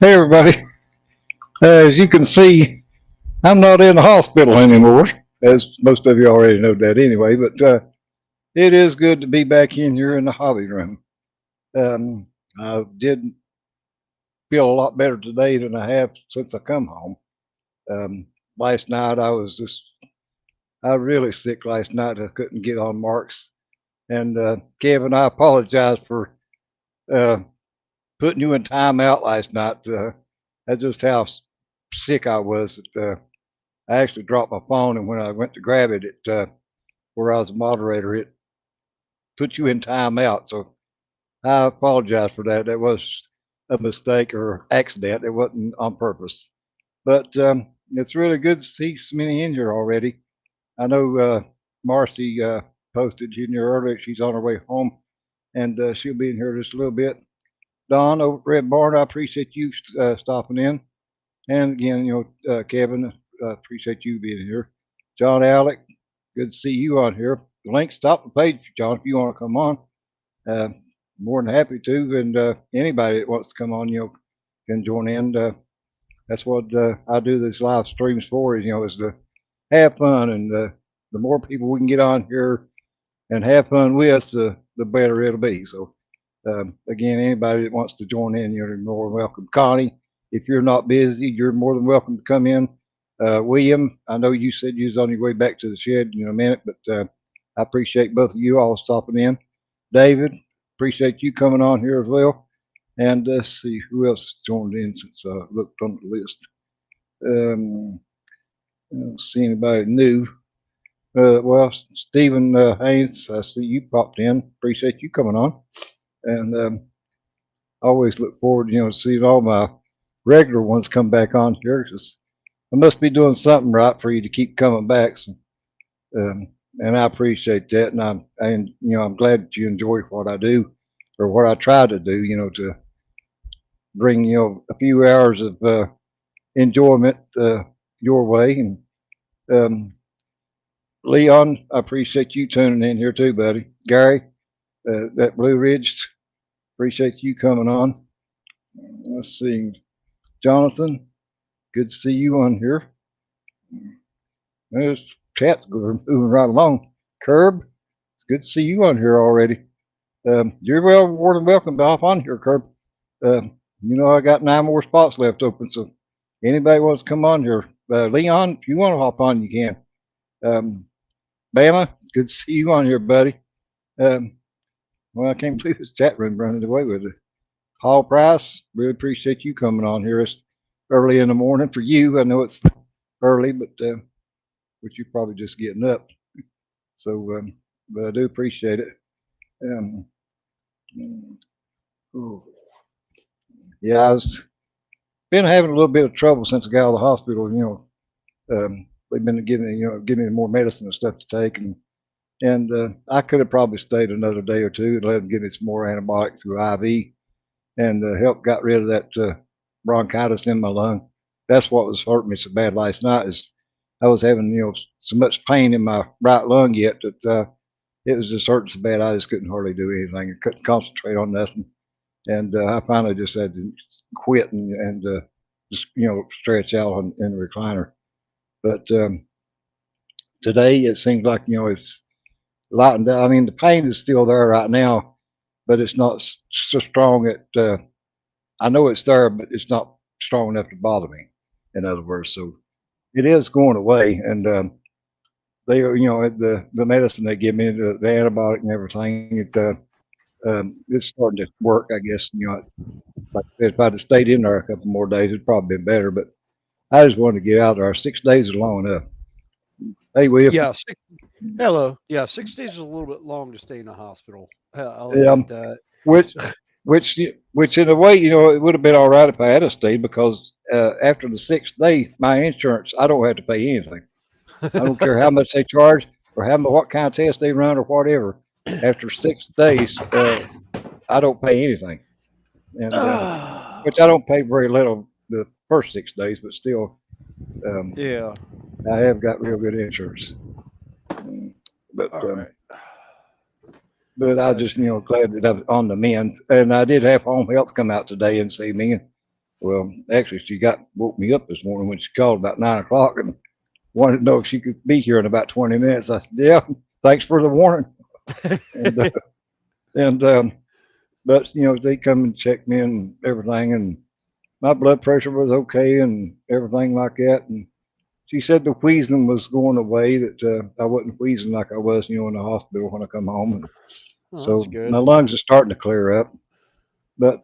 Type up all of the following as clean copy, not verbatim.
Hey everybody, as you can see, I'm not in the hospital anymore, as most of you already know that anyway, but it is good to be back in here in the hobby room. I did feel a lot better today than I have since I come home. Last night I was really sick last night. I couldn't get on marks. And Kevin, I apologize for uh, putting you in timeout last night. That's just how sick I was. I actually dropped my phone, and when I went to grab it, where I was a moderator, it put you in timeout. So I apologize for that. That was a mistake or accident. It wasn't on purpose. But it's really good to see so many in here already. I know Marcy posted in here earlier. She's on her way home, and she'll be in here just a little bit. Don over at Red Barn, I appreciate you stopping in. And again, Kevin, appreciate you being here. John Alec, good to see you on here. The link's top of the page, John, if you want to come on. Uh, More than happy to. And anybody that wants to come on, can join in. That's what I do these live streams for, is to have fun. And the more people we can get on here and have fun with, the better it'll be. So, again, anybody that wants to join in, you're more than welcome. Connie, if you're not busy, you're more than welcome to come in. William, I know you said you was on your way back to the shed in a minute, but I appreciate both of you all stopping in. David, appreciate you coming on here as well. And let's see who else joined in since I looked on the list. I don't see anybody new. Well, Stephen Haynes, I see you popped in. Appreciate you coming on. And I always look forward, to seeing all my regular ones come back on here. Because I must be doing something right for you to keep coming back. So, um, and I appreciate that. I'm glad that you enjoy what I do or what I try to do, to bring, a few hours of enjoyment your way. And um, Leon, I appreciate you tuning in here too, buddy. Gary, that Blue Ridge, appreciate you coming on. Let's see. Jonathan, good to see you on here. There's chat moving right along. Curb, it's good to see you on here already. You're more than welcome to hop on here, Curb. I got 9 more spots left open, so anybody wants to come on here. Leon, if you want to hop on, you can. Bama, good to see you on here, buddy. Well, I can't believe this chat room running away with it. Paul Price, really appreciate you coming on here. It's early in the morning for you. I know it's early, but you're probably just getting up. So, but I do appreciate it. Um, oh, yeah, I was been having a little bit of trouble since I got out of the hospital. They've been giving me more medicine and stuff to take, and I could have probably stayed another day or two and let them give me some more antibiotics through IV, and help got rid of that bronchitis in my lung. That's what was hurting me so bad last night. Is I was having so much pain in my right lung yet that it was just hurting so bad I just couldn't hardly do anything. I couldn't concentrate on nothing, and I finally just had to quit and just stretch out in the recliner. But today it seems like it's lightened down. I mean, the pain is still there right now, but it's not so strong. I know it's there, but it's not strong enough to bother me. In other words, so it is going away, and they the medicine they give me, the antibiotic and everything, it's starting to work. I guess like I said, if I'd have stayed in there a couple more days, it'd probably been better. But I just wanted to get out there. 6 days is long enough. Hey, Will. Yeah. Hello. Yeah, 6 days is a little bit long to stay in the hospital. I'll Um, admit that. which which in a way, it would have been all right if I had stayed because after the 6th day, my insurance, I don't have to pay anything. I don't care how much they charge or what kind of test they run or whatever. After 6 days, I don't pay anything, and which I don't pay very little the first 6 days, but still, um, Yeah. I have got real good insurance. But All right. but I just Gotcha. glad that I was on the mend, and I did have home health come out today and see me. Well, actually, she woke me up this morning when she called about 9 o'clock and wanted to know if she could be here in about 20 minutes. I said, "Yeah, thanks for the warning." And and but they come and check me and everything, and my blood pressure was okay and everything like that. And she said the wheezing was going away, that I wasn't wheezing like I was, in the hospital when I come home. And Oh, that's so my good. lungs are starting to clear up. But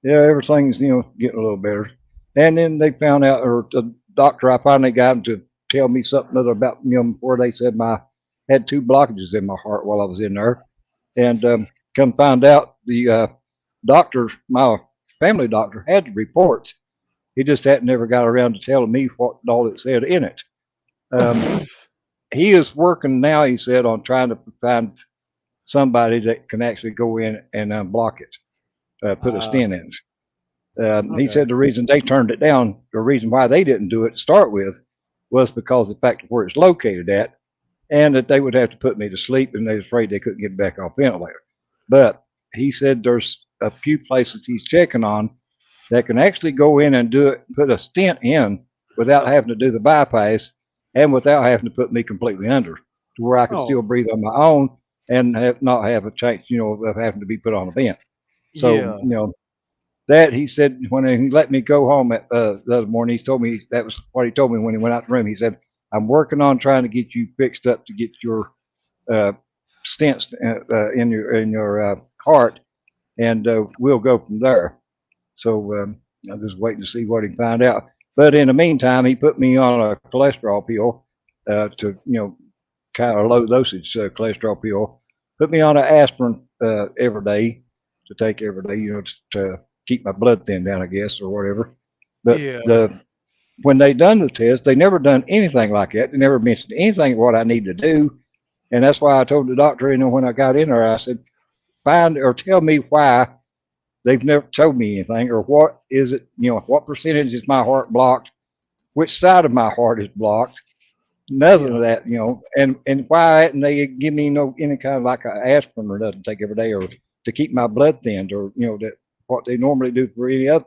yeah, everything's getting a little better. And then they found out, or the doctor, I finally got him to tell me something other about before they said my had two blockages in my heart while I was in there. And come find out the doctor, my family doctor, had the reports. He just hadn't never got around to telling me what all it said in it. Um, he is working now, he said, on trying to find somebody that can actually go in and unblock it, put a Uh, stent in. He okay. said the reason they turned it down, the reason why they didn't do it to start with, was because of the fact of where it's located at, and that they would have to put me to sleep, and they was afraid they couldn't get back off ventilator. But he said there's a few places he's checking on that can actually go in and do it, put a stent in without having to do the bypass and without having to put me completely under, to where I could Oh, still breathe on my own and not have a chance, of having to be put on a vent. So, yeah. that he said when he let me go home the other morning, he told me that was what he told me when he went out the room. He said, "I'm working on trying to get you fixed up to get your uh, stents in your heart, and we'll go from there." So I'm just waiting to see what he find out. But in the meantime, he put me on a cholesterol pill to kind of low dosage cholesterol pill. Put me on an aspirin every day to take every day, to keep my blood thin down, I guess, or whatever. But Yeah. when they done the test, they never done anything like that. They never mentioned anything what I need to do, and that's why I told the doctor, when I got in there, I said, find or tell me why they've never told me anything, or what is it, what percentage is my heart blocked, which side of my heart is blocked, nothing of Yeah. that, and why and they give me no any kind of like a aspirin or nothing to take every day, or to keep my blood thinned, or that what they normally do for any other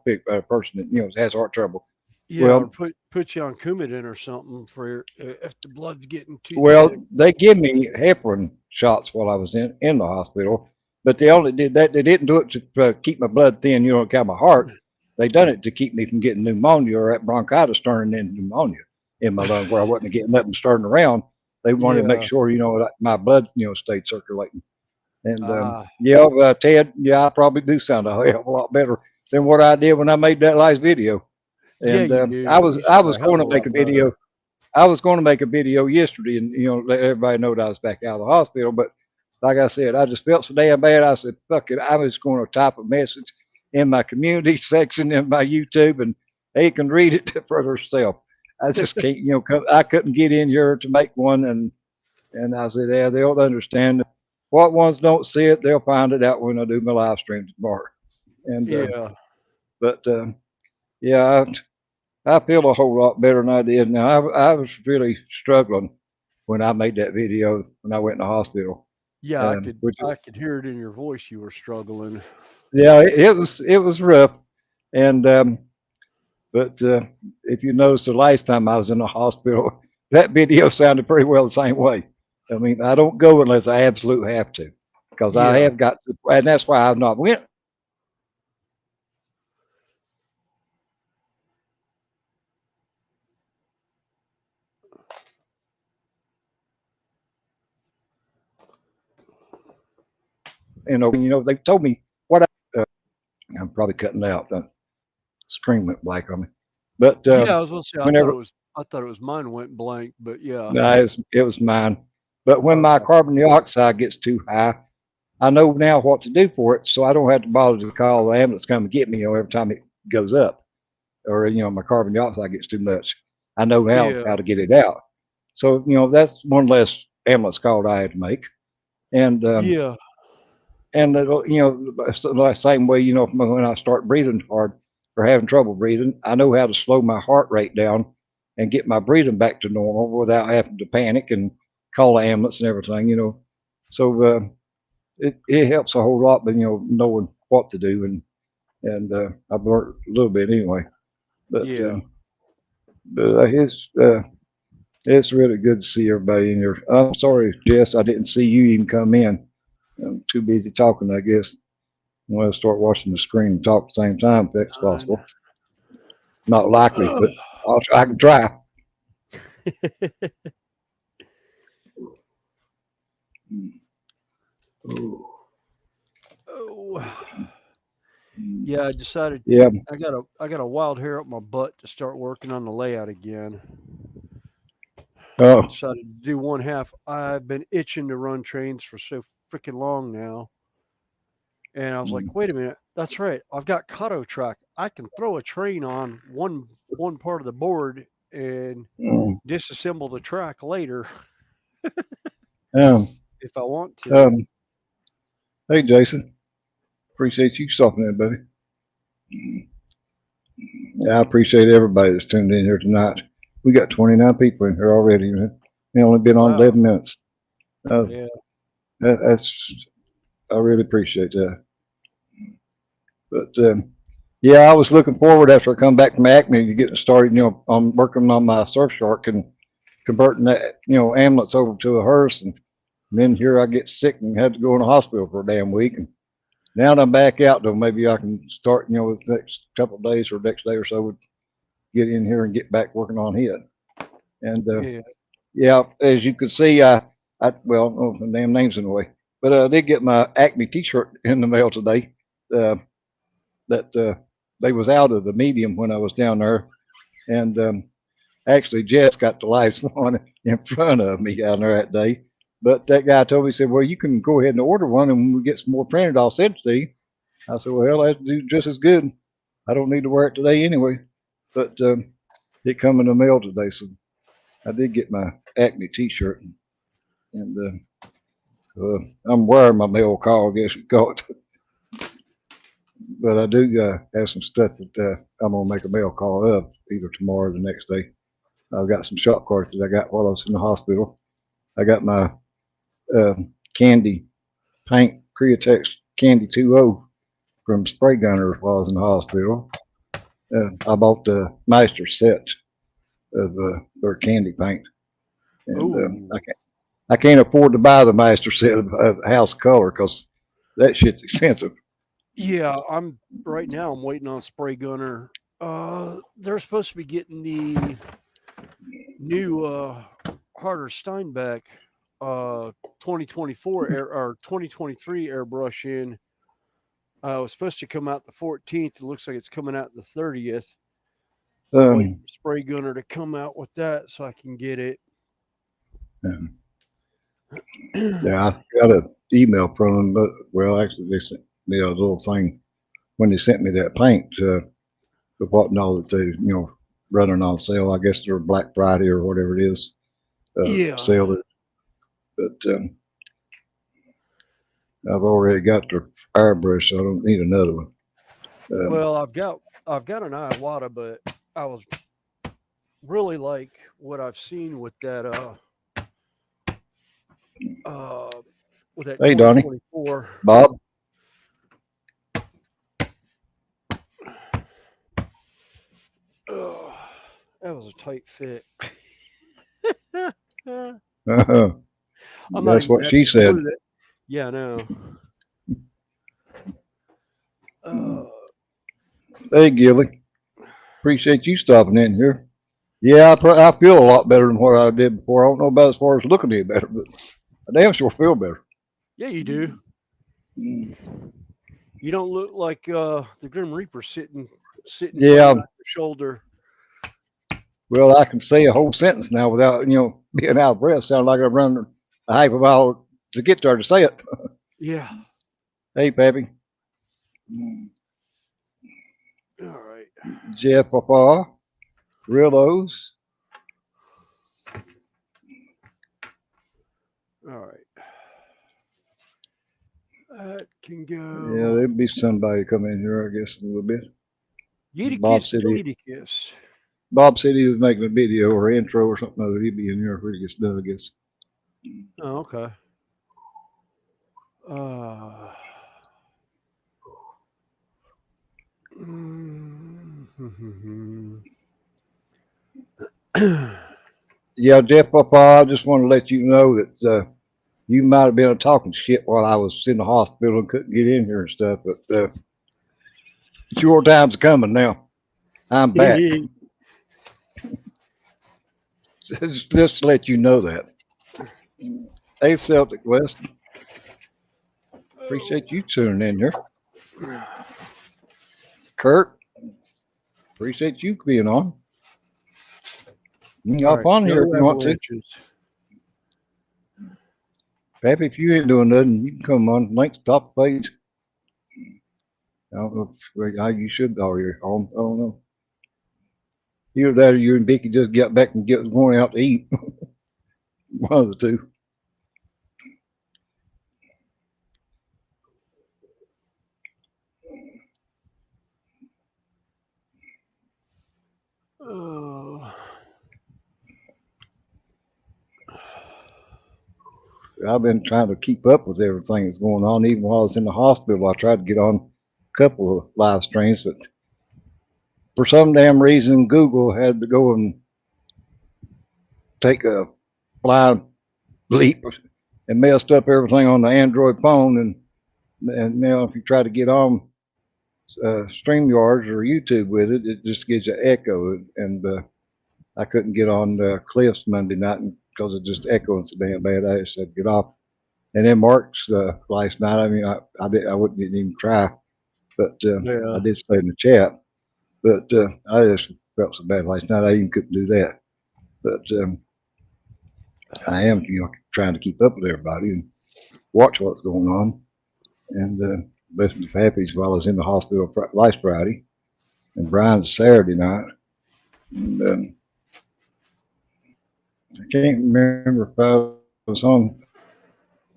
person that has heart trouble. Yeah. Or Well, put you on Coumadin or something for if the blood's getting too thick. they give me heparin shots while I was in the hospital, but they only did that. They didn't do it to keep my blood thin, kind of my heart. They done it to keep me from getting pneumonia or that bronchitis turning into pneumonia in my lung, where I wasn't getting nothing starting around. They wanted to make Yeah. sure, that my blood, stayed circulating. And Ah. yeah, Ted, yeah, I probably do sound a hell of a lot better than what I did when I made that last video. Yeah, And you I do. was You I sound was a hell going of to a make a lot better. video. I was going to make a video yesterday, and let everybody know that I was back out of the hospital. But like I said, I just felt so damn bad. I said, "Fuck it!" I was going to type a message in my community section in my YouTube, and they can read it for themselves. I just can't, I couldn't get in here to make one, and I said, "Yeah, they'll understand. What ones don't see it, they'll find it out when I do my live stream tomorrow." And Yeah. but yeah, I feel a whole lot better than I did. Now I was really struggling when I made that video when I went in the hospital. Yeah, Which I could hear it in your voice you were struggling. yeah, it was rough, and but if you notice, the last time I was in the hospital, that video sounded pretty well the same way. I mean, I don't go unless I absolutely have to, because I Yeah. have got to, and that's why I've not went. They told me what I'm probably cutting out. The screen went blank on me, but Yeah, I was gonna say whenever I thought it was mine went blank, but yeah. no, it was mine. But when my Okay. carbon dioxide gets too high, I know now what to do for it, so I don't have to bother to call the ambulance to come and get me. Every time it goes up, or my carbon dioxide gets too much, I know now Yeah. how to get it out. So that's one less ambulance call I had to make, and Yeah. it's the same way. When I start breathing hard or having trouble breathing, I know how to slow my heart rate down and get my breathing back to normal without having to panic and call the ambulance and everything. So it helps a whole lot, but knowing what to do, and and I've worked a little bit anyway. But Yeah. it's really good to see everybody in here. I'm sorry, Jess, I didn't see you even come in. I'm too busy talking, I guess. I'm going to start watching the screen and talk at the same time if that's Nine. possible. Not likely, but I can try. Oh. Yeah, I decided Yeah. I got a wild hair up my butt to start working on the layout again. I Oh. decided to do one half. I've been itching to run trains for so freaking long now. And I was like, wait a minute, that's right. I've got Kato track. I can throw a train on one part of the board and mm, disassemble the track later Um, if I want to. um, hey, Jason. Appreciate you stopping in, buddy. Yeah, I appreciate everybody that's tuned in here tonight. We got 29 people in here already. We only been on Wow. 11 minutes. Uh, Yeah. that's I really appreciate that. But yeah, I was looking forward after I come back from Acme to getting started. On working on my Surfshark and converting that ambulance over to a hearse, and then here I get sick and had to go in the hospital for a damn week. And now that I'm back out, though, maybe I can start. With the next couple of days or next day or so, would get in here and get back working on it. And Yeah. yeah, as you can see, well, oh, the damn name's in the way, but I did get my Acme T-shirt in the mail today. Uh, that they was out of the medium when I was down there, and actually Jess got the last one in front of me down there that day. But that guy told me, he said, "Well, you can go ahead and order one, and when we get some more printed, I'll send it to you." I said, "Well, that's do just as good. I don't need to wear it today anyway." But it come in the mail today, so I did get my Acme T-shirt, and I'm wearing my mail call, I guess you call it. But I do have some stuff that I'm gonna make a mail call of either tomorrow or the next day. I've got some shop cards that I got while I was in the hospital. I got my uh, candy paint Createx Candy 2.0 from Spray Gunners while I was in the hospital. I bought the master set of their candy paint, and Oh. I can't afford to buy the master set of House Color because that shit's expensive. Yeah, I'm right now I'm waiting on Spray Gunner. They're supposed to be getting the new Harder Steinbeck 2024 or 2023 airbrush in. It was supposed to come out the 14th. It looks like it's coming out the 30th. So I'm waiting Um, for Spray Gunner to come out with that so I can get it. um, yeah, I got an email from them, but well, actually, they sent me a little thing when they sent me that paint. With what and all that they running on sale. I guess they're Black Friday or whatever it is Yeah. sale. But I've already got the airbrush, so I don't need another one. Um, Well, I've got an Iwata, but I was really like what I've seen uh with that hey, Donnie, 2024. Bob. Oh, that was a tight fit. I'm Uh-huh. not That's even what happy she to said. prove it. Yeah, no. Uh, Hey, Gilly, appreciate you stopping in here. Yeah, I feel a lot better than what I did before. I don't know about as far as looking any better, but I damn sure feel better. yeah, you do. You don't look like the Grim Reaper sitting Yeah, funny on your shoulder. well, I can say a whole sentence now without being out of breath. Sound like I run a half a mile to get there to say it. Yeah. Hey, Pappy. All right. Jeff Papa, Rillos. All right. That can Yeah, go. there'll be somebody come in here, I guess, in a little bit. Bob Yeetikis, said he, Deletikis. Bob said he was making a video or intro or something other. He'd be in here before he gets done, I guess. Oh, okay. Uh, Yeah, Jeff, I just want to let you know that you might have been talking shit while I was in the hospital and couldn't get in here and stuff, but your time's coming now. I'm back. Just to let you know that. Hey, Celtic West, appreciate you tuning in here. Kurt, appreciate you being on. You can hop on here if you want to. Pappy, if you ain't doing nothing, you can come on. Link's top page. I don't know if you should already on. I don't know. Either that or you and Vicky just got back and going out to eat. One of the two. I've been trying to keep up with everything that's going on. Even while I was in the hospital, I tried to get on a couple of live streams, but for some damn reason, Google had to go and take a blind leap and messed up everything on the Android phone. And now, if you try to get on StreamYards or YouTube with it, it just gives you echo. And I couldn't get on Cliff's Monday night because it just echoing so damn bad. I just said get off. And then Mark's last night. I mean, I didn't even try, but I did stay in the chat. But I just felt so bad last night. I even couldn't do that. But I am, trying to keep up with everybody and watch what's going on, and listen to Pappy's while I was in the hospital last Friday, and Brian's Saturday night. And I can't remember if I was on.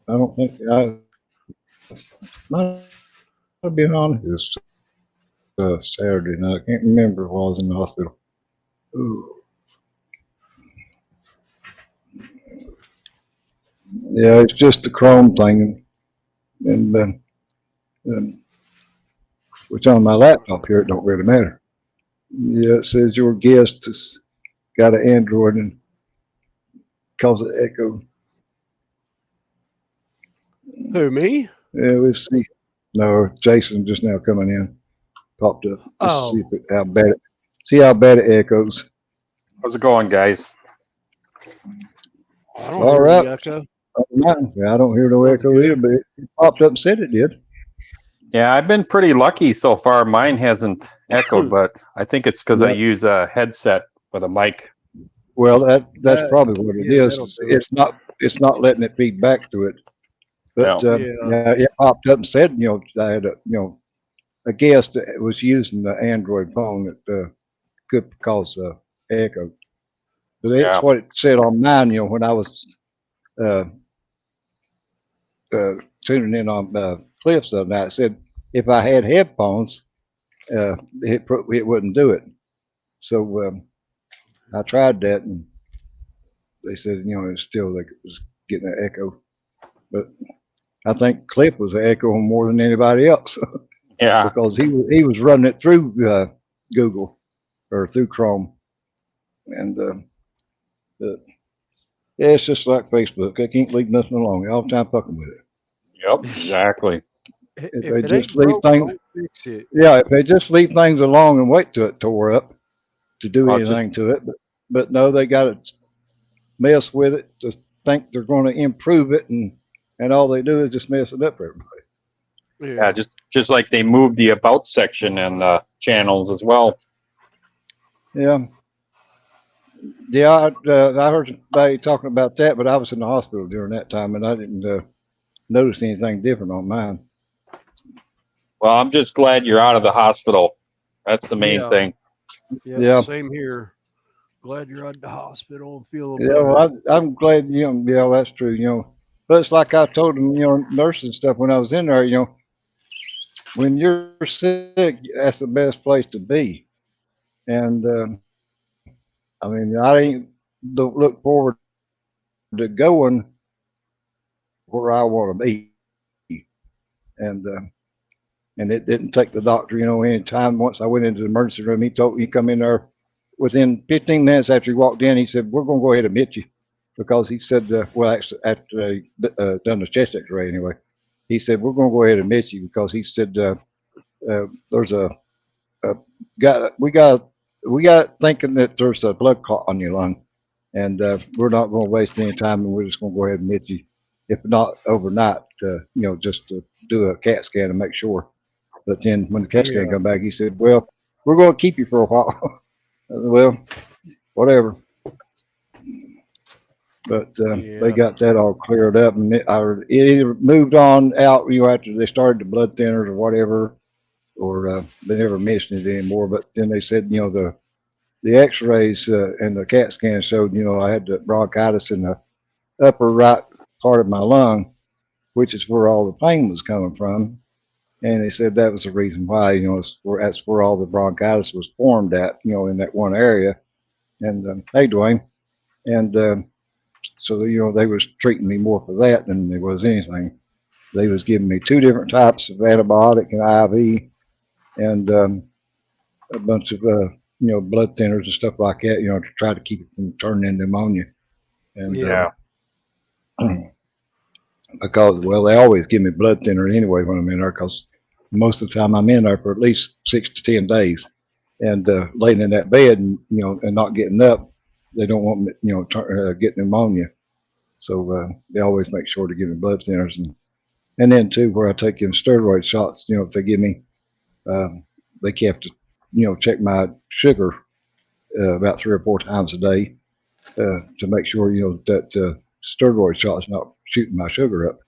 I don't think I might have been on his Saturday night. I can't remember while I was in the hospital. Ooh. Yeah, it's just the Chrome thing, and which on my laptop here it don't really matter. Yeah, it says your guest has got an Android and cause it echo. Who, me? Yeah, let's see. No, Jason just now coming in, popped up. Let's see how bad it echoes. How's it going, guys? I don't hear the echo. I don't hear no echo either, but it popped up and said it did. Yeah, I've been pretty lucky so far. Mine hasn't echoed, but I think it's because I use a headset with a mic. Well, that's probably what it is. It's not letting it feed back to it. But it popped up and said, I had a guest that was using the Android phone that could cause echo. But that's what it said on mine, when I was tuning in on Cliff's the other night. It said if I had headphones, it wouldn't do it. So I tried that, and they said, it's still like it was getting an echo. But I think Cliff was echoing more than anybody else. Yeah, because he was running it through Google or through Chrome, and it's just like Facebook. I can't leave nothing alone. All the time fucking with it. Yep, exactly. If they just leave things, if they just leave things alone and wait till it tore up to do anything to it, but no, they got to mess with it to think they're going to improve it, and all they do is just mess it up for everybody. Yeah, just like they moved the about section and channels as well. Yeah. Yeah, I heard somebody talking about that, but I was in the hospital during that time, and I didn't notice anything different on mine. Well, I'm just glad you're out of the hospital. That's the main thing. Yeah, same here. Glad you're out of the hospital and feeling better. Well, I'm glad, that's true, But it's like I told them, nurses and stuff when I was in there, when you're sick, that's the best place to be. And I mean, don't look forward to going where I want to be. And and it didn't take the doctor, any time. Once I went into the emergency room, he come in there within 15 minutes after he walked in. He said, "We're going to go ahead and admit you," because he said, well, actually, after they done the chest X-ray anyway, he said, "We're going to go ahead and admit you," because he said, "There's a we got thinking that there's a blood clot on your lung, and we're not going to waste any time, and we're just going to go ahead and admit you, if not overnight, just to do a CAT scan and make sure." But then when the CAT scan Yeah. come back, he said, "Well, we're going to keep you for a while." Well, whatever. But Yeah. they got that all cleared up, and it either moved on out, after they started the blood thinners or whatever, or they never mentioned it anymore. But then they said, the X-rays and the CAT scan showed, I had the bronchitis in the upper right part of my lung, which is where all the pain was coming from. And they said that was the reason why, that's where all the bronchitis was formed at, in that one area. And hey, Dwayne, and so they was treating me more for that than there was anything. They was giving me 2 different types of antibiotic and IV, and a bunch of blood thinners and stuff like that, to try to keep it from turning into pneumonia. And Yeah. because, well, they always give me blood thinner anyway when I'm in there, because most of the time I'm in there for at least 6 to 10 days, and laying in that bed and and not getting up, they don't want me get pneumonia. So they always make sure to give me blood thinners, and then too, where I take in steroid shots, if they give me, they have to check my sugar about 3 or 4 times a day to make sure that steroid shot's not shooting my sugar up,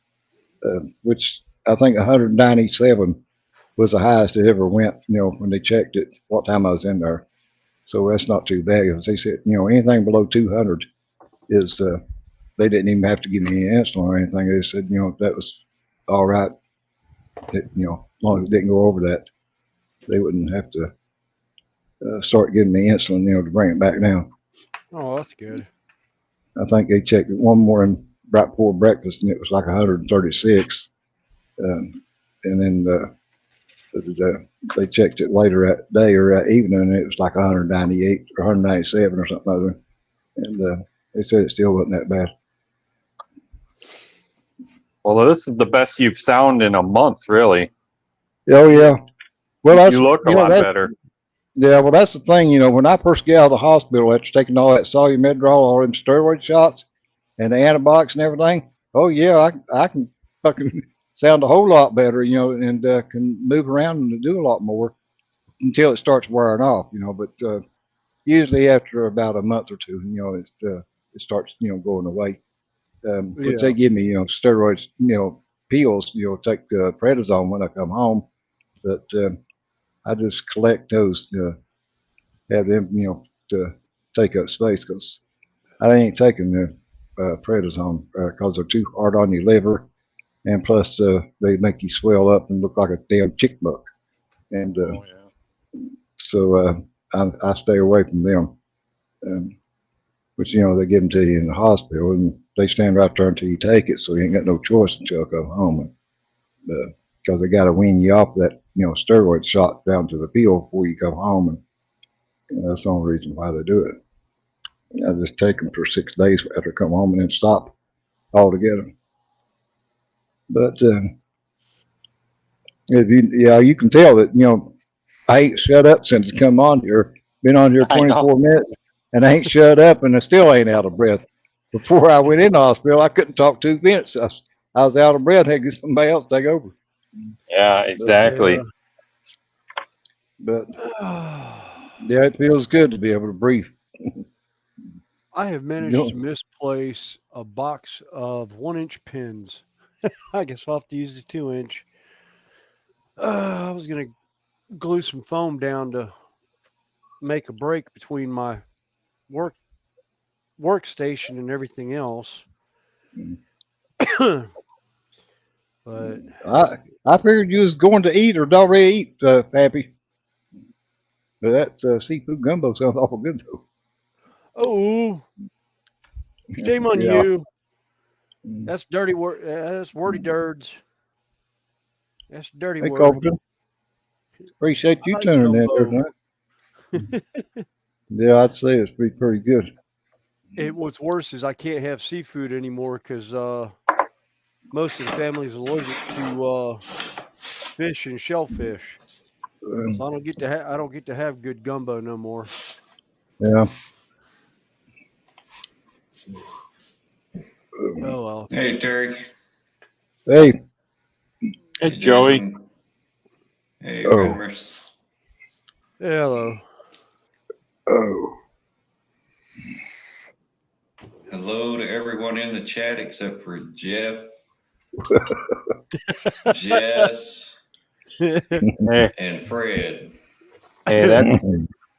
which I think 197 was the highest it ever went. When they checked it, what time I was in there. So that's not too bad. Because they said anything below 200 is they didn't even have to give me any insulin or anything. They said that was all right. That, as long as it didn't go over that, they wouldn't have to start giving me insulin, to bring it back down. Oh, that's good. I think they checked it one morning right before breakfast, and it was like 136. And then they checked it later that day or that evening, and it was like 198 or 197 or something like that. And they said it still wasn't that bad. Well, this is the best you've sound in a month, really. Oh yeah. Well, that's You look a lot better. Yeah, well, that's the thing. When I first get out of the hospital after taking all that Solumedrol, all them steroid shots, and the antibiotics and everything, oh yeah, I can fucking sound a whole lot better, and can move around and do a lot more until it starts wearing off, But usually after about a month or two, it starts, going away. Which they Yeah. give me, steroids, pills, take prednisone when I come home, but I just collect those. Have them, to take up space, because I ain't taking the prednisone because they're too hard on your liver, and plus they make you swell up and look like a damn chick buck, and Oh, yeah. so I stay away from them. Um, which they give them to you in the hospital, and they stand right there until you take it, so you ain't got no choice until I come home. Because they got to wean you off that steroid shot down to the pill before you come home, and that's the only reason why they do it. I just take them for 6 days after I come home and then stop altogether. But you can tell that I ain't shut up since I come on here. Been on here I know. 24 minutes, and I ain't shut up, and I still ain't out of breath. Before I went in the hospital, I couldn't talk 2 minutes. I was out of breath. I had to get somebody else to take over. Yeah, exactly. But yeah, it feels good to be able to breathe. I have managed to misplace a box of 1-inch pins. I guess I'll have to use the 2-inch. I was going to glue some foam down to make a break between my workstation and everything else. But I figured you was going to eat or already eat, Pappy. But that seafood gumbo sounds awful good though. oh, shame on Yeah. you. That's dirty word. That's wordy dirds. That's dirty Hey, word. Culverton. Appreciate you I like tuning in there gumbo. tonight. Yeah, I'd say it's pretty good. What's worse is I can't have seafood anymore because most of the family is allergic to fish and shellfish, so I don't get to have good gumbo no more. Yeah. Oh well. Hey, Terry. Hey. Hey, Hey, Joey. Jason. Hey, Oh. Renmers. Hello. Oh. Hello to everyone in the chat except for Jeff, Jess, Hey, and Fred. hey, that's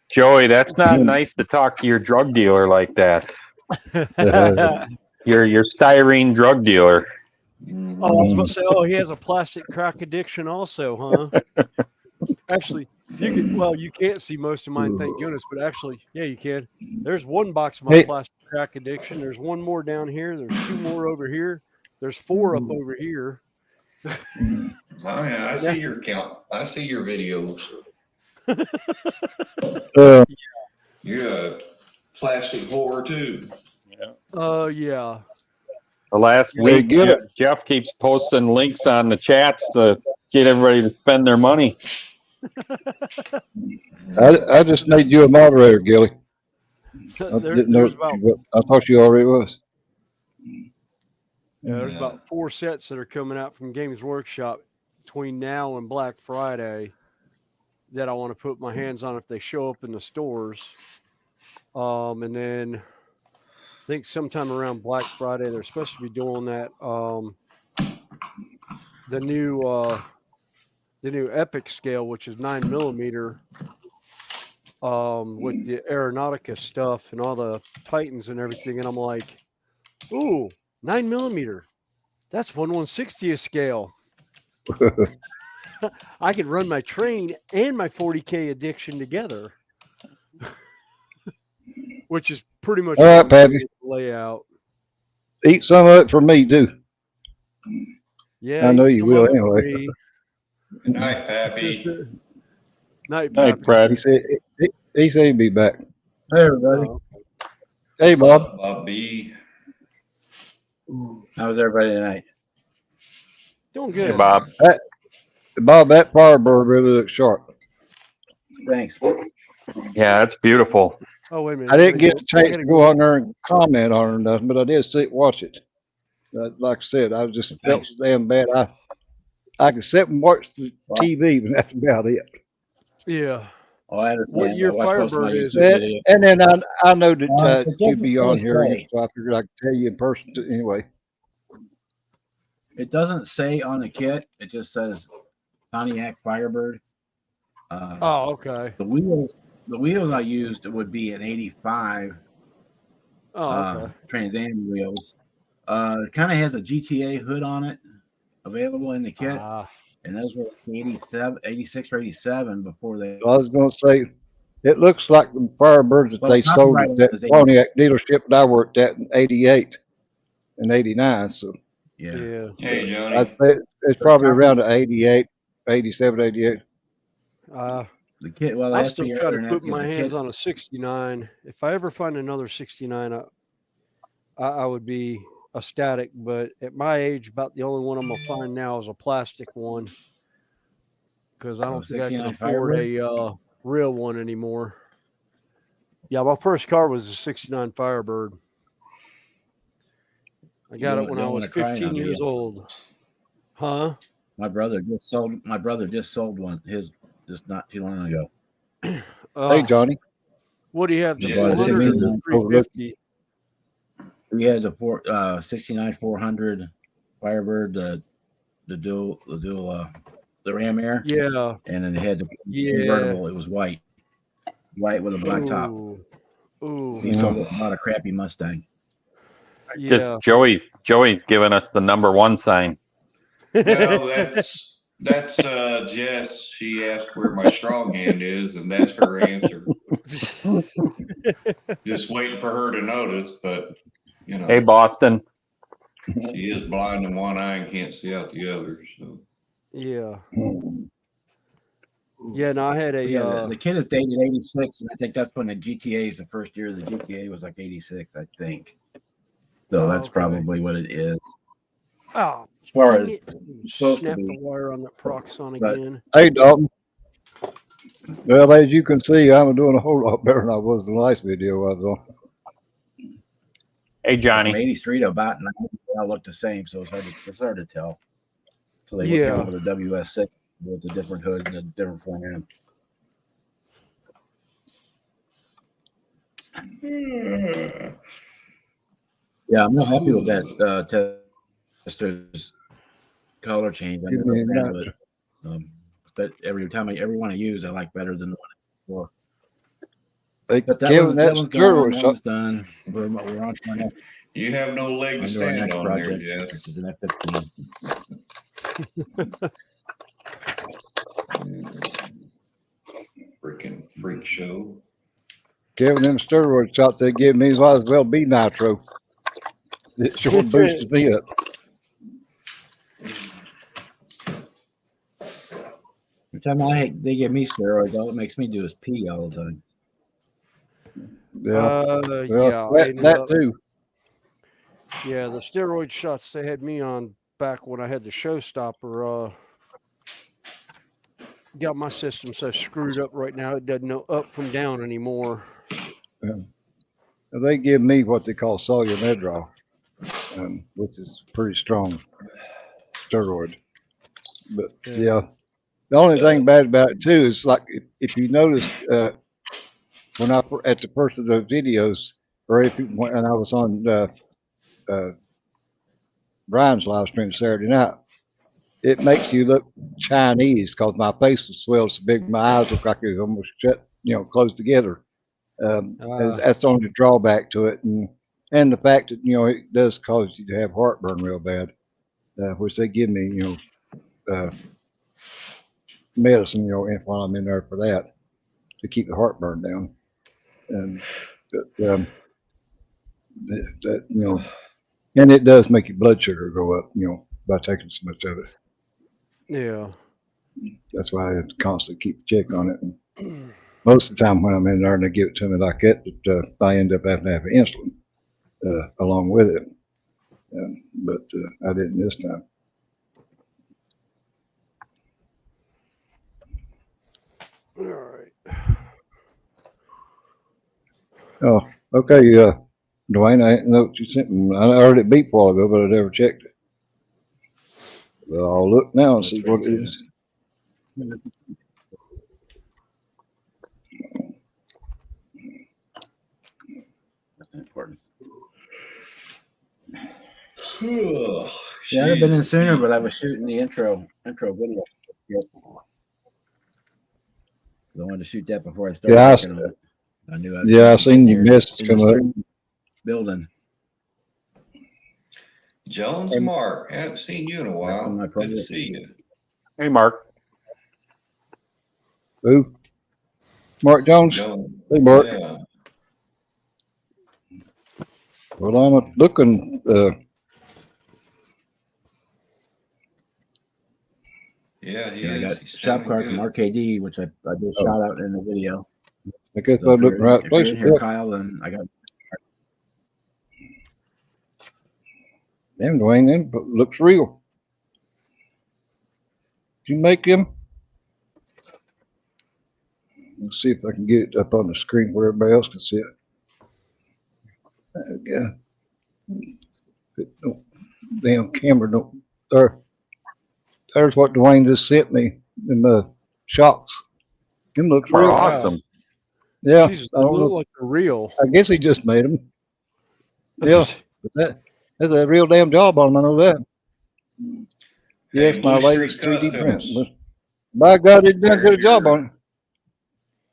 Joey. That's not nice to talk to your drug dealer like that. Your styrene drug dealer. Mhm. Oh, I was about to say, oh, he has a plastic crack addiction also, huh? Actually, you can't see most of mine, thank goodness, but actually, yeah, you can. There's one box of my Hey. plastic crack addiction. There's one more down here. There's two more over here. There's four up over here. Oh yeah, I see your count. I see your videos. Uh, You're a plastic whore too. Yeah. The last Yeah, week, get it. Jeff keeps posting links on the chats to get everybody to spend their money. I just made you a moderator, Gilly. I didn't know. I thought you already was. there's about 4 sets that are coming out from Games Workshop between now and Black Friday that I want to put my hands on if they show up in the stores. And then I think sometime around Black Friday they're supposed to be doing that. The new Epic scale, which is 9mm, with the Aeronautica stuff and all the Titans and everything, and I'm like, ooh, 9mm. That's 1/160th scale. I can run my train and my 40K addiction together, which is pretty much All right, what I'm doing Pappy. with the layout. Eat some of it for me too. Yeah, I know eat you some will of it for anyway. me. Good night, Pappy. Night, Hey, Pappy. Fred. He said he'd be back. Hey, everybody. Oh, Hey, What's Bob. up, Bobby? How's everybody tonight? doing Hey, good. Bob. Bob, that Firebird really looks sharp. Thanks. Yeah, that's beautiful. Oh, wait a minute. I didn't get a I chance gotta to go on there and comment on it or nothing, but I did watch it. Like I said, I just felt Thanks. so damn bad. I could sit and watch the TV, but that's about it. Yeah. Oh, I understand. What year I watched most of my Firebird is YouTube it? video. And then I know that It you'd be doesn't on here, say. so I figured I could tell you in person anyway. It doesn't say on the kit. It just says Pontiac Firebird. Oh, okay. The wheels I used would be an 85 Oh, okay. Trans Am wheels. It kind of has a GTA hood on it available in the kit. And those were 87, 86 or 87 before they. So I was going to say, it looks like the Firebirds that Well, they sold copyright at that is 80. Pontiac dealership that I worked at in '88 and '89. So Yeah. Hey, Johnny. I'd say it's probably around 88, 87, 88. The kit. Well, I'll that's still the try to internet put because my the hands kit. on a 69. If I ever find another 69, I would be ecstatic. But at my age, about the only one I'm gonna find now is a plastic one because I don't think I can 69 afford a real one anymore. Yeah, my first car was a 69 Firebird. I got it when I was 15 years old. Huh? My brother just sold one. His just not too long ago. Hey, Johnny. What do you have? The Yeah, 400 or the 350? We had the 69 400 Firebird, the dual the Ram Air. Yeah. And then it had the convertible. It was white with a black top. Ooh. He sold it about a crappy Mustang. Yeah. Joey's giving us the #1 sign. No, that's Jess. She asked where my strong hand is, and that's her answer. Just waiting for her to notice, but you know. Hey, Boston. She is blind in one eye and can't see out the other. So Yeah. Yeah, no, I had a. The kit is dated 86, and I think that's when the GTA is the first year. The GTA was like 86, I think. So that's okay. probably what it is. Oh, As far dang as it. supposed to Snap the be. wire on that Proxon But- again. Hey, Dalton. Well, as you can see, I'm doing a whole lot better than I was in the last video I was on. Hey, From Johnny. 83 to about 90, they all look the same, so it's hard to tell. So they Yeah. came up with a WS6 with the different hoods and a different front end. Yeah, I'm not happy with that tester's color change. I Give never me a had minute. it. But every one I use, I like better than the one before. They But that, killing that one's gone. steroid That shot. one's done. We're on to our next, You have no leg to on to our stand next on there, project, Jess. which is an F-15. Freaking freak show. Kevin, them steroid shots they give me might as well be nitro. It sure boosted me up. Every time they give me steroids, all it makes me do is pee all the time. Yeah, Yeah, I ended that up- too. Yeah, the steroid shots they had me on back when I had the showstopper got my system so screwed up right now it doesn't know up from down anymore. They give me what they call solumedrol, which is pretty strong steroid. But yeah, the only thing bad about it too is like if you notice when I at the first of those videos, or if when I was on Brian's live stream Saturday night, it makes you look Chinese because my face was swelled so big, my eyes look like it was almost shut, closed together. That's the only drawback to it, and the fact that it does cause you to have heartburn real bad, which they give me medicine while I'm in there for that to keep the heartburn down, and and it does make your blood sugar go up by taking so much of it. Yeah. That's why I have to constantly keep a check on it. And most of the time when I'm in there and they give it to me like that, I end up having to have insulin along with it. But I didn't this time. All right. Oh, okay. Dwayne, I didn't know what you sent me. I heard it beep a while ago, but I never checked it. Well, I'll look now and see what it is. Important. Ugh, Yeah, I'd have been in sooner, jeez. but I was shooting the intro video. Yep. I wanted to shoot that before I started Yeah, working on it. I knew I'd I be seen sitting your here message in the come up. street building. Jones Mark, haven't seen you in a while. my Good to project. see you. Hey, Mark. Who? Mark Jones? Jones. Hey, Mark. Yeah. Well, I'm looking. Yeah, he And I is. got He's shop sounding card from good. RKD, which I just shot out in the video. I guess So I'm looking right if place. you're in here, Kyle, and I got Damn, Dwayne, that looks real. Did you make them? Let's see if I can get it up on the screen where everybody else can see it. Damn camera don't. There's what Dwayne just sent me in the shocks. Them looks Well, real. awesome. Yeah, Jesus, I they don't look know. like they're real. I guess he just made them. Yeah, but that's a real damn job on them. I know that. Hey, Yes, my Blue latest Street 3D print. Customs. But by God, he done a There's good job your- on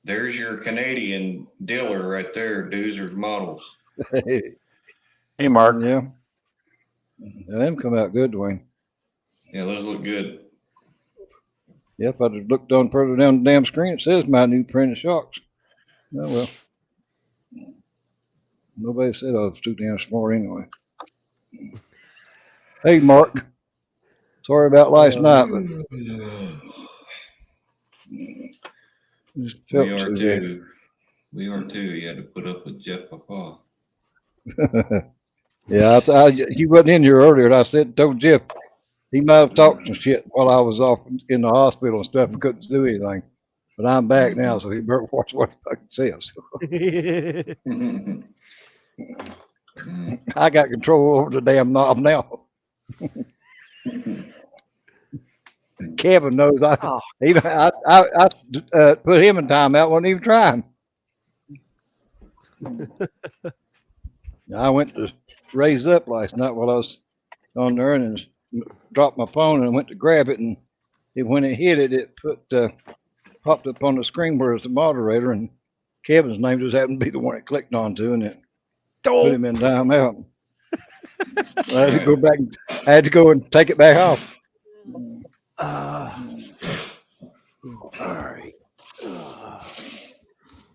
There's your Canadian dealer right there, Doozer's Models. it. Hey, Mark. Yeah. Yeah, them come out good, Dwayne. Yeah, those look good. Yep, I just looked on further down the damn screen. It says my new printed shocks. Oh well. Nobody said I was too damn smart anyway. Hey, Mark. Sorry about last night, but Just We felt are too too. We are too. You had to put up with Jeff Papa. bad. Yeah, you wasn't in here earlier, and I told Jeff he might have talked some shit while I was off in the hospital and stuff and couldn't do anything. But I'm back now, so he better watch what the fuck he says. I got control over the damn knob now. Kevin knows I put him in timeout, wasn't even trying. I went to raise up last night while I was on there and dropped my phone and went to grab it, and when it hit it, it popped up on the screen where it's a moderator, and Kevin's name just happened to be the one it clicked onto, and it put him in timeout. I had to go back. I had to go and take it back off. All right.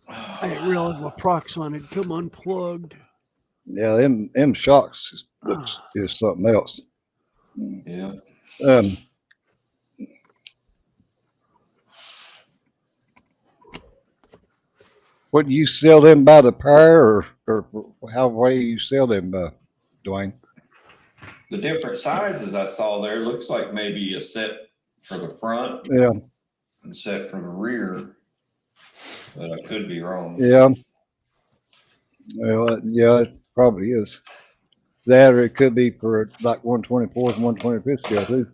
I didn't realize my Proxon had come unplugged. Yeah, them shocks is something else. Yeah. What do you sell them by the pair, or how way you sell them, Dwayne? The different sizes I saw there looks like maybe a set for the front Yeah, and set for the rear, but I could be wrong. yeah. Well, yeah, it probably is. That, or it could be for like 124th and 125th scale too.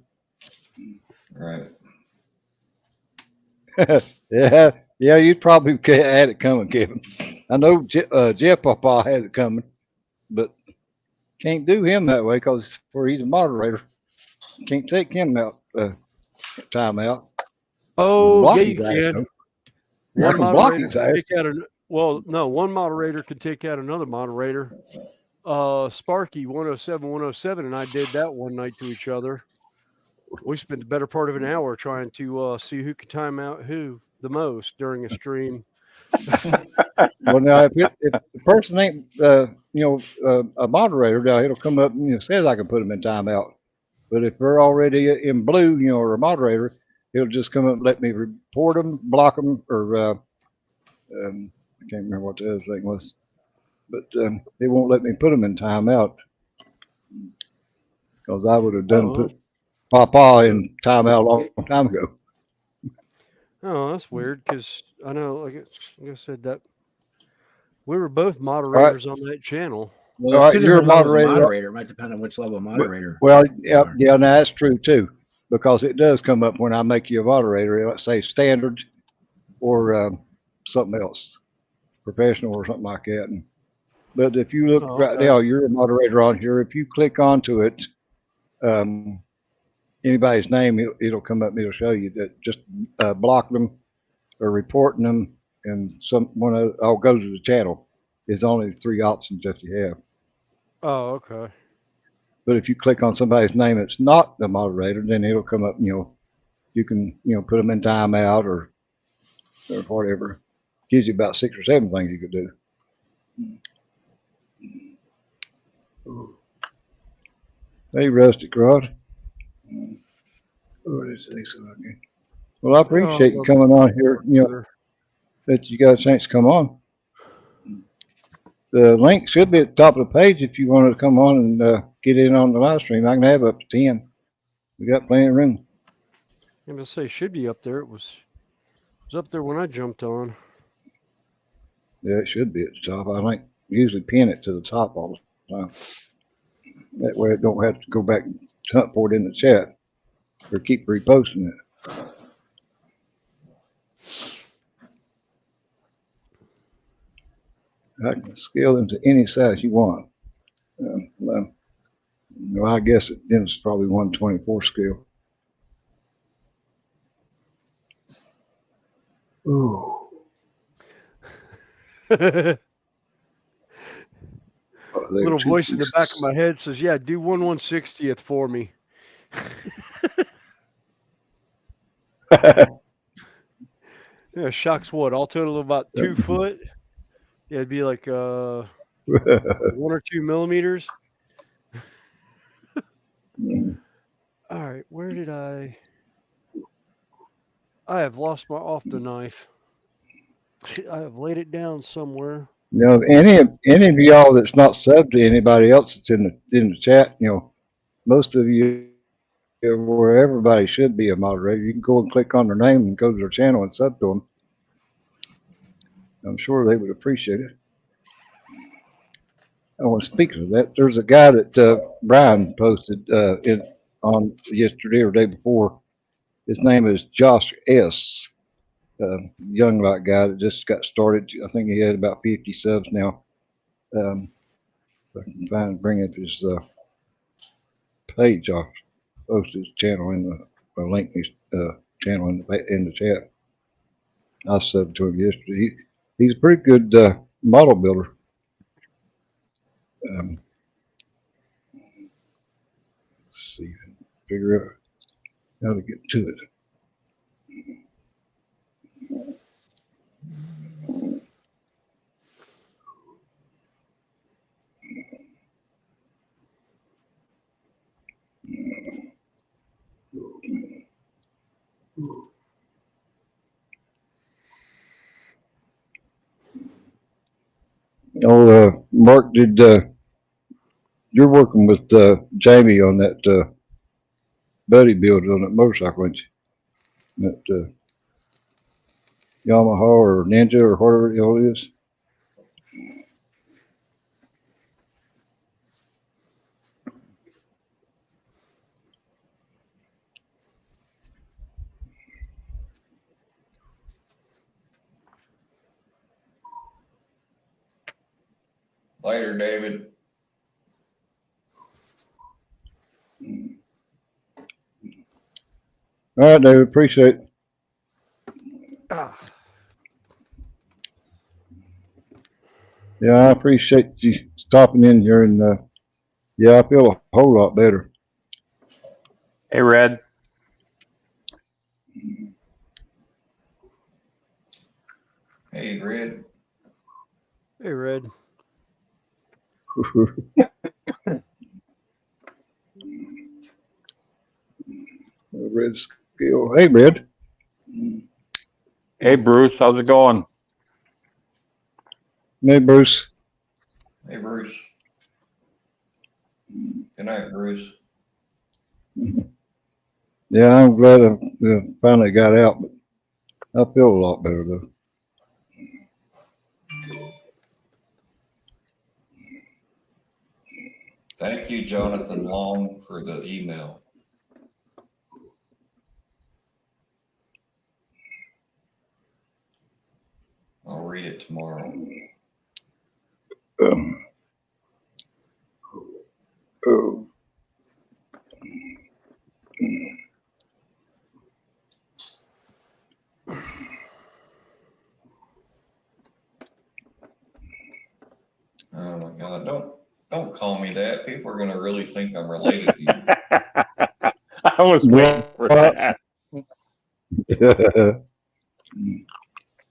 Right. Yeah, you'd probably had it coming, Kevin. I know Jeff Papa had it coming, but can't do him that way because he's a moderator. Can't take him out time out. Oh, Block yeah, his you ass, can. though. One Block moderator his can ass. take out one moderator could take out another moderator. Sparky 107, 107, and I did that one night to each other. We spent the better part of an hour trying to see who could time out who the most during a stream. Well, now if the person ain't a moderator, now it'll come up and says I can put them in timeout. But if they're already in blue, or a moderator, it'll just come up and let me report them, block them, or I can't remember what the other thing was. But it won't let me put them in timeout because I would have put Papa in timeout a long time ago. Oh, that's weird because I know, like I said, that we were both moderators on that channel. Well, All right, you're a moderator. It might depend on which level of moderator. Well, yeah, no, that's true too, because it does come up when I make you a moderator. It'll say standard or something else, professional or something like that. But if you look right now, you're a moderator on here. If you click onto it, anybody's name, it'll come up. It'll show you that just block them or reporting them, and I'll go to the channel. There's only 3 options that you have. Oh, okay. But if you click on somebody's name that's not the moderator, then it'll come up. You can put them in timeout or whatever. Gives you about 6 or 7 things you could do. Hey, Rustic Rod. Well, I appreciate you coming on here. That you got a chance to come on. The link should be at the top of the page if you wanted to come on and get in on the live stream. I can have up to 10. We got plenty of room. I'm gonna say should be up there. It was up there when I jumped on. Yeah, it should be at the top. I usually pin it to the top all the time. That way it don't have to go back and hunt for it in the chat or keep reposting it. I can scale them to any size you want. I guess it's probably 124 scale. Ooh. Little voice in the back of my head says, "Yeah, do 1/160th for me." Yeah, shocks what? All total about 2 foot. Yeah, it'd be like 1 or 2 millimeters. All right, where did I have lost my off the knife. I've laid it down somewhere. You know, any of y'all that's not sub to anybody else that's in the chat, you know, most of you where everybody should be a moderator. You can go and click on their name and go to their channel and sub to them. I'm sure they would appreciate it. Oh, and speaking of that, there's a guy that Brian posted on yesterday or day before. His name is Josh S. Young like guy that just got started. I think he had about 50 subs now. If I can find and bring up his page. I'll post his channel in the link his channel in the chat. I subbed to him yesterday. He's a pretty good model builder. Let's see, figure out how to get to it. Oh, Mark, you're working with Jamie on that buddy build on that motorcycle, aren't you? That Yamaha or Ninja or whatever the hell it is. Later, David. All right, David, appreciate it. Yeah, I appreciate you stopping in here, and yeah, I feel a whole lot better. Hey, Red. Hey, Red. Hey, Red. Red skill. Hey, Red. Hey, Bruce. How's it going? Hey, Bruce. Hey, Bruce. Good night, Bruce. Yeah, I'm glad I finally got out, but I feel a lot better though. Thank you, Jonathan Long, for the email. I'll read it tomorrow. Oh. Oh my God! Don't call me that. People are gonna really think I'm related to you. I was waiting for that.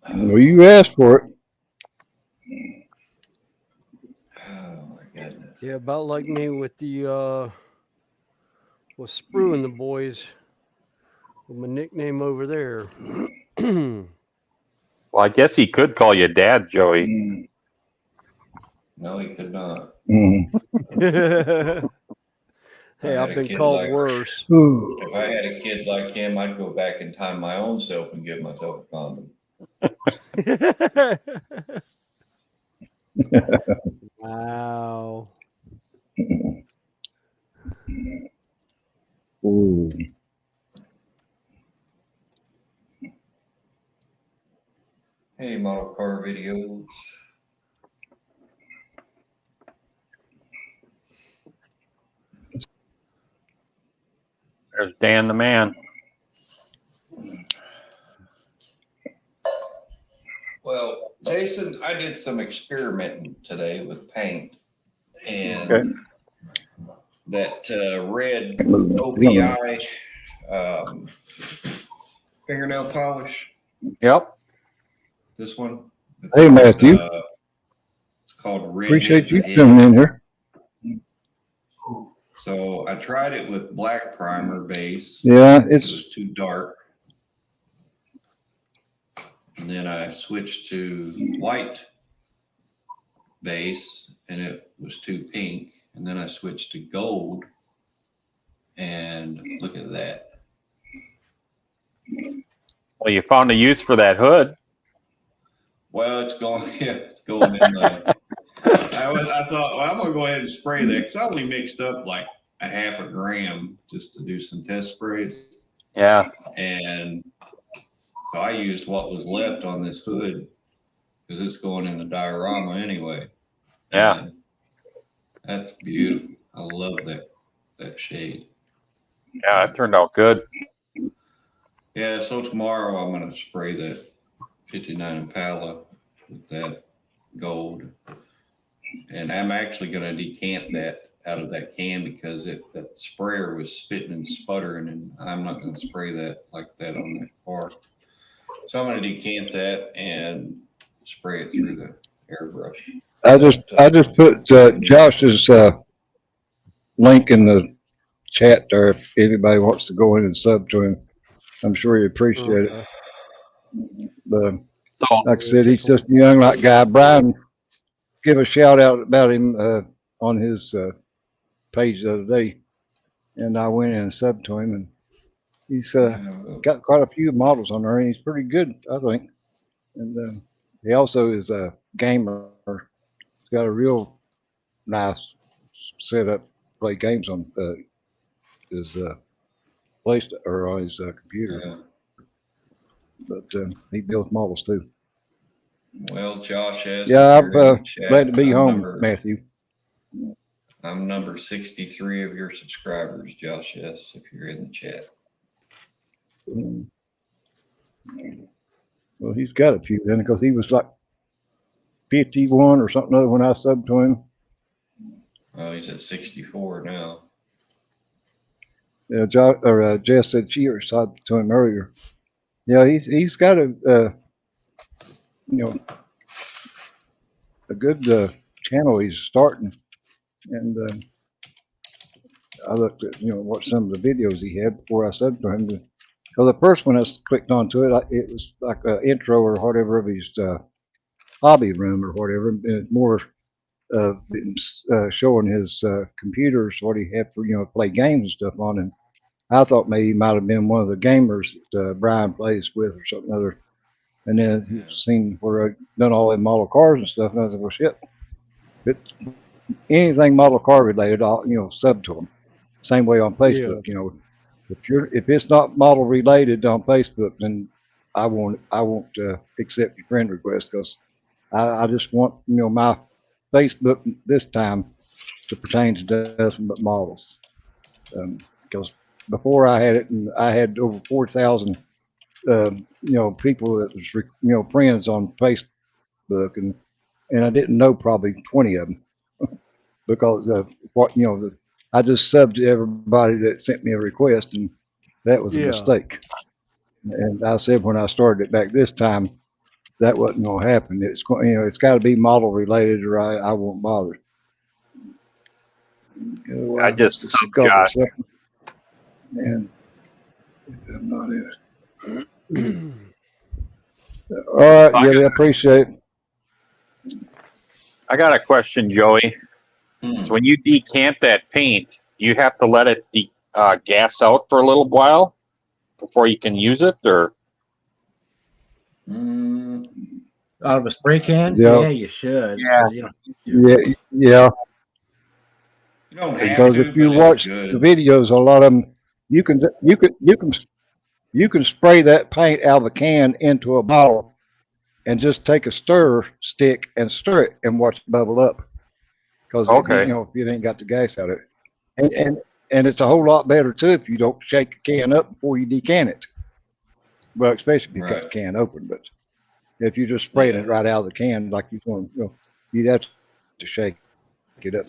Well, you asked for it. Oh my goodness. Yeah, about like me with the with Sprue and the boys. With my nickname over there. Well, I guess he could call you Dad, Joey. No, he could not. Hey, I've been called worse. If I had a kid like him, I'd go back in time my own self and give myself a condom. Wow. Ooh. Hey, model car videos. There's Dan the man. Well, Jason, I did some experimenting today with paint, and that red OPI fingernail polish. Yep. This one. Hey, Matthew. It's called Red. Appreciate you Ahead. coming in here. So I tried it with black primer base. Yeah, It was too dark. and then I switched to white base, and it was too pink, and then I switched to gold, and look at that. Well, you found a use for that hood. Well, it's going, yeah, it's going in the. I thought, well, I'm gonna go ahead and spray that because I only mixed up like a half a gram just to do some test sprays, Yeah. and so I used what was left on this hood because it's going in the diorama anyway. Yeah. And that's beautiful. I love that shade. Yeah, it turned out good. Yeah, so tomorrow I'm gonna spray that 59 Impala with that gold. And I'm actually gonna decant that out of that can because that sprayer was spitting and sputtering, and I'm not gonna spray that like that on that car. So I'm gonna decant that and spray it through the airbrush. I just put Josh's link in the chat there if anybody wants to go in and sub to him. I'm sure he appreciate it. But So, like I said, he's just a young like guy. Brian, give a shout out about him on his page the other day, and I went in and subbed to him, and he's got quite a few models on there, and he's pretty good, I think. And he also is a gamer. He's got a real nice setup to play games on his place or on his computer. Yeah. But he builds models too. Well, Josh asked. Yeah, if you're in the chat. glad to be home, number, Matthew. I'm number 63 of your subscribers, Josh. Yes, if you're in the chat. Well, he's got a few then because he was like 51 or something other when I subbed to him. Oh, he's at 64 now. Yeah, Jess said she subbed to him earlier. Yeah, he's got a a good channel he's starting, and I looked at what some of the videos he had before I subbed to him. So the first one I clicked onto it, it was like an intro or whatever of his hobby room or whatever. And it's more showing his computers, what he had for play games and stuff on. And I thought maybe he might have been one of the gamers that Brian plays with or something other. And then he seen where I done all them model cars and stuff, and I was like, well, shit. But anything model car related, I'll sub to them. Same way on Facebook, if it's not model related on Facebook, then I won't accept your friend request because I just want my Facebook this time to pertain to nothing but models. Because before I had it, and I had over 4,000 people that was friends on Facebook, and I didn't know probably 20 of them because of what I just subbed to everybody that sent me a request, and that was a mistake. And I said when I started it back this time, that wasn't going to happen. It's it's got to be model related, or I won't bother. I just subbed Josh. And I'm not in it. All right, yeah, I appreciate it. I got a question, Joey. So when you decant that paint, you have to let it gas out for a little while before you can use it, or out of a spray can? Yeah. Yeah, you should. Yeah. You don't Yeah. You don't have Because to, if you but watch it's the good. videos, a lot of them, you can spray that paint out of a can into a bottle and just take a stir stick and stir it and watch it bubble up. Because Okay. if you ain't got the gas out of it, and it's a whole lot better too if you don't shake the can up before you decant it. Well, especially if you cut the Right. can open, but if you just spraying it right out of the can like you want, you'd have to shake it up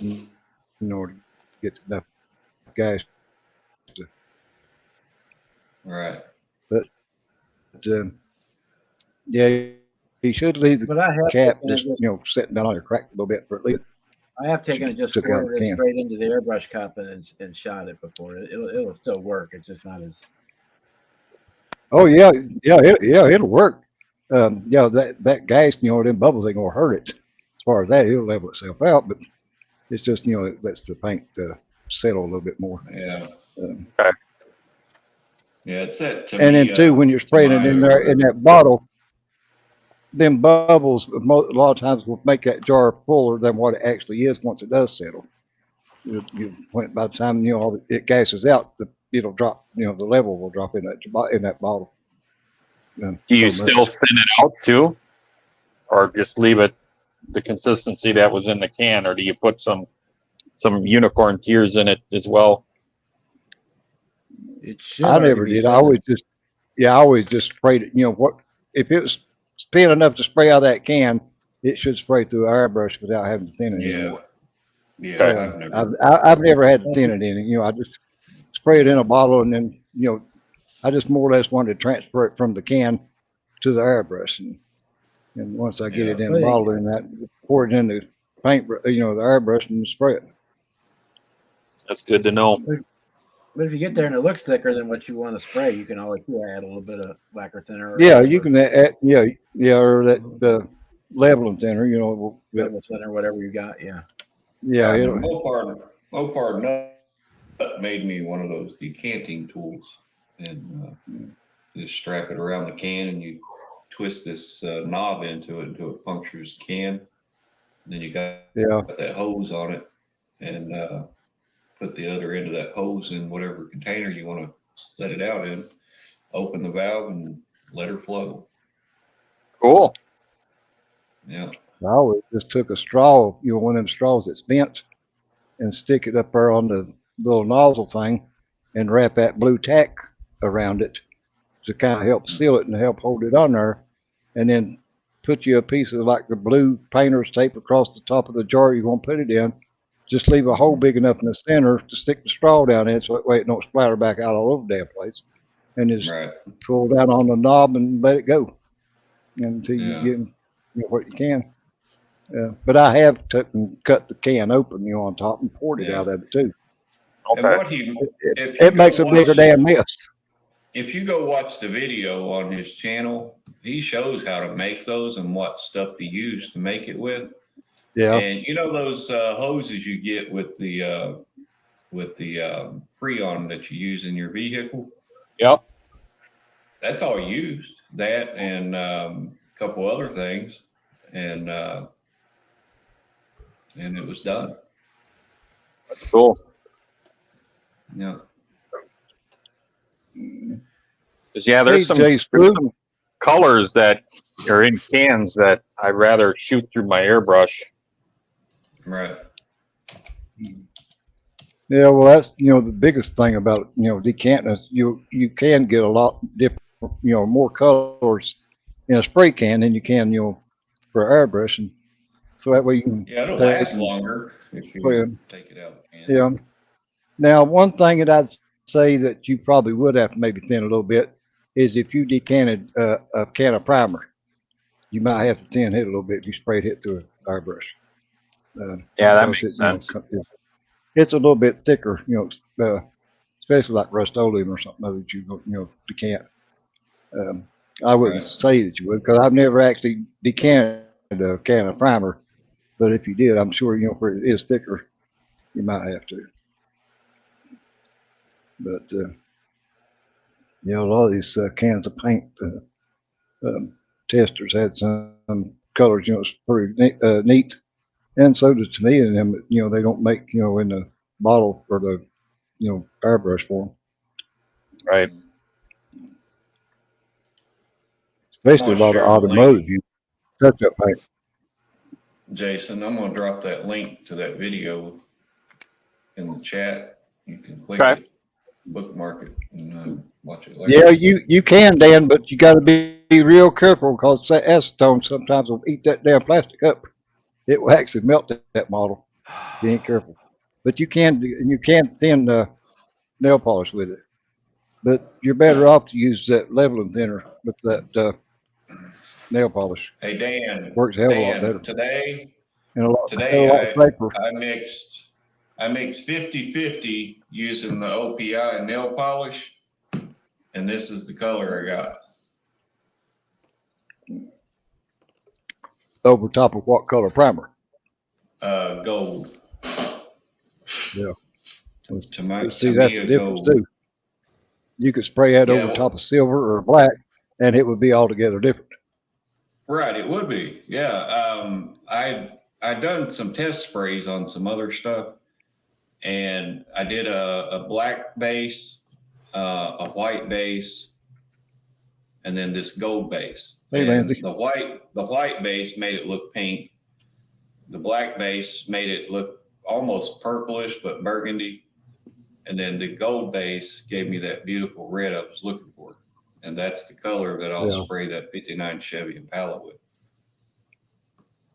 in order to get enough gas. Right. But yeah, you should leave the But I have cap taken it just sitting down on your crack a little bit for at least. I have taken it, just Took out squirted the it can. straight into the airbrush cup and shot it before. It'll still work. It's just not as. Oh yeah, it'll work. Yeah, that gas, them bubbles ain't gonna hurt it. As far as that, it'll level itself out, but it's just, it lets the paint settle a little bit more. Yeah. Um, Yeah, it's that to and me. then too, when you're spraying it in there in that bottle, them bubbles a lot of times will make that jar fuller than what it actually is once it does settle. By the time all it gases out, it'll drop. The level will drop in that bottle. Do you so still much. thin it out too, or just leave it the consistency that was in the can, or do you put some unicorn tears in it as well? It should I already never be did. I thin. always just sprayed it. If it was thin enough to spray out of that can, it should spray through an airbrush without having to thin it Yeah. anymore. Yeah. I've never had to thin it in it. I just spray it in a bottle, and then I just more or less wanted to transfer it from the can to the airbrush, and once I get it in a bottle, and that pour it in the paint, the airbrush, and spray it. That's good to know. But if you get there and it looks thicker than what you want to spray, you can always add a little bit of lacquer thinner. Yeah, you can add, or that leveling thinner, level thinner, whatever you got. Yeah. Yeah. Mopar Nut made me one of those decanting tools, and you just strap it around the can, and you twist this knob into it until it punctures the can. And then you got that hose on it, and put the other end of that hose in whatever container you want to let it out in. Open the valve and let her flow. Cool. Yeah. I always just took a straw, one of them straws that's bent, and stick it up there on the little nozzle thing, and wrap that blue tack around it to kind of help seal it and help hold it on there, and then put you a piece of like the blue painter's tape across the top of the jar you're going to put it in. Just leave a hole big enough in the center to stick the straw down in, so that way it don't splatter back out all over the damn place. And just pull down on the knob and let it go until you get what you can. But I have cut the can open, on top and poured it out of it too. Okay. And it makes a bigger damn mess. If you go watch the video on his channel, he shows how to make those and what stuff to use to make it with. Yeah. And those hoses you get with the Freon that you use in your vehicle. Yep. That's all used. That and a couple other things, and it was done. That's cool. Yeah. There's some colors that are in cans that I'd rather shoot through my airbrush. Right. Yeah, well, that's the biggest thing about decanting is you can get a lot different, more colors in a spray can than you can for airbrush, and so that way you can it'll last longer if you take it out. Yeah. Now, one thing that I'd say that you probably would have to maybe thin a little bit is if you decanted a can of primer, you might have to thin it a little bit if you sprayed it through an airbrush. That makes sense. It's a little bit thicker, especially like Rust-Oleum or something that you decant. I wouldn't say that you would, because I've never actually decanted a can of primer, but if you did, I'm sure where it is thicker, you might have to. But a lot of these cans of paint testers had some colors, it's pretty neat, and so does to me. And them, they don't make in the bottle or the airbrush form. Right. Especially a lot of automotive use touch-up paint. Jason, I'm going to drop that link to that video in the chat. You can click it, bookmark it, and watch it later. Yeah, you can, Dan, but you got to be real careful because acetone sometimes will eat that damn plastic up. It will actually melt that model. Be ain't careful. But you can thin nail polish with it. But you're better off to use that leveling thinner with that nail polish. Hey Dan, Works a hell of a lot better. Today I mixed 50-50 using the OPI nail polish, and this is the color I got. Over top of what color primer? Gold. Yeah. To See, me, that's a the difference gold. too. You could spray that Yeah, over well- top of silver or black, and it would be altogether different. Right, it would be. Yeah. I done some test sprays on some other stuff, and I did a black base, a white base, and then this gold base. Hey, and Lindsay. the white base made it look pink. The black base made it look almost purplish but burgundy. And then the gold base gave me that beautiful red I was looking for. And that's the color that I'll Yeah. spray that 59 Chevy Impala with.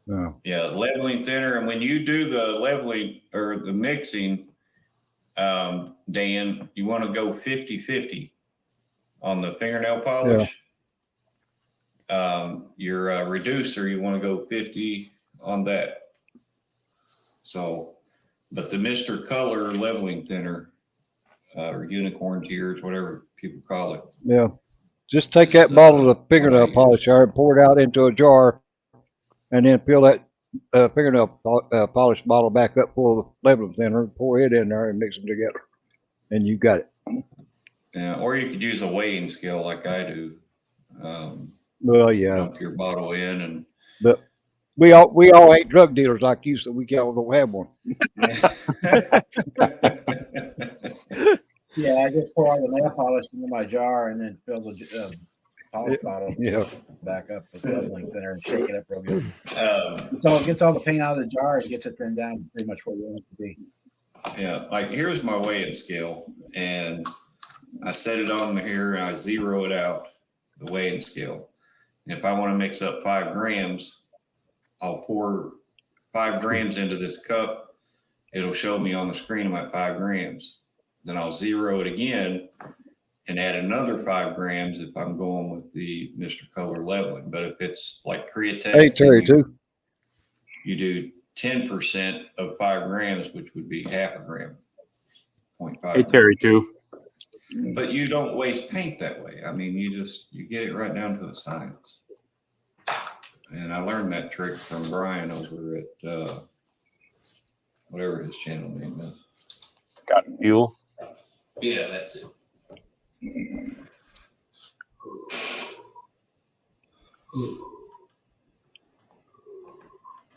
Yeah. Yeah, leveling thinner. And when you do the leveling or the mixing, Dan, you want to go 50-50 on the fingernail polish. Your reducer, you want to go 50 on that. So, but the Mr. Color leveling thinner, or unicorn tears, whatever people call it. Yeah. Just take that bottle of fingernail use. polish and pour it out into a jar, and then fill that fingernail polish bottle back up full of leveling thinner, pour it in there, and mix them together, and you got it. Yeah, or you could use a weighing scale like I do. Well, yeah, Dump your bottle in and. but we all ain't drug dealers like you, so we all don't have one. Yeah, I just pour all the nail polish into my jar and then fill the polish bottle Yeah. back up with leveling thinner and shake it up real good. Um, So it gets all the paint out of the jar and gets it thinned down pretty much where you want it to be. Yeah, like here's my weighing scale, and I set it on here and I zero it out, the weighing scale. And if I want to mix up 5 grams, I'll pour 5 grams into this cup. It'll show me on the screen I'm at 5 grams. Then I'll zero it again and add another 5 grams if I'm going with the Mr. Color leveling. But if it's like Createx, Hey, Terry, too. you do 10% of 5 grams, which would be half a gram, 0.5. Hey, Terry, too. But you don't waste paint that way. I mean, you get it right down to a science. And I learned that trick from Brian over at whatever his channel name is. Got fuel. Yeah, that's it.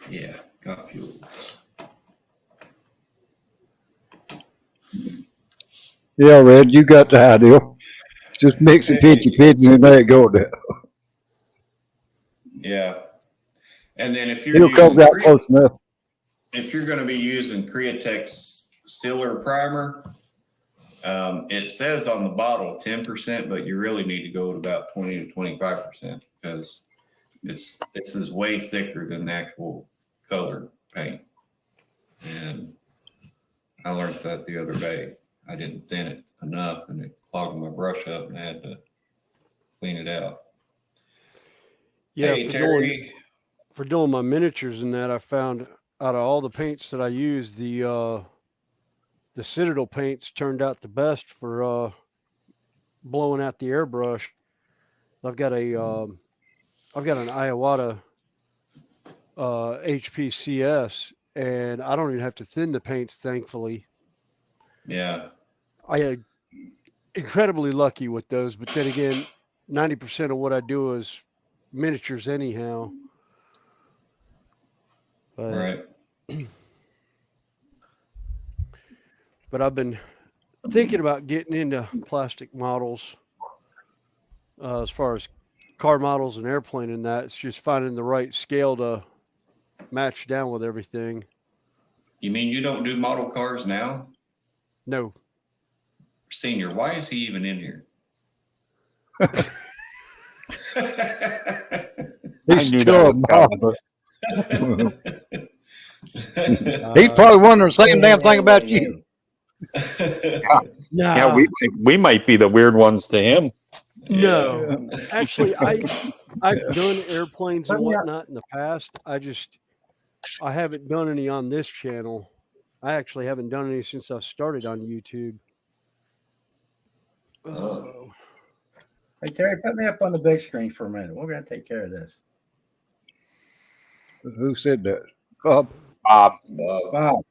Yeah, got fuel. Yeah, Red, you got the idea. Just mix it, pitchy, and there you go. Yeah. And then if you're It'll come out close enough. if you're going to be using Createx Sealer Primer, it says on the bottle 10%, but you really need to go at about 20 to 25% because this is way thicker than the actual colored paint. And I learned that the other day. I didn't thin it enough and it clogged my brush up and I had to clean it out. Yeah, Hey, for Terry. doing my miniatures and that, I found out of all the paints that I use, the Citadel paints turned out the best for blowing out the airbrush. I've got an Iwata HPCS, and I don't even have to thin the paints, thankfully. Yeah. I had incredibly lucky with those, but then again, 90% of what I do is miniatures anyhow. Right. But I've been thinking about getting into plastic models as far as car models and airplane and that. It's just finding the right scale to match down with everything. You mean you don't do model cars now? No. Senior, why is he even in here? He's knew still that was coming. He's probably wondering the same damn thing about you. Nah, Yeah, we might be the weird ones to him. no. Actually, I've done airplanes and whatnot in the past. I haven't done any on this channel. I actually haven't done any since I started on YouTube. Hey, Terry, put me up on the big screen for a minute. We're going to take care of this. Who said that? Bob? Bob, Bob,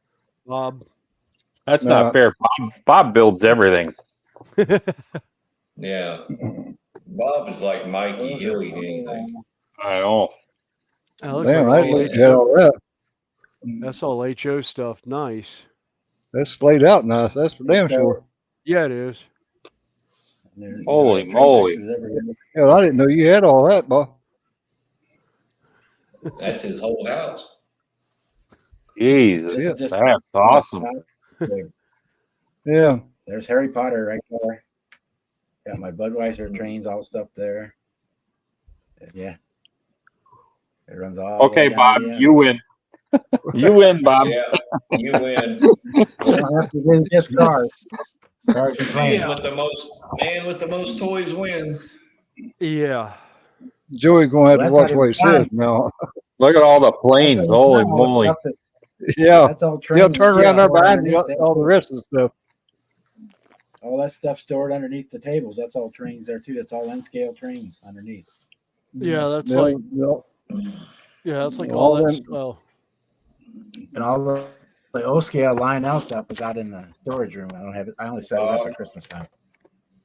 Bob. that's No. not fair. Bob builds everything. Yeah. Bob is like Mikey. He'll eat anything. I know. That looks Damn, like I all looked at HO. all that. That's all HO stuff. Nice. That's laid out nice. That's for damn sure. Yeah, it is. Holy moly. Hell, I didn't know you had all that, Bob. That's his whole house. Jesus, Yeah. that's awesome. Yeah. There's Harry Potter right there. Got my Budweiser trains, all stuff there. Yeah. It runs all Okay, the way down Bob, to the end. you win. You win, Bob. Yeah, you win. You don't have to do just cars. Cars and Man planes. with the most toys wins. Yeah. Joey's going to have to Well, watch that's what he not even says now. Look at all the planes. That's Holy all the moly. stuff that's- Yeah. That's all Yeah, trains. turn around there stored behind you. underneath All the there. rest of the stuff. All that stuff stored underneath the tables. That's all trains there too. That's all N-scale trains underneath. Yeah, that's Yeah, like yeah. that's like All all that. them- Well, And all the O-scale line out stuff is out in the storage room. I don't have it. I only set it up at Christmas time.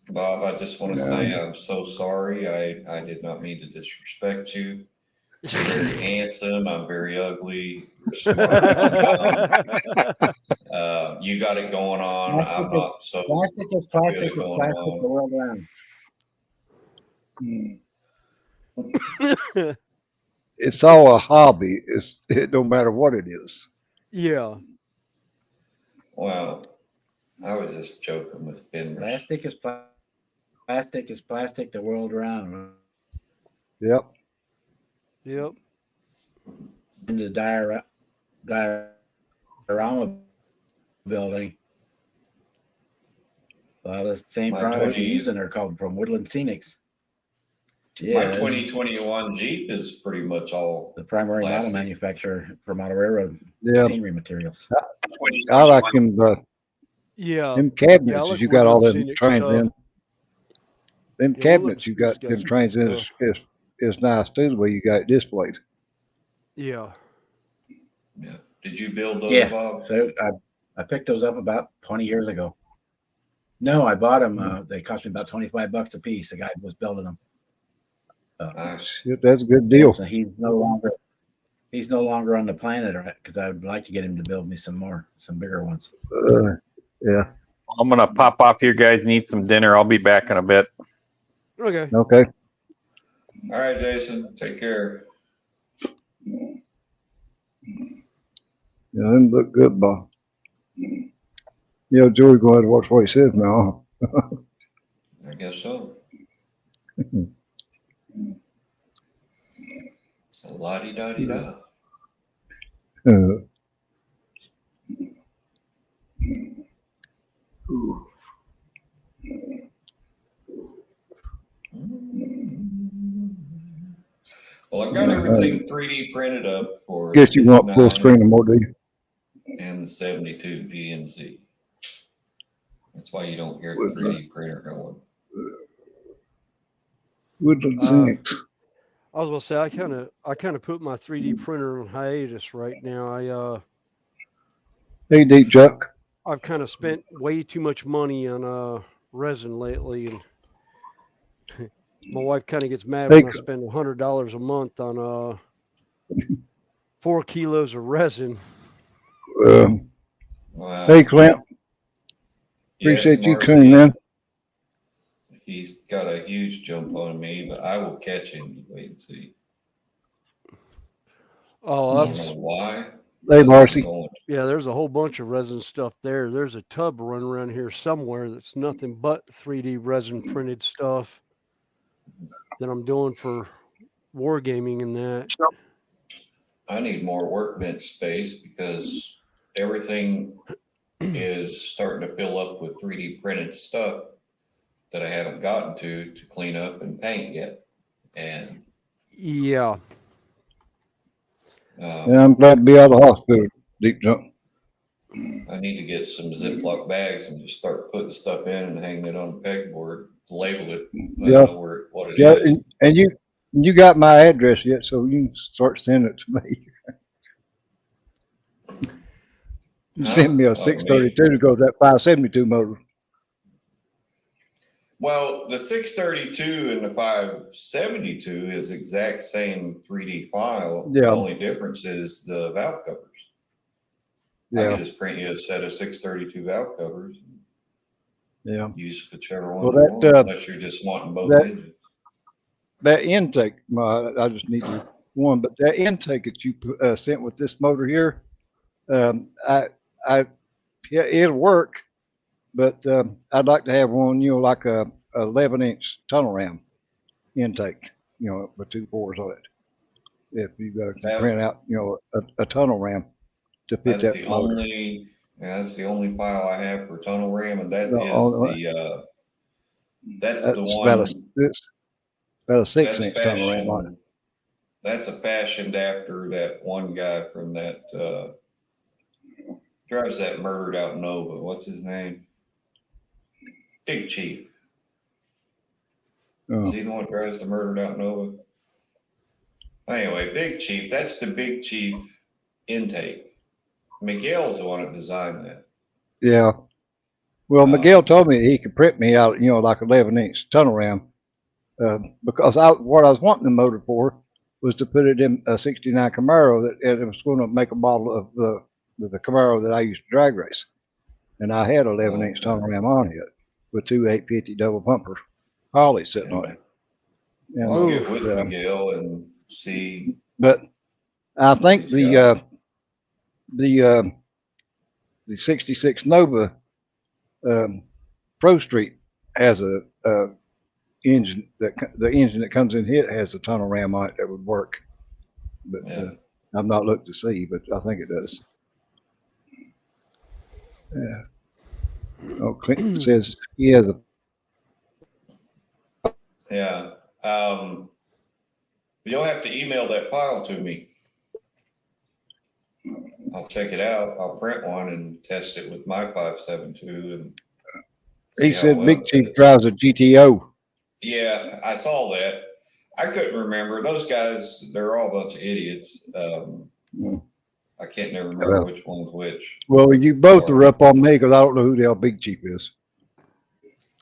Bob, I just want to say I'm so sorry. I did not mean to disrespect you. You're very handsome. I'm very ugly. You're smart. You got it going on. I'm not so. Plastic is plastic Good is going plastic on. the world around. It's all a hobby. It don't matter what it is. yeah. Well, I was just joking with Fenris. Plastic is plastic the world around. Yep. Yep. In the diorama building. A lot of the same My products 20 you're using are called from Woodland Scenics. My Yeah, 2021 Jeep is pretty much all. the primary model Plastic. manufacturer for model railroad Yeah. scenery materials. I like them. Yeah. Them cabinets Yeah, I like you got all Woodland them Scenic trains stuff. in. Them Yeah, cabinets you Woodland got Scenic's got them some trains good in stuff. is nice too. The way you got it displayed. Yeah. Yeah. Did you build those, Yeah. Bob? So I picked those up about 20 years ago. No, I bought them. They cost me about $25 a piece. The guy was building them. Nice. Shit, that's a good deal. So he's no longer on the planet, because I'd like to get him to build me some bigger ones. Yeah. I'm going to pop off here, guys, and eat some dinner. I'll be back in a bit. Okay. Okay. All right, Jason. Take care. Yeah, them look good, Bob. Yeah, Joey, go ahead and watch what he says now. I guess so. La-di-da-di-da. Well, I've got everything 3D printed up for. Guess you want full 59 screen or more, do you? And the 72 GMZ. That's why you don't hear the 3D printer going. Woodland Scenics. I was gonna say I kind of put my 3D printer on hiatus right now. Hey, Deep Chuck. I've kind of spent way too much money on resin lately, and my wife kind of gets mad when I spend $100 a month on 4 kilos of resin. Wow. Hey, Clint. Yes, Appreciate you Marcy. tuning in. He's got a huge jump on me, but I will catch him. You wait and see. Oh, I that's don't know why. Hey, Marcy. yeah. There's a whole bunch of resin stuff there. There's a tub running around here somewhere that's nothing but 3D resin printed stuff that I'm doing for wargaming and that. I need more workbench space because everything is starting to fill up with 3D printed stuff that I haven't gotten to clean up and paint yet. And Yeah. Yeah, I'm glad to be out of the hospital, Deep Jump. I need to get some Ziploc bags and just start putting stuff in and hanging it on the pegboard label it. I Yeah. don't know what it Yeah, is. and you got my address yet, so you can start sending it to me. You Huh? send me a Oh, 632 to go with that 572 motor. Well, the 632 and the 572 is exact same 3D file. Yeah. The only difference is the valve covers. I Yeah, can just print you a set of 632 valve covers. yeah. Use whichever Well, one you want, that unless you're just wanting both that engines. that intake, I just need one, but that intake that you sent with this motor here, I yeah, it'll work, but I'd like to have one, like a 11-inch tunnel ram intake, with 2 bores on it. If you can That- print out, a tunnel ram to fit That's that the motor. only, that's the only file I have for tunnel ram, and that The is only- that's That's the about one. it's about a That's 6-inch tunnel ram on it. fashioned. That's fashioned after that one guy from that drives that murdered out Nova. What's his name? Big Chief. Oh, Is he the one that drives the murdered out Nova? Anyway, Big Chief. That's the Big Chief intake. Miguel's the one that designed that. yeah. Well, Um, Miguel told me he could print me out, like 11-inch tunnel ram, because what I was wanting the motor for was to put it in a '69 Camaro that and it was going to make a model of the Camaro that I used to drag race, and I had 11-inch tunnel ram on it with 2 850 double pumper Hollies sitting on it. And, I'll get with uh, Miguel and see. but I think He's got the 66 Nova Pro Street has a engine the engine that comes in here has a tunnel ram on it that would work, but Yeah. I've not looked to see, but I think it does. Yeah. Oh, Clinton says he has a. Yeah. You'll have to email that file to me. I'll check it out. I'll print one and test it with my 572 and He see how said well Big it Chief does. drives a GTO. Yeah, I saw that. I couldn't remember. Those guys, they're all a bunch of idiots. I can't never remember which one's which. Well, you both are up on me because I don't know who the hell Big Chief is.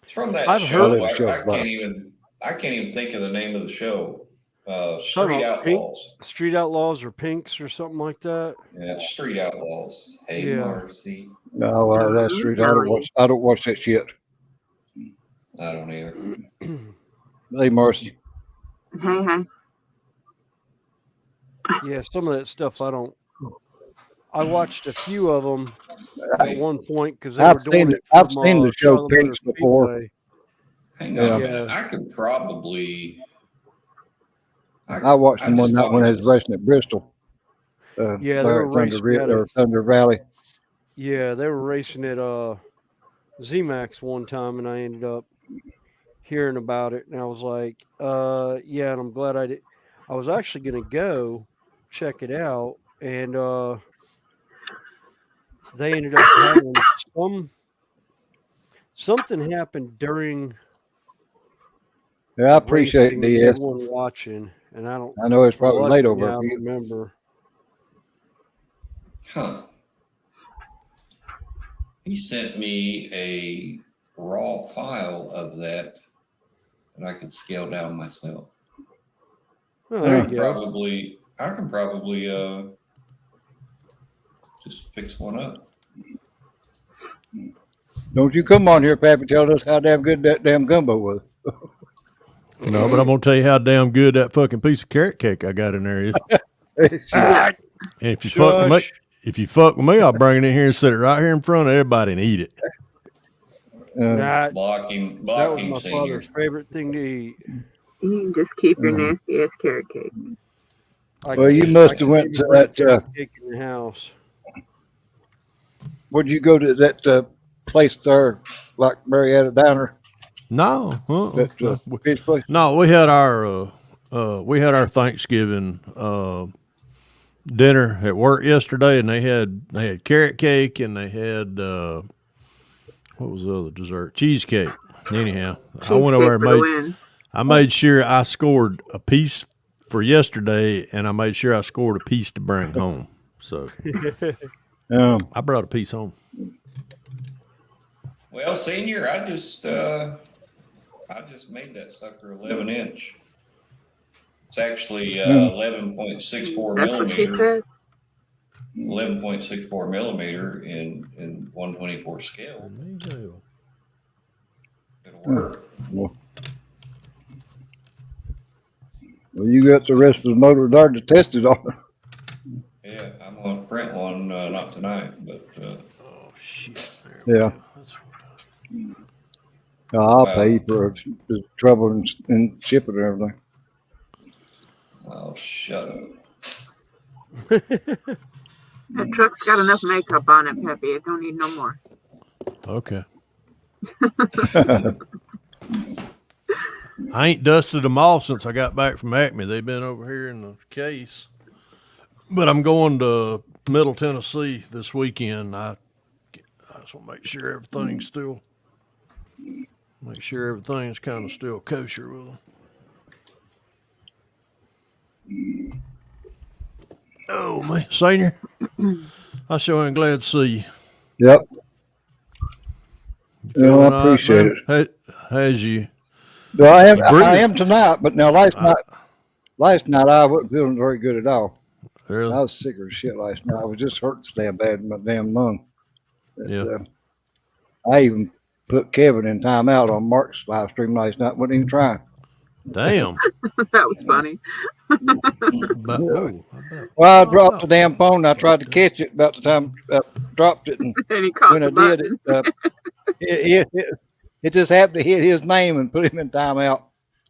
It's from that I've show. heard- I can't even think of the name of the show. Talking Street about Pink? Outlaws. Street Outlaws or Pinks or something like that. Yeah, it's Street Outlaws. Hey, Yeah. Marcy. No, that's true. I don't watch that shit. I don't either. Hey, Marcy. Hey. Yeah, some of that stuff I don't. I watched a few of them at one point because they I've were doing seen it. I've from, seen the show Charlotte Motor Pinks before. Speedway. Hang on a Yeah. minute. I could probably. I watched them one just night thought when it I was racing at Bristol. Yeah, they there were at Thunder, racing at a- Thunder Valley. Yeah, they were racing at ZMAX one time, and I ended up hearing about it, and I was like, yeah, and I'm glad I did. I was actually going to go check it out, and they ended up having something happened during. Yeah, I appreciate racing, the. everyone watching, and I don't. I know it's for the probably life late of me, over I here. remember. Huh. He sent me a raw file of that I could scale down myself. Oh, there I you can go. probably just fix one up. Don't you come on here, Pappy, tell us how damn good that damn gumbo was. No, but I'm gonna tell you how damn good that fucking piece of carrot cake I got in there is. And if you fuck with me, I'll bring it in here and set it right here in front of everybody and eat it. Nah, Block him, that was him, my senior. father's favorite thing to eat. You can just keep your nasty ass carrot cake. Well, you must have went to that. Cake in the house. Would you go to that place there, like Marietta Diner? No, That fish place? no, we had our Thanksgiving dinner at work yesterday, and they had carrot cake and they had what was the other dessert? Cheesecake. Anyhow, I Cheesecake went over for and the made. win. I made sure I scored a piece for yesterday, and I made sure I scored a piece to bring home. So I brought a piece home. Well, senior, I just made that sucker 11-inch. It's actually 11.64 That's what she millimeter. said. 11.64 millimeter in 124 scale. It'll work. Well, you got the rest of the motor dart to test it on. Yeah, I'm gonna print one not tonight, but Oh shit! Yeah. I'll pay for the trouble and shipping and everything. oh, shut up. That truck's got enough makeup on it, Peppy. It don't need no more. Okay. I ain't dusted them off since I got back from Acme. They've been over here in the case. But I'm going to Middle Tennessee this weekend. I just want to make sure everything's kind of still kosher with them. Oh, man. Senior, I sure am glad to see you. Yep. You Well, feeling I appreciate all right, man? How's you? Well, I breathing? am tonight, but now last night I wasn't feeling very good at all. Really? I was sick as shit last night. I was just hurting so damn bad in my damn lung. But, Yeah. I even put Kevin in timeout on Mark's live stream last night. Wasn't even trying. Damn. That was funny. Well, I dropped the damn phone. And I tried to catch it about the time I dropped it, and And he caught when I the did button. it just happened to hit his name and put him in timeout.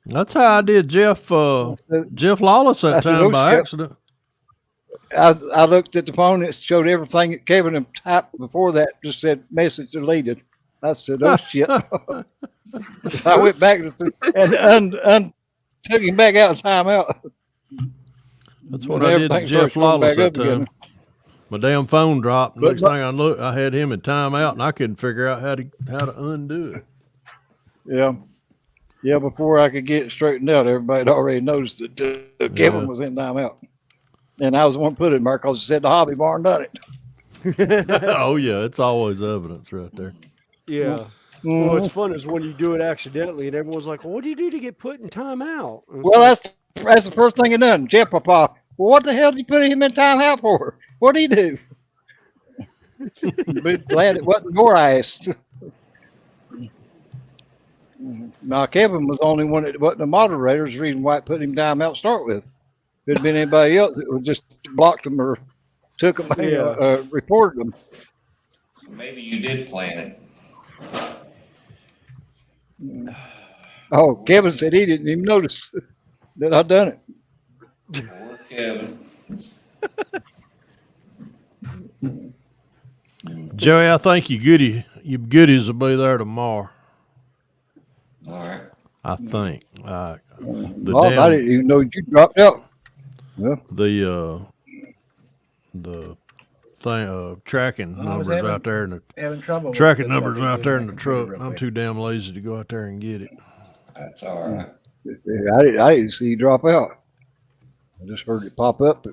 That's how I did Jeff Lawless that time by accident. I looked at the phone. It showed everything that Kevin had typed before that. Just said message deleted. I said, "Oh shit!" I went back and took him back out of timeout. That's what I did to Jeff Lawless that time. My damn phone dropped. Next thing I looked, I had him in timeout, and I couldn't figure out how to undo it. Yeah. Before I could get it straightened out, everybody had already noticed that Kevin was in timeout, and I was the one put it in there because it said the hobby barn done it. Oh yeah, it's always evidence right there. Yeah. Well, what's fun is when you do it accidentally, and everyone's like, "Well, what do you do to get put in timeout?" Well, that's the first thing he done. Jeff Papa. Well, what the hell did you put him in timeout for? What did he do? Be glad it wasn't your ass. Now, Kevin was the only one that wasn't the moderator. The reason why it put him timeout to start with. Could have been anybody else that would just blocked them or took them, reported them. So maybe you did plan it. Oh, Kevin said he didn't even notice that I done it. Poor Kevin. Joey, I think you goodies will be there tomorrow. All right. I think. I didn't even know you dropped out. Yeah. The thing tracking numbers out there in the tracking numbers out there in the truck. I'm too damn lazy to go out there and get it. That's all right. I didn't see you drop out. I just heard it pop up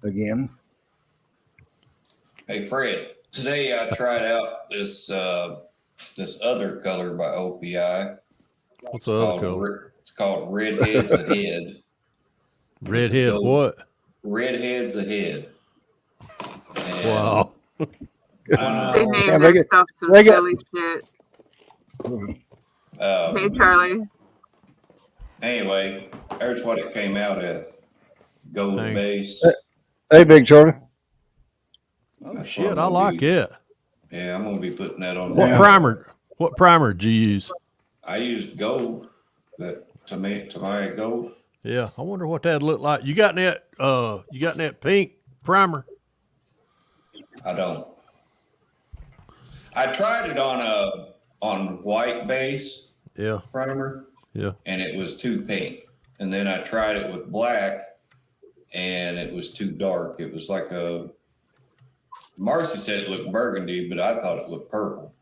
again. Hey Fred, today I tried out this other color by OPI. What's the other color? It's called Redheads Ahead. Redhead what? Redheads Ahead. And wow. They named their stuff some silly shit. Hey, Charlie. Anyway, there's what it came out as. Gold base. Hey, Big Charlie. Oh shit, I like it. Yeah, I'm gonna be putting that on. What primer did you use? I used gold. That Tamiya gold. Yeah, I wonder what that'd look like. You got that pink primer? I don't. I tried it on white base. Yeah. Primer. Yeah. And it was too pink. And then I tried it with black, and it was too dark. It was like Marcy said it looked burgundy, but I thought it looked purple.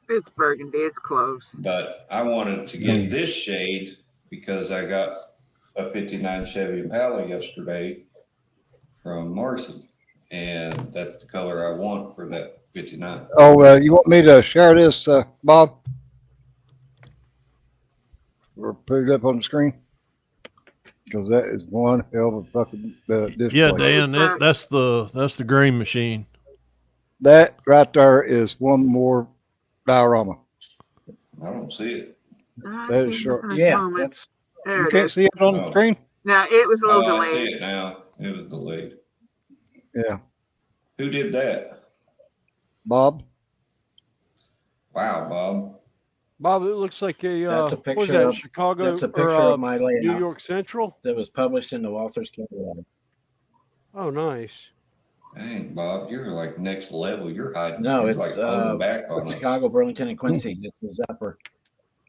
It's burgundy. It's close. But I wanted to get this shade because I got a 59 Chevy Impala yesterday from Morrison. And that's the color I want for that 59. Oh, you want me to share this, Bob? Or put it up on the screen? Because that is one hell of a fucking display. Yeah, Dan, that's the green machine. That right there is one more diorama. I don't see it. That is short. Yeah, that's There You it can't is. see it on the screen? No, it was a little Oh, I delayed. see it now. It was delayed. Yeah. Who did that? Bob? Wow, Bob. Bob, it looks like a That's a what was picture that? of- Chicago that's a picture or of my layout New York Central? that was published in the Walters catalog. Oh, nice. Dang, Bob, you're like next level. You're hiding. No, you're it's like holding back on us. Chicago, Burlington, and Quincy. It's the Zephyr.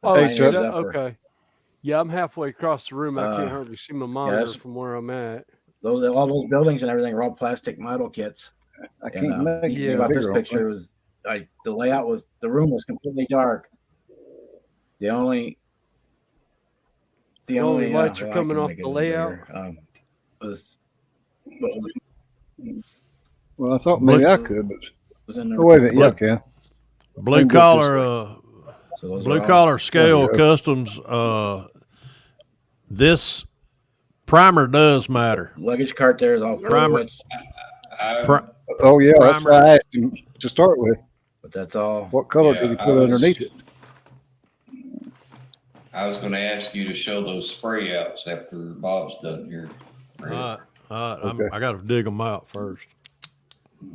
Oh, Hey, is Chuck. that, okay. Yeah, I'm halfway across the room. I can't Uh, hardly see my monitor that's- from where I'm at. All those buildings and everything are all plastic model kits. I And can't make the it thing about this bigger. picture was the layout was the room was completely dark. The only lights are well, I coming can off make it the a little layout. bigger, was Well, I thought maybe I could, but was in the oh, wait a minute. Yeah, I can. Blue Let me go collar, so those blue are all- collar scale There you customs. This primer does matter. luggage cart there is all Primer. switched, Pri- Oh, yeah, that's Primer. why I asked him to start with. but that's all. What color Yeah, did he I put was- underneath it? I was going to ask you to show those spray outs after Bob's done here. all right. Okay. I got to dig them out first.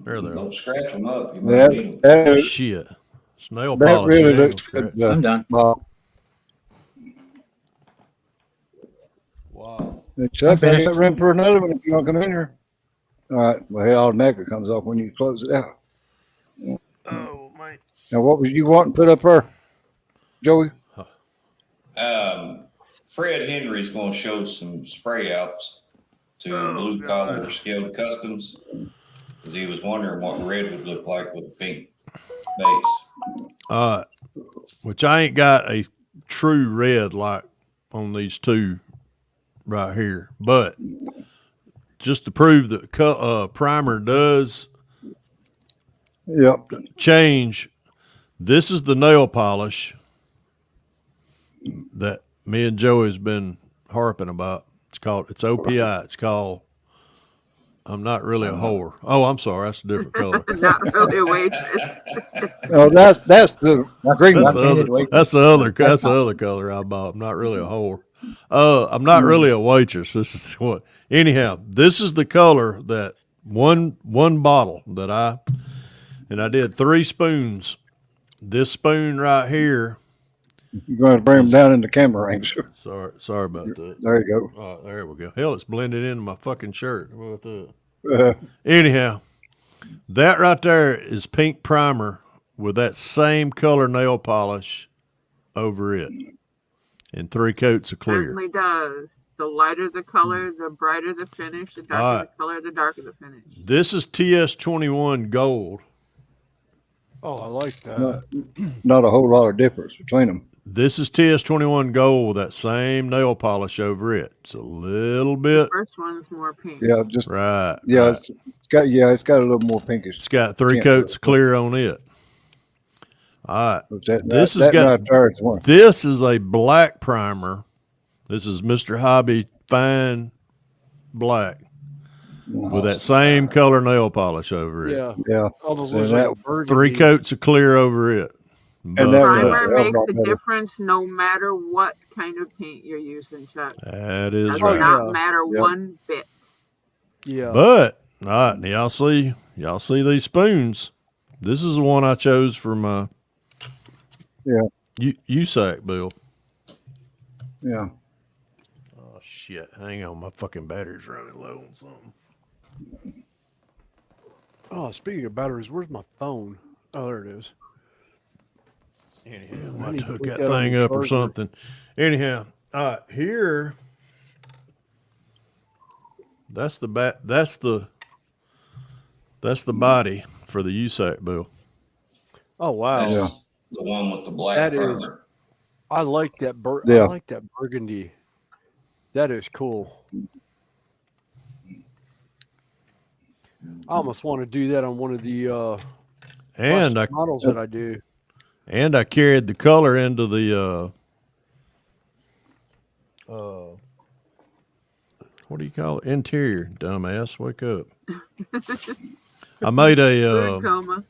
There they are. Don't scratch them up. You might need them. That, Shit. Snail that polish. really ain't looks gonna good, I'm done. Bob. Wow. Hey, Chuck, I finished. got room for another one if you want to come in here. All right. Well, it automatically comes off when you close it out. Oh, man. Now, what was you wanting to put up there, Joey? Fred Henry's going to show some spray outs to Blue Collar Scaled Customs. 'Cause he was wondering what red would look like with a pink base. Which I ain't got a true red like on these two right here, but just to prove that primer does Yep. change. This is the nail polish that me and Joey's been harping about. It's OPI. It's called I'm Not Really a Whore. Oh, I'm sorry. That's a different color. Not really a waitress. Oh, that's the green That's one. the other color I bought. I'm not really a whore. I'm not really a waitress. This is what. Anyhow, this is the color that one bottle that I did 3 spoons. This spoon right here. You're going to bring them down in the camera range. Sorry about that. There you Oh, there we go. Hell, it's blended into my fucking shirt. What about that? go. Anyhow, that right there is pink primer with that same color nail polish over it, and 3 coats of clear. Certainly does. The lighter the color, the brighter the finish. The darker Alright. the color, the darker the finish. This is TS21 gold. Oh, I like that. Not a whole lot of difference between them. This is TS21 gold with that same nail polish over it. It's a little bit First one's more pink. Yeah, just right. yeah, right. it's got a little more pinkish. It's got 3 Can't coats do it. clear on it. All right. This has that got- right there is one. This is a black primer. This is Mr. Hobby Fine Black with that same color nail polish over it. Yeah. Yeah, Almost So looks that- like a burgundy. 3 coats of clear over it. And that Buffed was- up. Primer that makes brought a better. difference no matter what kind of paint you're using, Chuck. That is Does right. not Yeah. matter Yep. one bit. Yeah. But all right, now y'all see these spoons. This is the one I chose for my USAC bill. yeah. Oh shit! Hang on, my fucking battery's running low on something. Oh, speaking of batteries, where's my phone? Oh, there it is. Anyhow, I I need to took put that that on thing the up or charger. something. Anyhow, here. That's the That's the body for the USAC bill. Oh, wow. Yeah. The one with the black That primer. is- I like that. Yeah. I like that burgundy. That is cool. I almost want to do that on one of the And I models that I do. carried the color into the what do you call it? Interior, dumbass. Wake up. I made a Food coma.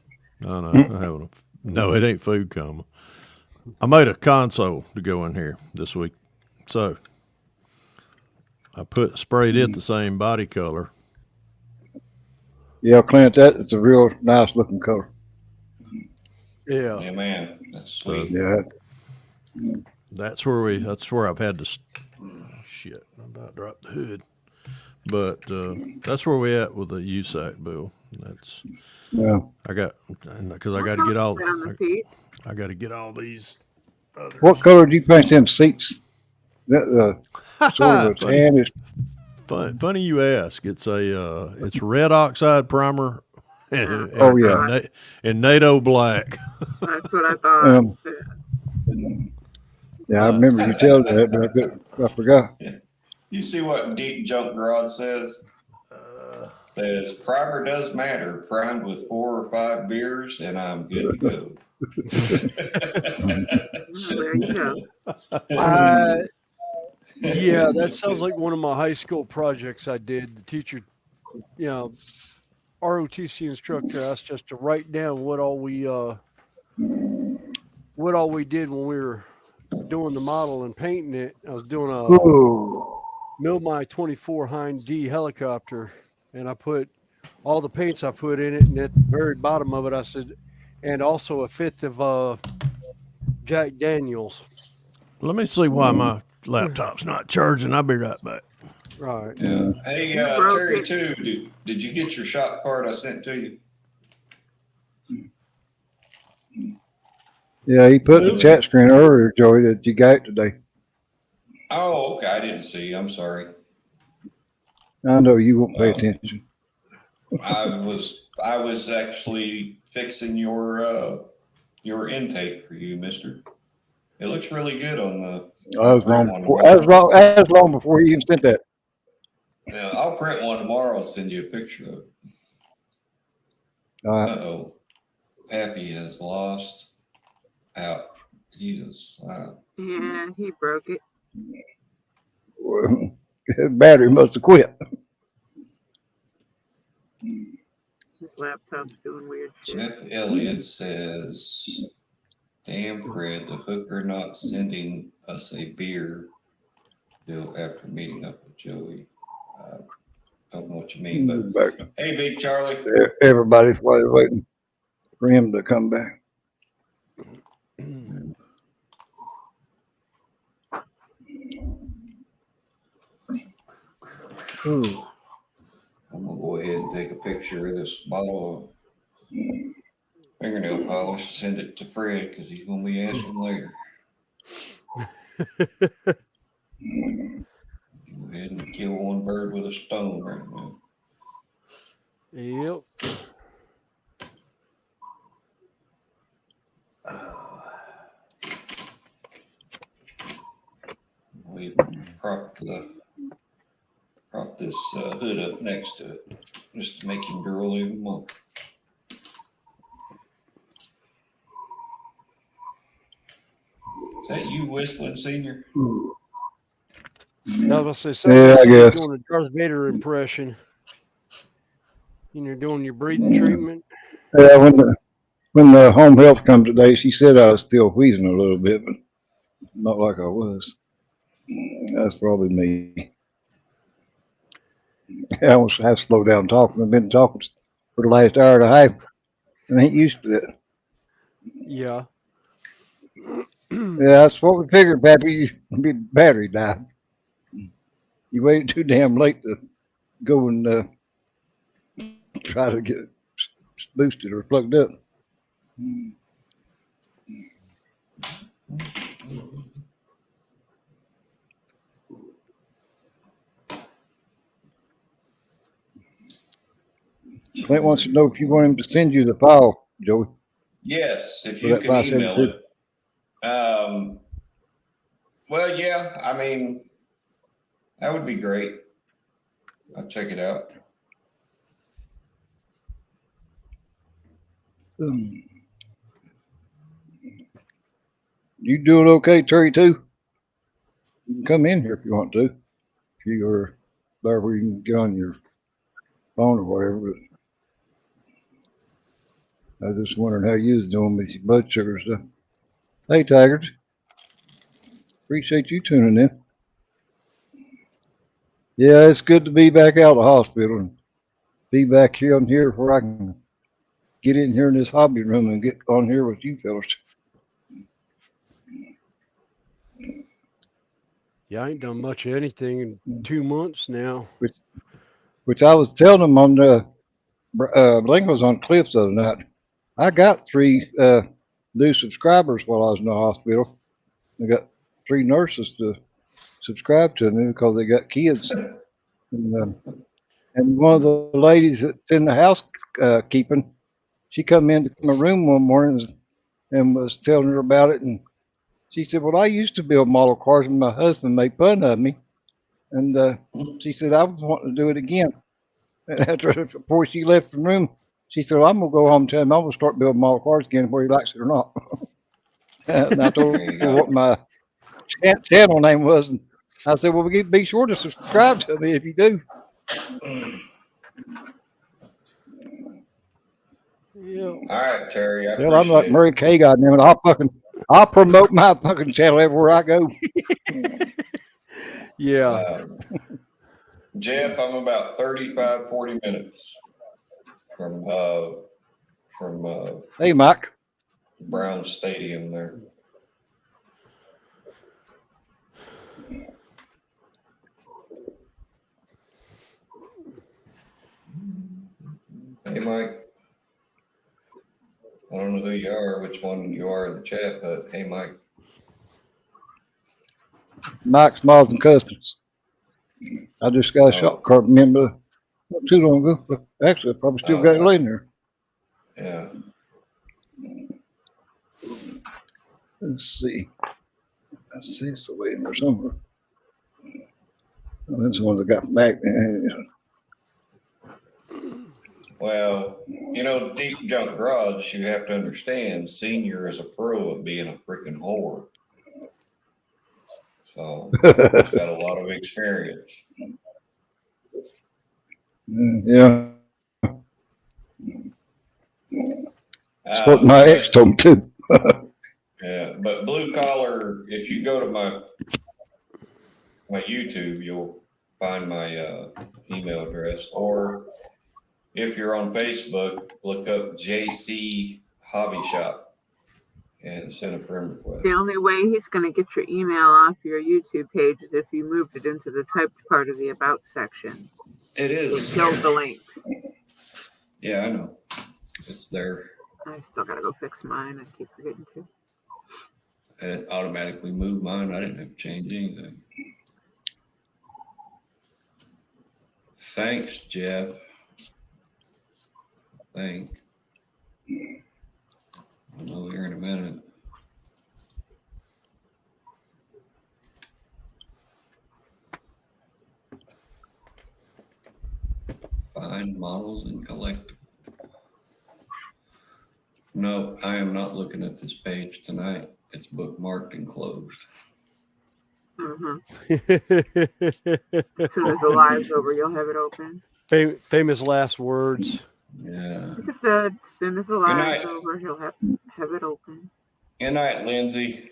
no, it ain't food coma. I made a console to go in here this week. So I sprayed it the same body color. Yeah, Clint, it's a real nice looking color. Yeah. Yeah, man, that's sweet. Yeah. That's where I've had to shit. I'm about to drop the hood. But that's where we at with the USAC bill. That's Yeah. because I got to get all Sit on the seat. I got to get all these. Others. What color do you paint them seats? That sort of a tannish. Funny you ask. It's it's red oxide primer. And, Oh, yeah. and NATO black. That's what I thought. Yeah, I remember you telling that, but I forgot. You see what Deep Junk Garage says? Says primer does matter. Primed with 4 or 5 beers, and I'm good to go. There you go. Yeah, that sounds like one of my high school projects I did. The teacher, ROTC instructor asked us to write down what all we did when we were doing the model and painting it. I was doing a Milmi 24 Hind D helicopter, and I put all the paints I put in it, and at the very bottom of it, I said, and also a fifth of Jack Daniels. Let me see why my laptop's not charging. I'll be right back. Right. Yeah. Hey, broke Terry, it. too. Did you get your shop card I sent to you? Yeah, he put the chat screen earlier, Joey, that you got today. Oh, okay. I didn't see. I'm sorry. I know you won't pay attention. I was actually fixing your intake for you, mister. It looks really good on the. As long before you even sent that. Yeah, I'll print one tomorrow and send you a picture of it. Uh-oh. Pappy has lost out. Jesus. Wow. Yeah, he broke it. His battery must have quit. His laptop's doing weird shit. Jeff Elliott says, damn Fred, the hooker not sending us a beer bill after meeting up with Joey. Don't know what you mean, but hey, Big Charlie. Everybody's waiting for him to come back. I'm gonna go ahead and take a picture of this bottle of fingernail polish, send it to Fred because he's gonna be asking later. Go ahead and kill one bird with a stone right now. Yep. We prop this hood up next to it just to make him drool even more. Is that you whistling, Senior? I was gonna say, Yeah, I guess. doing a Darth Vader impression. You're doing your breathing treatment. Yeah, when the home health come today, she said I was still wheezing a little bit, but not like I was. That's probably me. I almost have to slow down talking. I've been talking for the last hour and a half, and I ain't used to that. Yeah. Yeah, that's what we figured, Pappy. Your battery died. You waited too damn late to go and try to get it boosted or plugged up. Clint wants to know if you want him to send you the file, Joey. Yes, if For you that can email 572. it. Well, yeah, I mean, that would be great. I'll check it out. You doing okay, Terry, too? You can come in here if you want to. If you are there where you can get on your phone or whatever. But I was just wondering how you was doing with your blood sugar stuff. Hey, Tigers. Appreciate you tuning in. Yeah, it's good to be back out of the hospital and be back here on here where I can get in here in this hobby room and get on here with you fellas. Yeah, I ain't done much of anything in 2 months now. Which I was telling them on the Blingo's on Cliffs the other night. I got 3 new subscribers while I was in the hospital. I got 3 nurses to subscribe to me because they got kids. And one of the ladies that's in the house keeping, she come into my room one morning and was telling her about it. And she said, well, I used to build model cars and my husband made fun of me. And she said, I was wanting to do it again. And before she left the room, she said, well, I'm going to go home and tell him I'm going to start building model cars again, whether he likes it or not. And I told her what my channel name was. And I said, well, be sure to subscribe to me if you do. Yeah. All right, Terry. I Well, I'm like appreciate Murray K. Goddamn it! I'll promote my fucking channel everywhere I go. Yeah. Jeff, I'm about 35, 40 minutes from Hey, Mike. Brown Stadium there. Hey, Mike. I don't know who you are, which one you are in the chat, but hey, Mike. Mike Smiles and Customs. I just got a shop card member not too long ago. But actually, I probably still got it laying there. Yeah. Let's see. I see it's the way in there somewhere. Oh, that's the one that got back. Well, Deep Junk Garage, you have to understand, Senior is a pro at being a freaking whore. So he's got a lot of experience. Yeah. That's what my ex told me too. Yeah, but blue collar, if you go to my YouTube, you'll find my email address. Or if you're on Facebook, look up JC Hobby Shop and send a friend request. The only way he's going to get your email off your YouTube page is if you moved it into the typed part of the About section. It is. It killed the links. Yeah, I know. It's there. I still got to go fix mine. I keep forgetting to. It automatically moved mine. I didn't have to change anything. Thanks, Jeff. I think. I'll know here in a minute. Find models and collect. No, I am not looking at this page tonight. It's bookmarked and closed. Mm-hmm. As soon as the live's over, you'll have it open. Famous last words. Yeah. Like I said, as soon as the live's over, he'll have it open. Good night, Lindsay.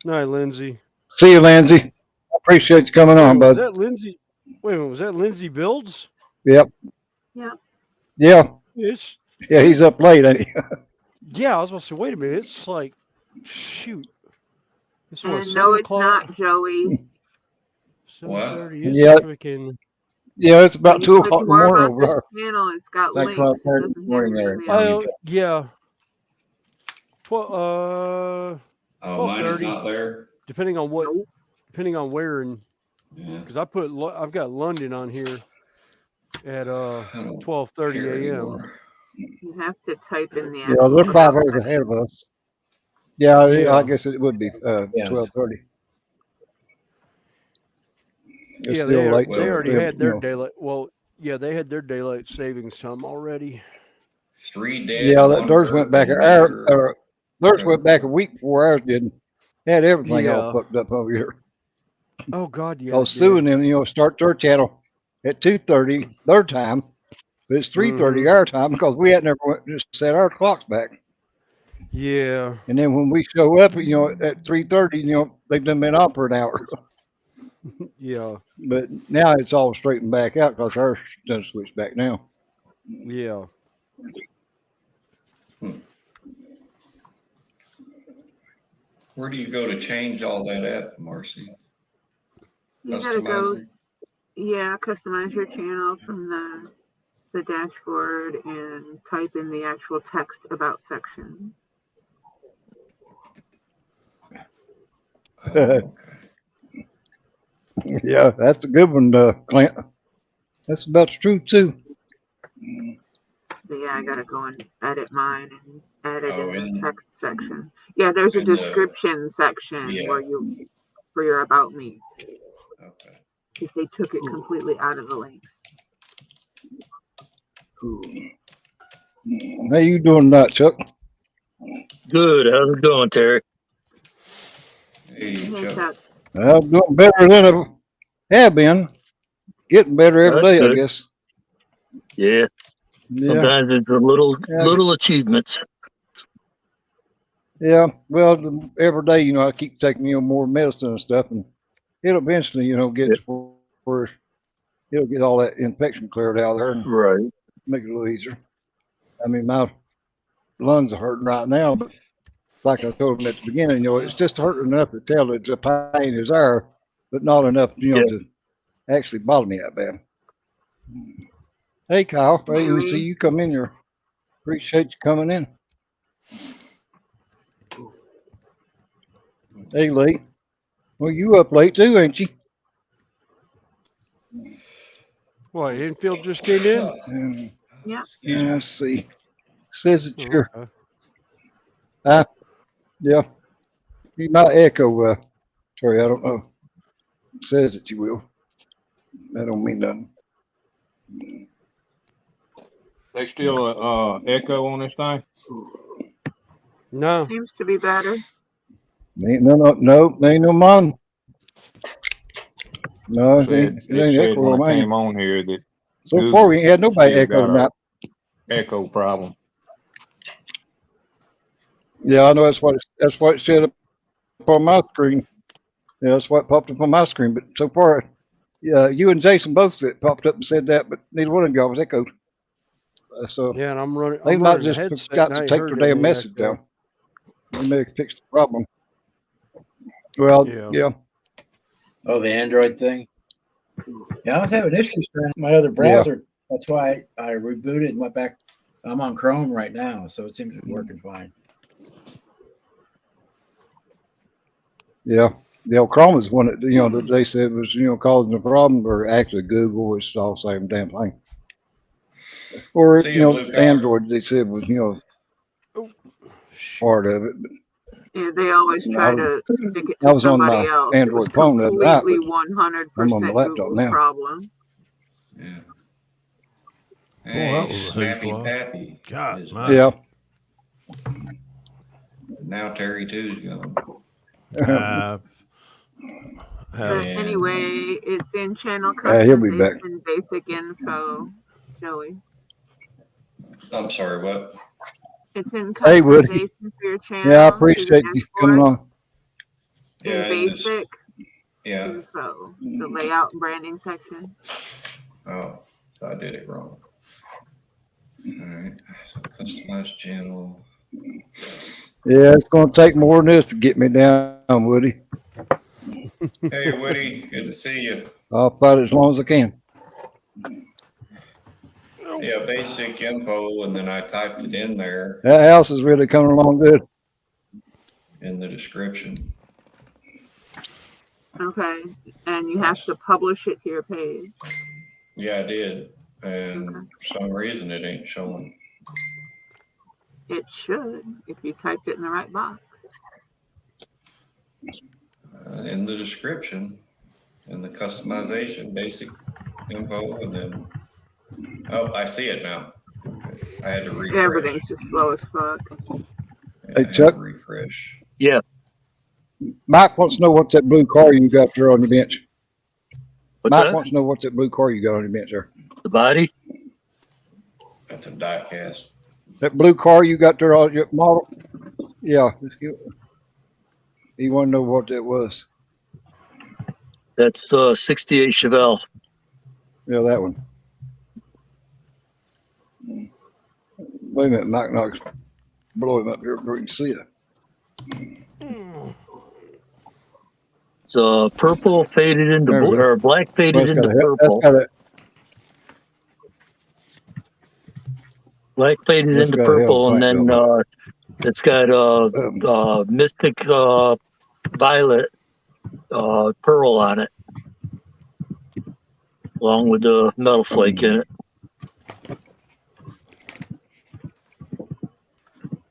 Night, Lindsay. See you, Lindsay. I appreciate you coming on, bud. Was that Lindsay? Wait a minute, was that Lindsay Builds? Yep. Yep. Yeah. Yeah, he's up late, ain't he? Yeah, I was about to say, wait a minute. It's like, shoot. It's what, No, it's not, Joey. 7:30. Yeah. Freaking. Yeah, it's about 2 o'clock in the morning over there. Channel, it's got It's like 12:30 in the morning there. Oh, yeah. 12. Oh, mine is not there. Depending on where, and because I've got London on here at 12:30 a.m. You have to type in the Yeah, actual they're 5 hours section. ahead of us. Yeah, Yeah. I guess it would be Yes. 12:30. It's Yeah, still late. they already had their you know. daylight. Well, yeah, they had their daylight savings time already. 3 dead. Yeah, one theirs went hurt, back an and hour. you're- Theirs went back a week before ours did. Had everything all Yeah. fucked up over here. Oh God, I yeah. was it did. suing them, start their channel at 2:30 their time, but it's 3:30 our time because we had never just set our clocks back. Yeah. And then when we show up, at 3:30, they've done been off for an hour. Yeah. But now it's all straightened back out because ours done switched back now. Yeah. Where do you go to change all that at, Marcy? You gotta go, Customize it? customize your channel from the dashboard and type in the actual text about section. Oh, okay. Yeah, that's a good one, Clint. That's about the truth too. So yeah, I gotta go and edit mine and add it Oh, in in- the text section. Yeah, there's a in the- description section yeah. for your about me, Okay. because they took it completely out of the links. How you doing tonight, Chuck? Good. How's it going, Terry? Hey, Hey, Chuck. Chuck. I'm doing better than I have been. Getting better every That's day, I good. guess. Yeah. Yeah. Sometimes it's a little achievements. Yeah. Well, every day, I keep taking, more medicine and stuff, and it'll eventually, get where it'll get all that infection cleared out of there and Right. make it a little easier. I mean, my lungs are hurting right now, but it's like I told them at the beginning, it's just hurting enough to tell that the pain is there, but not enough, to actually bother me that bad. Hey, Kyle, I didn't see you come in here. Appreciate you coming in. Hey, Lee. Well, you up late too, ain't you? What? Infield just came in. Yeah. Excuse me. Let's see. Says that Oh, you're. okay. Yeah. You might echo, Terry. I don't know. It says that you will. That don't mean nothing. They still echo on this thing? No. Seems to be better. Ain't no, ain't no mine. No, it ain't echo when on I mine. came on here that So far, we ain't had nobody still echo got a tonight. echo problem. Yeah, I know that's what it said up on my screen. Yeah, that's what popped up on my screen. But so far, yeah, you and Jason both popped up and said that, but neither one of y'all was echoed. So Yeah, and I'm running. they I'm might running a just headset. forgot and I to ain't take heard their damn any message echo. down. They may fix the problem. Well, Yeah. yeah. Oh, the Android thing? Yeah, I was having issues with my other browser. That's why I rebooted and went back. I'm on Chrome right now, so it seems to be working fine. Yeah. Chrome is one that, that they said was, causing the problem, or actually Google, it's all the same damn thing. Or, See you, Blue Collar. Android, they said was, part of it. But Yeah, they always try to stick it I to was on somebody my else. Android It was phone the other night, completely but 100% I'm on the laptop Google's now. problem. Yeah. that Hey, was a Snappy hoofla. Pappy. God, is my- back. Yeah. Now Terry two's gone. But Yeah. anyway, it's in channel Yeah, he'll be back. customization, basic info, Joey. I'm sorry, what? It's in Hey, Woody. customization for your channel. Yeah, I to the appreciate you coming dashboard. on. Yeah, In and this- basic Yeah. info, the layout and branding section. Oh, so I did it wrong. All right. So customized channel. Yeah, it's going to take more than this to get me down, Woody. Hey, Woody, good to see you. I'll fight as long as I can. Yeah, basic info, and then I typed it in there That house is really coming along good. in the description. Okay, and you have to publish it to your page. Yeah, I did. And for some reason it ain't showing. It should, if you typed it in the right box. In the description, in the customization, basic info, and then, oh, I see it now. Okay. I had to refresh. Everything's just slow as fuck. Yeah, Hey, I had Chuck. to refresh. Yeah. Mike wants to know what's that blue car you got there on your bench. What's Mike that? wants to know what's that blue car you got on your bench there. The body? That's a diecast. That blue car you got there on your model. Yeah. He want to know what that was. That's 68 Chevelle. Yeah, that one. Wait a minute, Knox. Blow him up here so you can see it. It's purple faded into blue, or black faded into purple. Black faded into purple, and then it's got mystic violet pearl on it, along with the metal flake in it.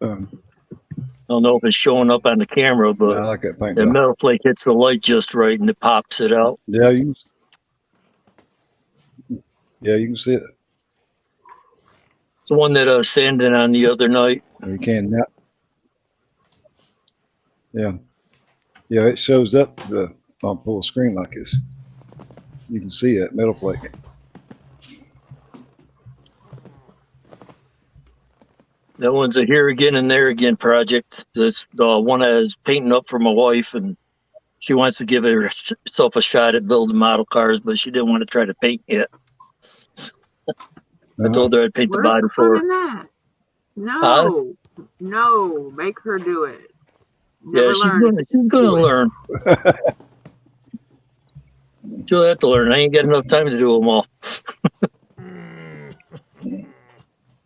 I don't know if it's showing up on the camera, but I like that paint the job. metal flake hits the light just right and it pops it out. Yeah, you can see it. It's the one that I was sanding on the other night. You can now. Yeah, it shows up on full screen like this. You can see that metal flake. That one's a here again and there again project. This one I was painting up for my wife, and she wants to give herself a shot at building model cars, but she didn't want to try to paint yet. I told her I'd paint the body for her. That? No, no, make her do it. Never She's gonna learn. She'll have to learn. I ain't got enough time to do them all.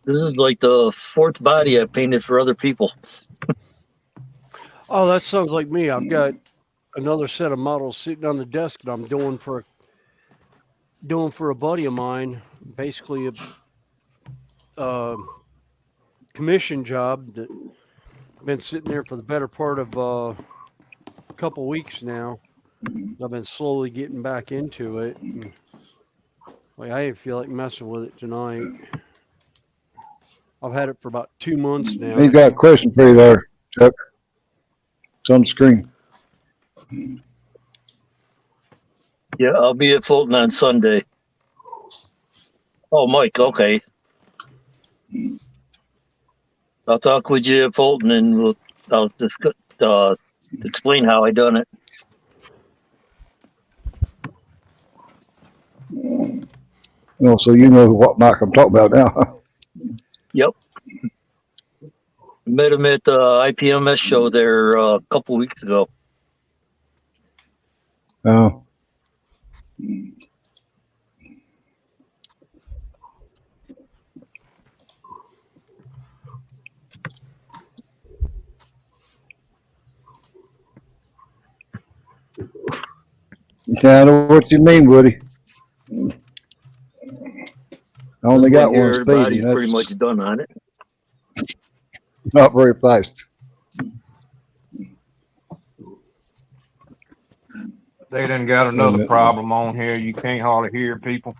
This is like the fourth body I painted for other people. Oh, that sounds like me. I've got another set of models sitting on the desk that I'm doing for a buddy of mine. Basically, a commission job that I've been sitting there for the better part of a couple weeks now. I've been slowly getting back into it. Like, I didn't feel like messing with it tonight. I've had it for about 2 months now. He's got a question for you there, Chuck. It's on the screen. Yeah, I'll be at Fulton on Sunday. Oh, Mike, okay. I'll talk with you at Fulton, and I'll discuss, explain how I done it. Well, so you know what Mike I'm talking about now. Yep. Met him at the IPMS show there a couple weeks ago. Oh. Yeah, I know what you mean, Woody. I only got one speed. Everybody's pretty much done on it. Not very fast. They done got another problem on here. You can't hardly hear people.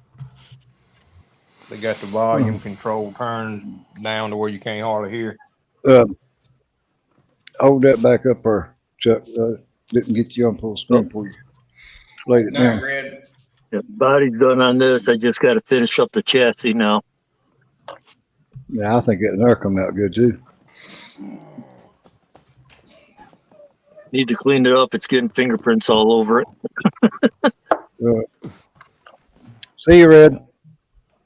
They got the volume control turned down to where you can't hardly hear. Hold that back up there, Chuck. Didn't get you on full screen for you. Laid it down. Red. Yeah, body's done on this. I just got to finish up the chassis now. Yeah, I think that there come out good too. Need to clean it up. It's getting fingerprints all over it. See you, Red.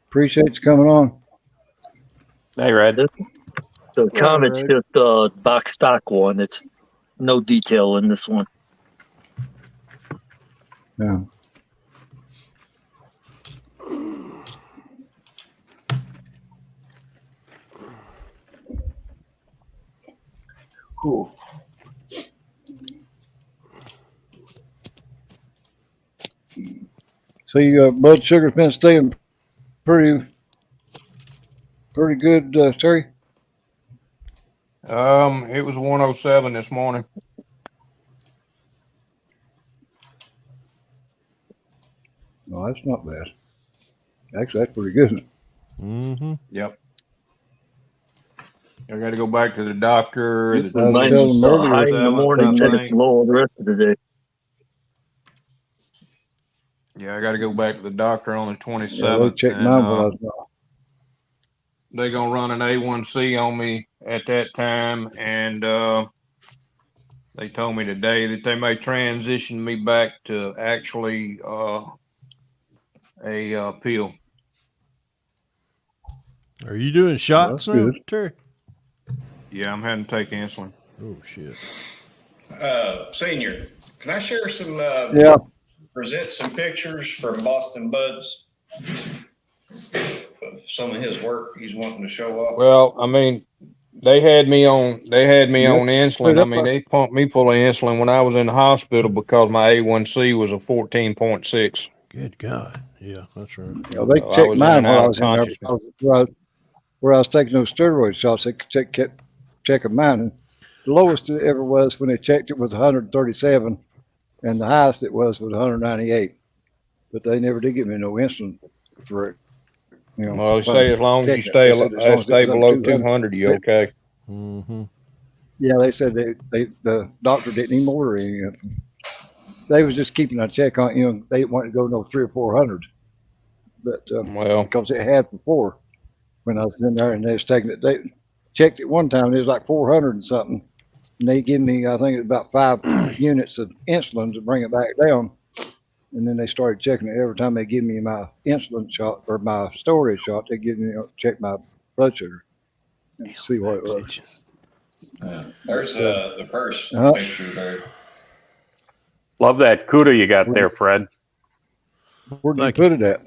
Appreciate you coming on. Hey, Red. The Comet's just a box stock one. It's no detail in this one. Yeah. Cool. So your blood sugar's been staying pretty pretty good, Terry? It was 107 this morning. No, that's not bad. Actually, that's pretty good. Mm-hmm. Yep. I got to go back to the doctor. It The might tell be them earlier. high in the 27th, morning, I then it's think. low the rest of the day. Yeah, I got to go back to the doctor on the Yeah, they 27th. checked And, mine while I was gone. they're going to run an A1C on me at that time. And they told me today that they may transition me back to actually a pill. Are you doing shots that's now, good. Terry? Yeah, I'm having to take insulin. Oh shit. Senior, can I share some, Yeah. present some pictures from Boston Buds? Of some of his work he's wanting to show off. Well, I mean, they had me on insulin. I mean, They they pumped me full of insulin when I was in the hospital because my A1C was a 14.6. Good God. Yeah, that's right. checked I was in mine and while out I of was in there. consciousness. Where I was taking those steroid shots, they kept checking mine. And the lowest it ever was when they checked it was 137, and the highest it was 198. But they never did give me no insulin for it. You know, Well, they say as long as you checking it. They said as long as it stay was below under 200, you okay. Mm-hmm. Yeah, they said the doctor didn't even order any of them. They was just keeping a check on, they didn't want to go no 300 or 400. But Well, because it had before when I was in there and they was taking it, they checked it one time, it was like 400 and something. And they give me, I think it was about 5 units of insulin to bring it back down. And then they started checking it every time they give me my insulin shot or my storage shot, they give me, check my blood sugar and see what it was. There's the first Uh-huh. picture there. Love that CUDA you got there, Fred. Where'd you Thank put it at?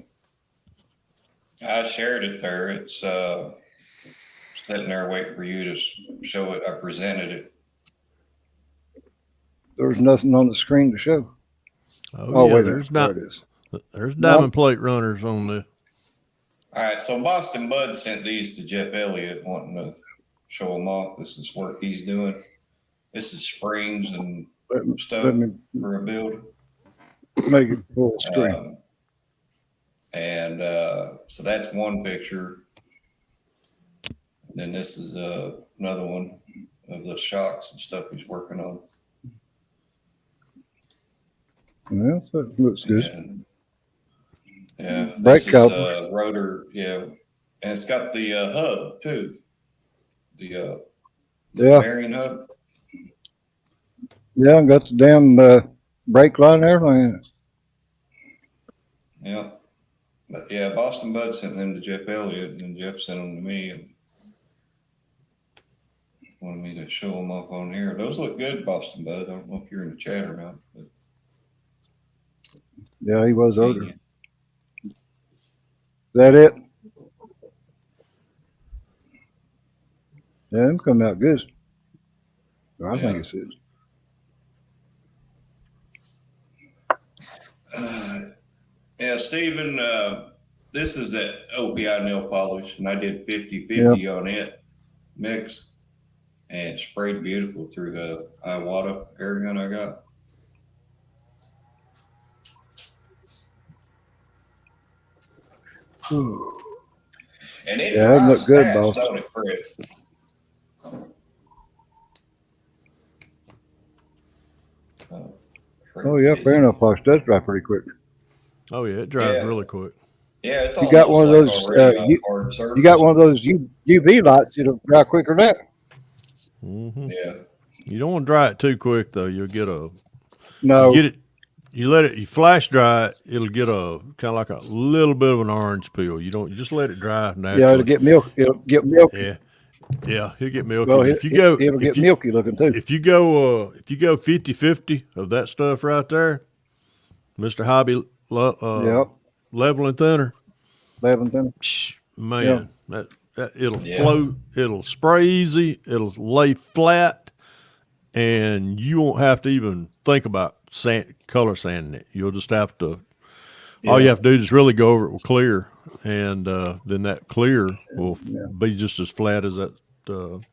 I shared it there. It's sitting there waiting for you to show it. I presented it. There's nothing on the screen to show. Oh, yeah, wait a there's minute. not. There it is. There's diamond plate runners on the. All right, so Boston Bud sent these to Jeff Elliott, wanting to show them off. This is work he's doing. This is springs and stuff Let me for a build. make it full screen. So that's one picture. And then this is another one of the shocks and stuff he's working on. Well, so it looks good. And, yeah, Brake this is calipers. rotor, yeah, and it's got the hub too. The Yeah. bearing hub. Yeah, I got the damn brake line and everything. Yeah, but yeah, Boston Bud sent them to Jeff Elliott, and then Jeff sent them to me and wanted me to show them off on here. Those look good, Boston Bud. I don't know if you're in the chat or not, but Yeah, he was older. Is that it? Yeah, them come out good. I think it's it. Yeah, Stephen, this is that OPI nail polish, and I did 50-50 on it mix, and it sprayed beautiful through the Iwata air gun I got. And it Yeah, it dries looked good, fast, boss. don't it, Fred? Oh yeah, fair enough. Polish does dry pretty quick. Oh yeah, it drives Yeah. really quick. Yeah, it's You got one of almost those, like already on you hard surface. got one of those UV lights. It'll dry quicker than that. Mm-hmm. Yeah. You don't want to dry it too quick though. You'll get a. No. You get it. You let it. You flash dry it. It'll get a kind of like a little bit of an orange peel. You don't. You just let it dry naturally. Yeah, it'll get milk. It'll get milky. Yeah. Yeah, he'll get milky. Well, if you go, it'll get milky looking too. If you go 50-50 of that stuff right there, Mr. Hobby Yep. leveling thinner, 11 man, that it'll flow, it'll spray easy, it'll lay flat, and you won't have to even think about color sanding it. You'll just have to. All you have to do is really go over it with clear and then that clear will be just as flat as that. And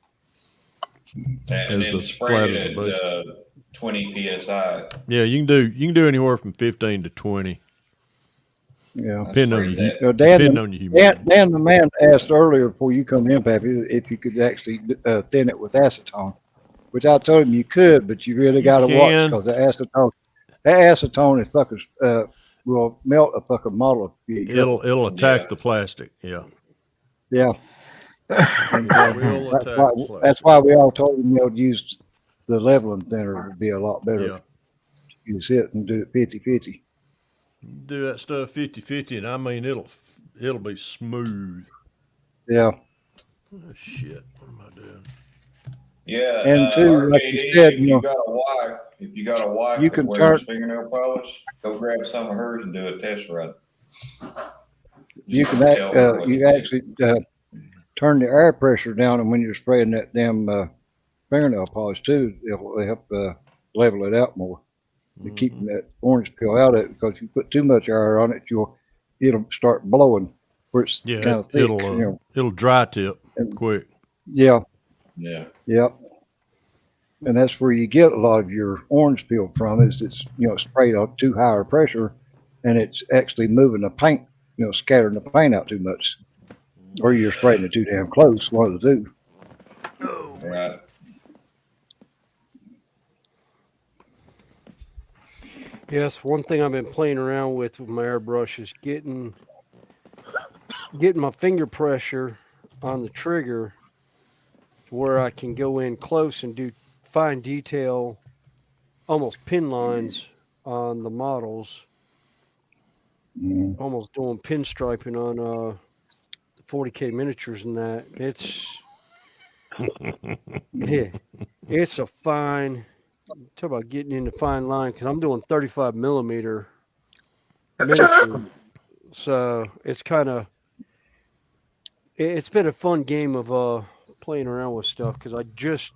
As then the spray flat as the base. it at 20 psi. Yeah, you can do anywhere from 15 to 20, Yeah. depending on sprayed your that. depending on your humidity. Dan, the man asked earlier before you come in, Pappy, if you could actually thin it with acetone, which I told him you could, but you really got to watch can. because that acetone is fucking will melt a fucking model if you ain't careful. It'll attack Yeah. the plastic. Yeah, Yeah. And, it will attack the plastic. that's why we all told him, use the leveling thinner would be a lot better. Yeah, Use it and do it 50-50. do that stuff 50-50, and I mean it'll be smooth. Yeah. Oh, shit, what am I doing? Yeah, And two, like RKD, you said, if you got a wife you that can wears fingernail polish, go grab some of hers and do a test run. you Just can tell her what you did. actually turn the air pressure down, and when you're spraying that damn fingernail polish too, it'll help level it out more. To keep that orange peel out of it, because if you put too much air on it, it'll start blowing where it's Yeah, kind of thick. it'll dry tip quick. Yeah. Yeah. Yep. And that's where you get a lot of your orange peel from, is it's sprayed on too high a pressure, and it's actually moving the paint, scattering the paint out too much, or you're spraying it too damn close. One of the two. Right. Yes, one thing I've been playing around with my airbrush is getting my finger pressure on the trigger to where I can go in close and do fine detail, almost pin lines on the models. Almost doing pinstriping on 40K miniatures and that. It's a fine. Talk about getting into fine line, because I'm doing 35 millimeter miniature, so it's been a fun game of playing around with stuff, because I just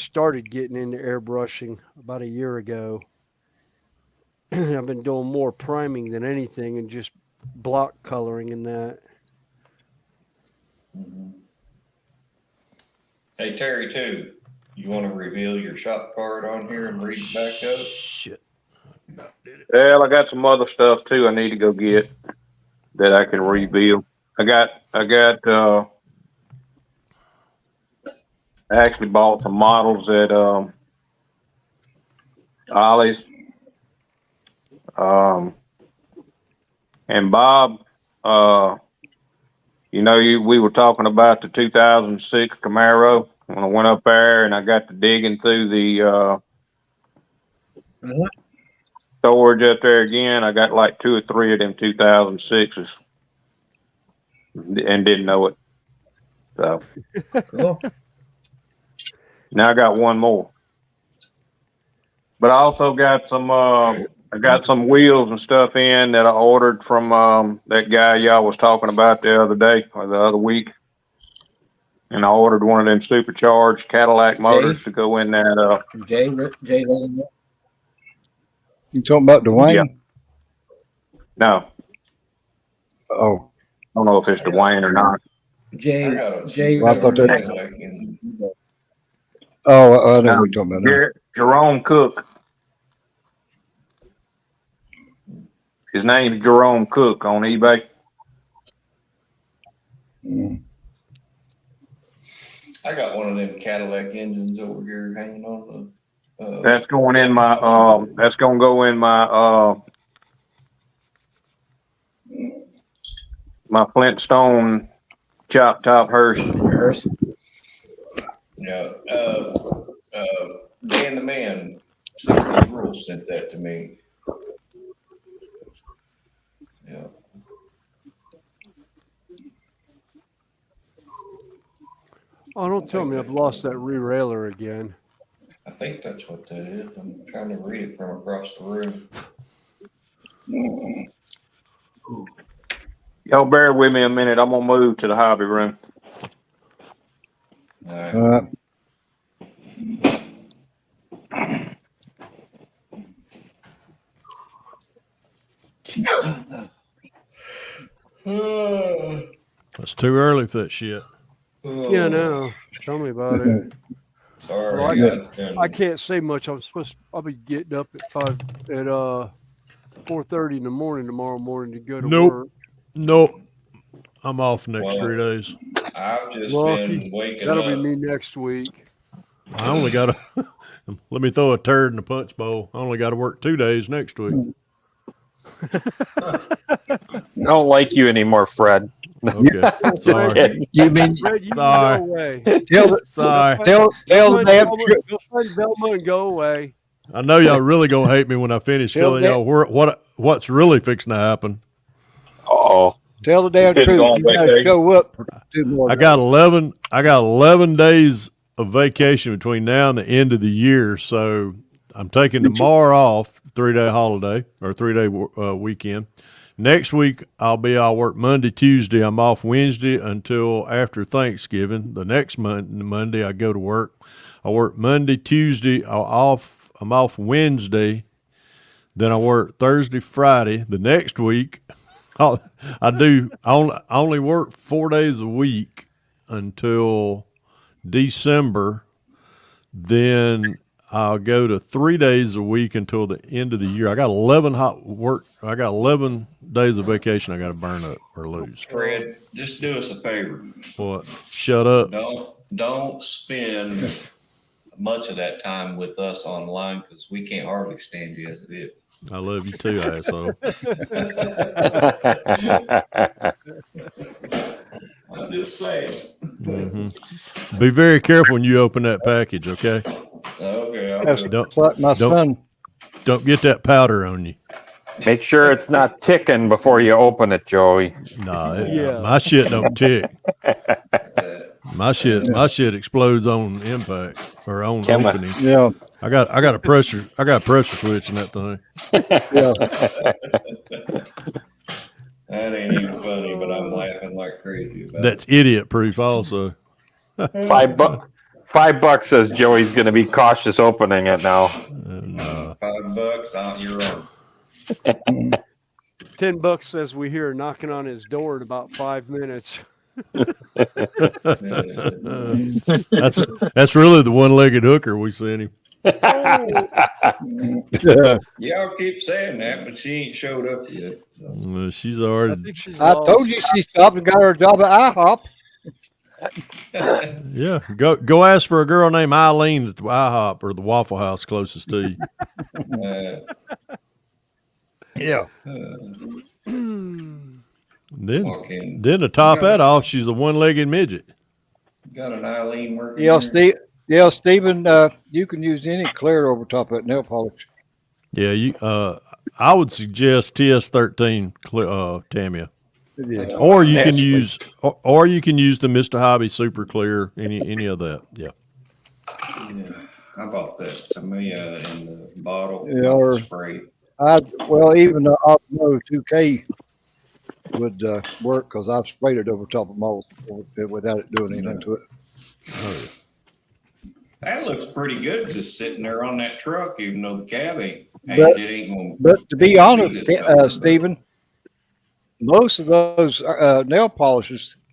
started getting into airbrushing about a year ago. I've been doing more priming than anything, and just block coloring and that. Mm-hmm. Hey, Terry, too. You want to reveal your shop card on here and read it back up? Shit. Well, I got some other stuff too I need to go get that I can reveal. I actually bought some models at Ollie's. And Bob, we were talking about the 2006 Camaro when I went up there, and I got to digging through the storage up there again. I got like 2 or 3 of them 2006s and didn't know it. So Cool. now I got one more. But I also got some wheels and stuff in that I ordered from that guy y'all was talking about the other day or the other week. And I ordered one of them supercharged Cadillac motors to go in that. Jay. You talking about Dwayne? Yeah. No, Oh, I don't know if it's Dwayne or not. Jay. well, I thought that. Oh, I know what you're talking about now. Jerome Cook. His name's Jerome Cook on eBay. I got one of them Cadillac engines over here hanging on the. That's going in my. That's going to go in my. My Flintstone chop top hearse. Yeah. Dan the Man, 60 Rules sent that to me. Yeah. Oh, don't tell me I've lost that re-railer again. I think that's what that is. I'm trying to read it from across the room. Y'all bear with me a minute. I'm going to move to the hobby room. All right. It's too early for that shit. Yeah, no. Tell me about it. Sorry, Well, guys. I can't say much. I'll be getting up at 4:30 in the morning tomorrow morning to go to work. Nope. I'm off next Well, 3 days. I've just Lucky. been waking That'll up. be me next week. I only got to let me throw a turd in the punch bowl. I only got to work 2 days next week. I don't like you anymore, Fred. Okay. Just Sorry. kidding. You mean Fred, you Sorry. go away. Sorry. tell the damn truth. Go find Velma and go away. I know y'all really gonna hate me when I finish Tell telling that- y'all what's really fixing to happen. Oh, Tell the damn Didn't truth. go on You gotta vacation. show up for 2 more I got days. 11 days of vacation between now and the end of the year, so I'm taking tomorrow off, 3-day holiday or 3-day weekend. Next week I'll work Monday, Tuesday. I'm off Wednesday until after Thanksgiving. The next Monday I go to work. I work Monday, Tuesday. I'm off Wednesday. Then I work Thursday, Friday. The next week I only work 4 days a week until December. Then I'll go to 3 days a week until the end of the year. I got 11 days of vacation I got to burn up or lose. Fred, just do us a favor. What? Shut up. Don't spend much of that time with us online because we can't hardly stand you as it is. I love you too, asshole. I'm just saying. Mm-hmm. Be very careful when you open that package, okay? Okay. That's Don't- like my son. Don't get that powder on you. make sure it's not ticking before you open it, Joey. Nah, Yeah. my shit don't tick. My shit explodes on impact or on opening. Yeah. I got a pressure switch in that thing. Yeah. That ain't even funny, but I'm laughing like crazy about That's idiot proof also. $5 says Joey's going to be cautious opening it now. it. $5 on your own. $10 says we hear knocking on his door in about 5 minutes. That's really the one-legged hooker we sent him. Y'all keep saying that, but she ain't showed up yet. So. She's I already. think she's I lost. told you she stopped and got her job at IHOP. Yeah, go ask for a girl named Eileen at the IHOP or the Waffle House closest to you. Yeah. Then to top that off, she's a one-legged midget. Got an Eileen working. Yeah, Stephen, you can use any clear over top of that nail polish. Yeah, I would suggest TS13 Tamiya. Yeah. Or you can use the Mr. Hobby Super Clear, any of that. Yeah. Yeah, I bought that Tamiya in the bottle. Yeah, not or- the spray. Even the Osmo 2K would work because I've sprayed it over top of most without it doing anything to it. That looks pretty good just sitting there on that truck, even though the cab ain't But- it ain't gonna. But to be honest, Stephen, most of those nail polishes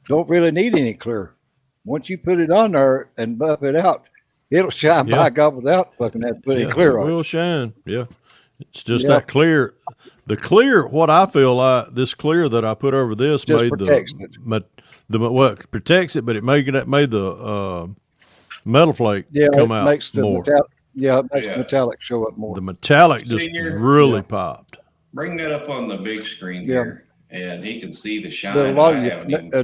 don't really need any clear. Once you put it on there and buff it out, it'll shine Yeah. by God without fucking have to put any Yeah, clear it on it. will shine. Yeah. It's just Yeah. that clear. The clear, what I feel like, this clear that I put over this Just made protects it. it protects it, but it made the metal flake Yeah, come it out makes the more. the metallic show up more. The metallic just Senior? really Yeah. popped. Bring that up on the big screen Yeah. here, and he can see the shine. But a lot I of haven't even. a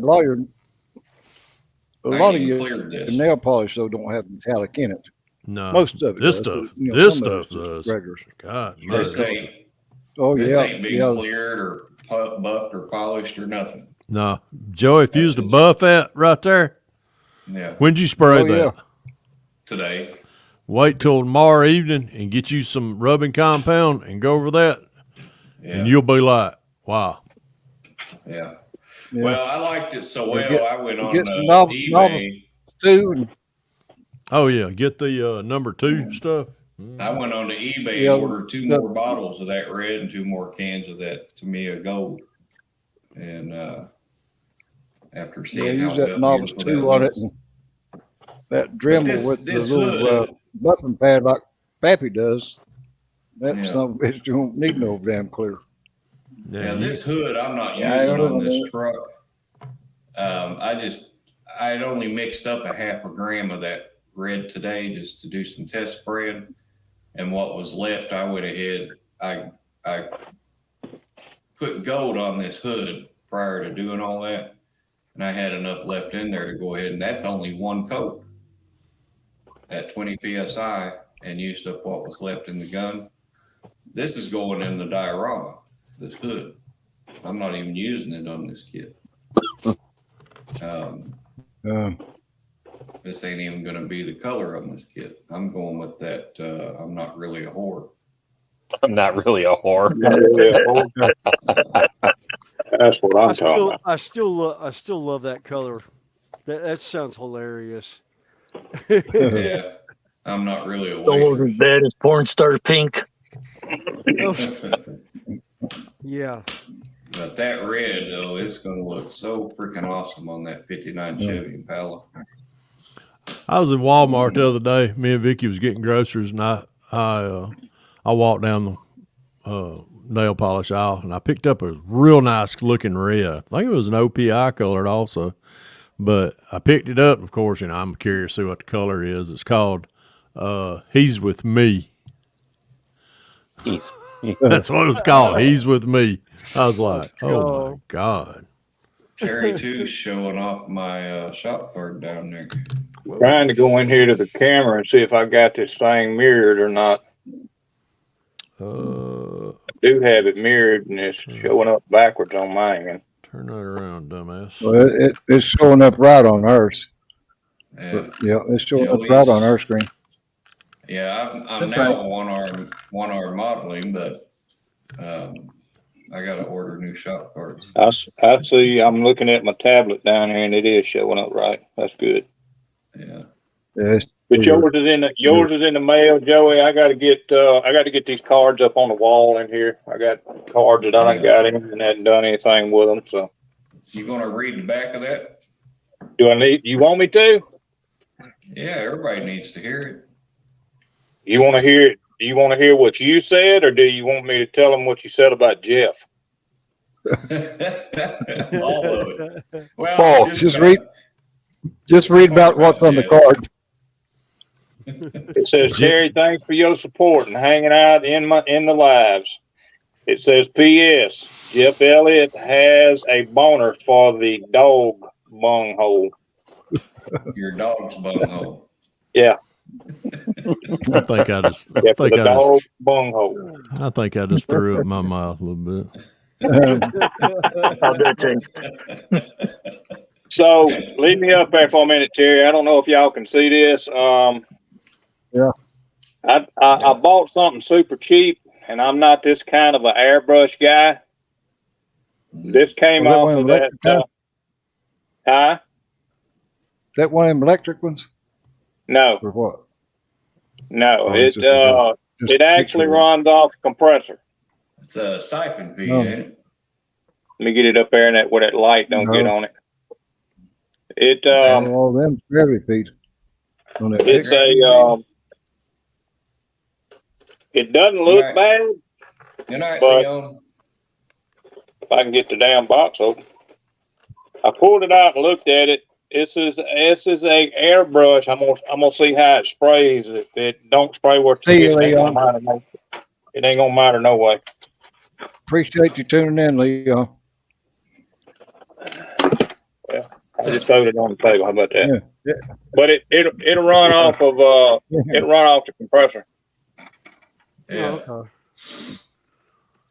lot of even your cleared this. nail polish though don't have metallic in it. No, Most of it this does, stuff, but, you know, this some of stuff it's just does. regular. God, Yeah. This mercy. ain't. Oh This yeah, ain't being yeah. cleared or buffed or polished or nothing. No, Joey, if you used to buff that right there, Yeah. when'd you spray Oh, that? yeah. Today. Wait till tomorrow evening and get you some rubbing compound and go over that, Yeah. and you'll be like, wow. Yeah. Yeah. Well, I liked it so well. Get- I went on get some novel- eBay. Too, and Oh yeah, get the number 2 stuff. I went on to eBay Yeah, and ordered 2 the- more bottles of that red and 2 more cans of that Tamiya Gold. And after Yeah, seeing how use that well novice beautiful that 2 on it. looks. And that Dremel this- with the this little hood- buffing pad like Pappy does. That Yeah. son of a bitch don't need no damn clear. Yeah, this hood I'm not Yeah, I using don't on this know. truck. I'd only mixed up a half a gram of that red today just to do some test spread. And what was left, I went ahead, I put gold on this hood prior to doing all that. And I had enough left in there to go ahead, and that's only one coat at 20 PSI, and used up what was left in the gun. This is going in the diorama, this hood. I'm not even using it on this kit. This ain't even going to be the color on this kit. I'm going with that. I'm not really a whore. I'm not really a whore. That's what I'm talking about. I still love that color. That sounds hilarious. Yeah, I'm not really a Almost as bad as porn star pink. Yeah. But that red, though, it's going to look so freaking awesome on that 59 Chevy Impala. I was in Walmart the other day. Me and Vicky was getting groceries, and I walked down the nail polish aisle, and I picked up a real nice looking red. I think it was an OPI colored also, but I picked it up. Of course, I'm curious to see what the color is. It's called "He's with Me." That's what it was called. He's with me. I was like, oh my God. Terry, too, showing off my shop card down there. Trying to go in here to the camera and see if I got this thing mirrored or not. I do have it mirrored, and it's showing up backwards on mine. Turn that around, dumbass. Well, it's showing up right on ours. Yeah, but, yeah, it's showing up right on our screen. Yeah, I'm now one arm modeling, but I got to order new shop cards. I see. I'm looking at my tablet down here, and it is showing up right. That's good. Yeah. But yours is in the mail, Joey. I got to get these cards up on the wall in here. I got cards that I got in and hadn't done anything with them. So you gonna read the back of that? You want me to? Yeah, everybody needs to hear it. You want to hear it? Do you want to hear what you said, or do you want me to tell them what you said about Jeff? All of it. Well, Paul, just read about what's on the card. It says, Terry, thanks for your support and hanging out in the lives. It says, P.S. Jeff Elliott has a boner for the dog bunghole. Your dog's bunghole. Yeah. I think I just threw it in my mouth a little bit. How'd that taste? So leave me up there for a minute, Terry. I don't know if y'all can see this. Yeah. I bought something super cheap, and I'm not this kind of an airbrush guy. This came off of that. Huh? Is that one of them electric ones? No. Or what? No, it actually runs off the compressor. It's a siphon feed, ain't it? Let me get it up there and where that light don't get on it. All them gravity feed. It's it doesn't look bad. Good night, but Leon. if I can get the damn box open. I pulled it out and looked at it. This is a airbrush. I'm gonna see how it sprays. If it don't spray worth it ain't gonna matter no way. Appreciate you tuning in, Leon. Well, I just throwed it on the table. How about that? Yeah. But it'll run off of it'll run off the compressor. Yeah. Okay.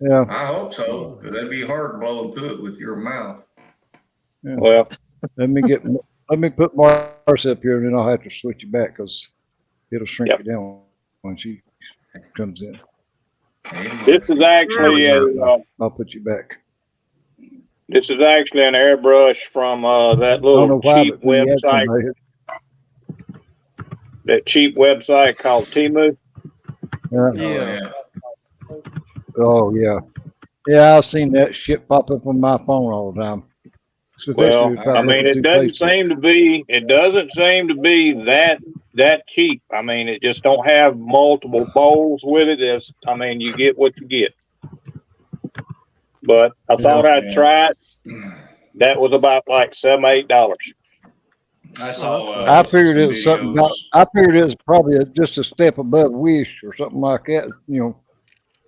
Yeah. I hope so, because that'd be hard blowing through it with your mouth. Yeah. Well, let me put Mars up here, and then I'll have to switch it back because it'll shrink it down when she comes in. This is actually I'll put you back. This is actually an airbrush from that little cheap website. That cheap website called Temu. Yeah. Oh yeah. Yeah, I've seen that shit pop up on my phone all the time. Well, Especially if I'm I mean, looking it through doesn't Facebook. seem to be. It doesn't seem to be that cheap. I mean, it just don't have multiple bowls with it. I mean, you get what you get. But I thought I'd Yeah. try it. That was about like $7, $8. I saw I figured some it was something about. videos. I figured it was probably just a step above Wish or something like that. You know,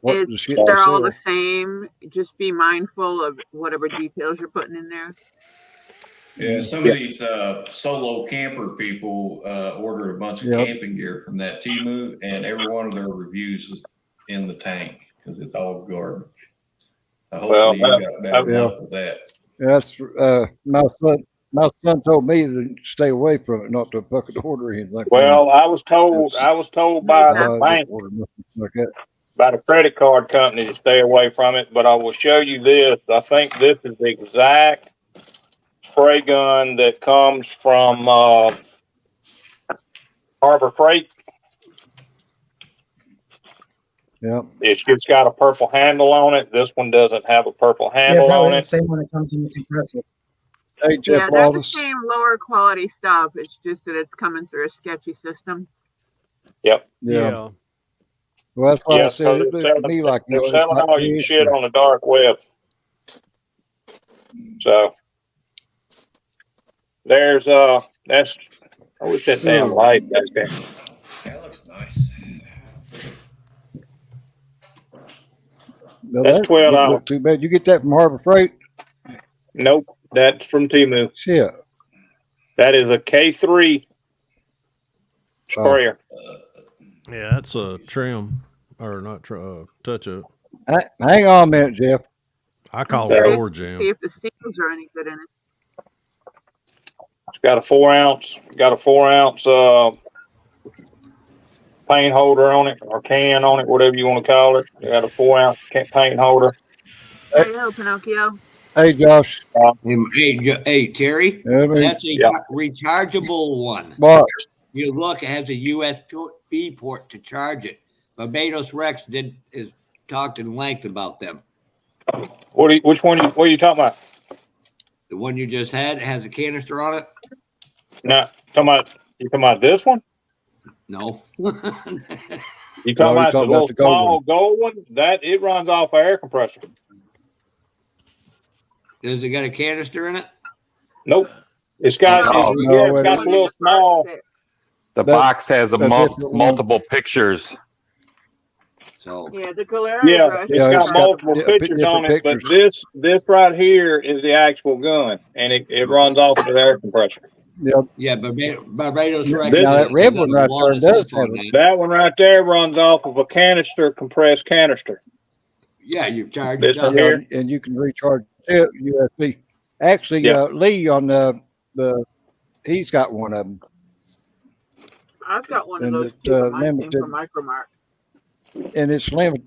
what the shit they They're all sell. the same. Just be mindful of whatever details you're putting in there. Yeah, some of these solo camper people ordered a bunch of camping gear from that Temu, and every one of their reviews was in the tank because it's all garbage. So hopefully you got better luck with that. That's my son told me to stay away from it, not to fucking order anything. Well, I was told by the bank, like that. by the credit card company to stay away from it. But I will show you this. I think this is the exact spray gun that comes from Harbor Freight. Yeah. It's just got a purple handle on it. This one doesn't have a purple handle on the it. same one that comes in the compressor. Hey, Jeff Yeah, they're the Wallace. same lower quality stuff. It's just that it's coming through a sketchy system. Yep. Yeah. Well, that's why I said so it they're looked to selling, me like they're it's selling like all your fish shit or- on the dark web. So there's that's I wish that damn light back there. That looks nice. No, That's that $12. didn't look too bad. You get that from Harbor Freight? Nope, that's from Temu. Shit. That is a K3 sprayer. Yeah, that's a trim or not touch up. Hang on a minute, Jeff. I call it door jam. See if the seals are any good in it. It's got a 4 ounce. Paint holder on it or can on it, whatever you want to call it. You got a 4 ounce paint holder. Hello, Pinocchio. Hey, Josh. Hey, Terry. That's a rechargeable one. What? You look, it has a USB port to charge it. Barbados Rex is talked in length about them. Which one? What are you talking about? The one you just had has a canister on it. No, you talking about this one? No. You talking about the little small gold one? That it runs off an air compressor. Does it got a canister in it? Nope. It's got it's got a little small. The box has multiple pictures. So yeah, the Galera. It's got multiple pictures on it, but this right here is the actual gun, and it runs off the air compressor. Yeah, Barbados Rex. That red one right there does have that one right there runs off of a compressed canister. Yeah, you charge this it one here, and you can recharge it USB. Actually, Lee on the he's got one of them. I've got one of And those it's, too. Mine came limited. from Micromart. And it's limited.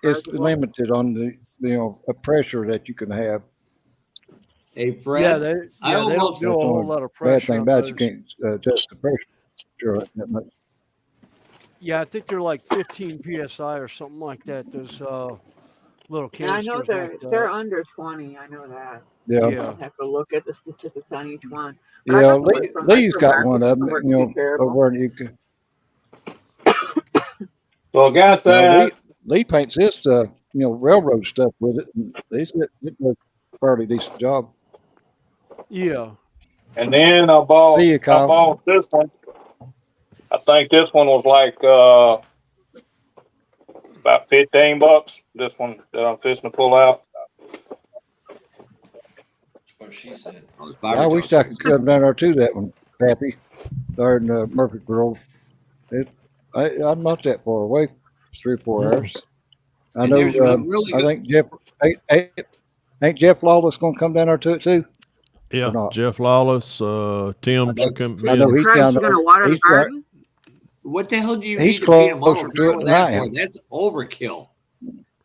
It's rechargeable. limited on the a pressure that you can have. Hey, Fred. Yeah, they don't do a whole lot of pressure. Bad thing about it, you can't adjust the pressure that much. Yeah, I think they're like 15 psi or something like that. Those little And I canisters. know like they're under 20. I know that. Yeah. I have to look at the specifics on each one. Yeah, Lee's got one of them. Over and you can. Well, got that. Lee paints his railroad stuff with it. And they said it does a fairly decent job. Yeah. And then I bought this one. I think this one was like about $15. This one that I'm fixing to pull out. What she said. I wish I could come down there to that one, Pappy. There in Murfreesboro. I'm not that far away. 3 or 4 hours. I know. I think Jeff. Ain't Jeff Lawless going to come down there to it too? Yeah, Jeff Lawless, Tim's coming. I know he's down there. Water the garden? What the hell do you He's need to paint a closer model to car it with than I that for? am. That's overkill.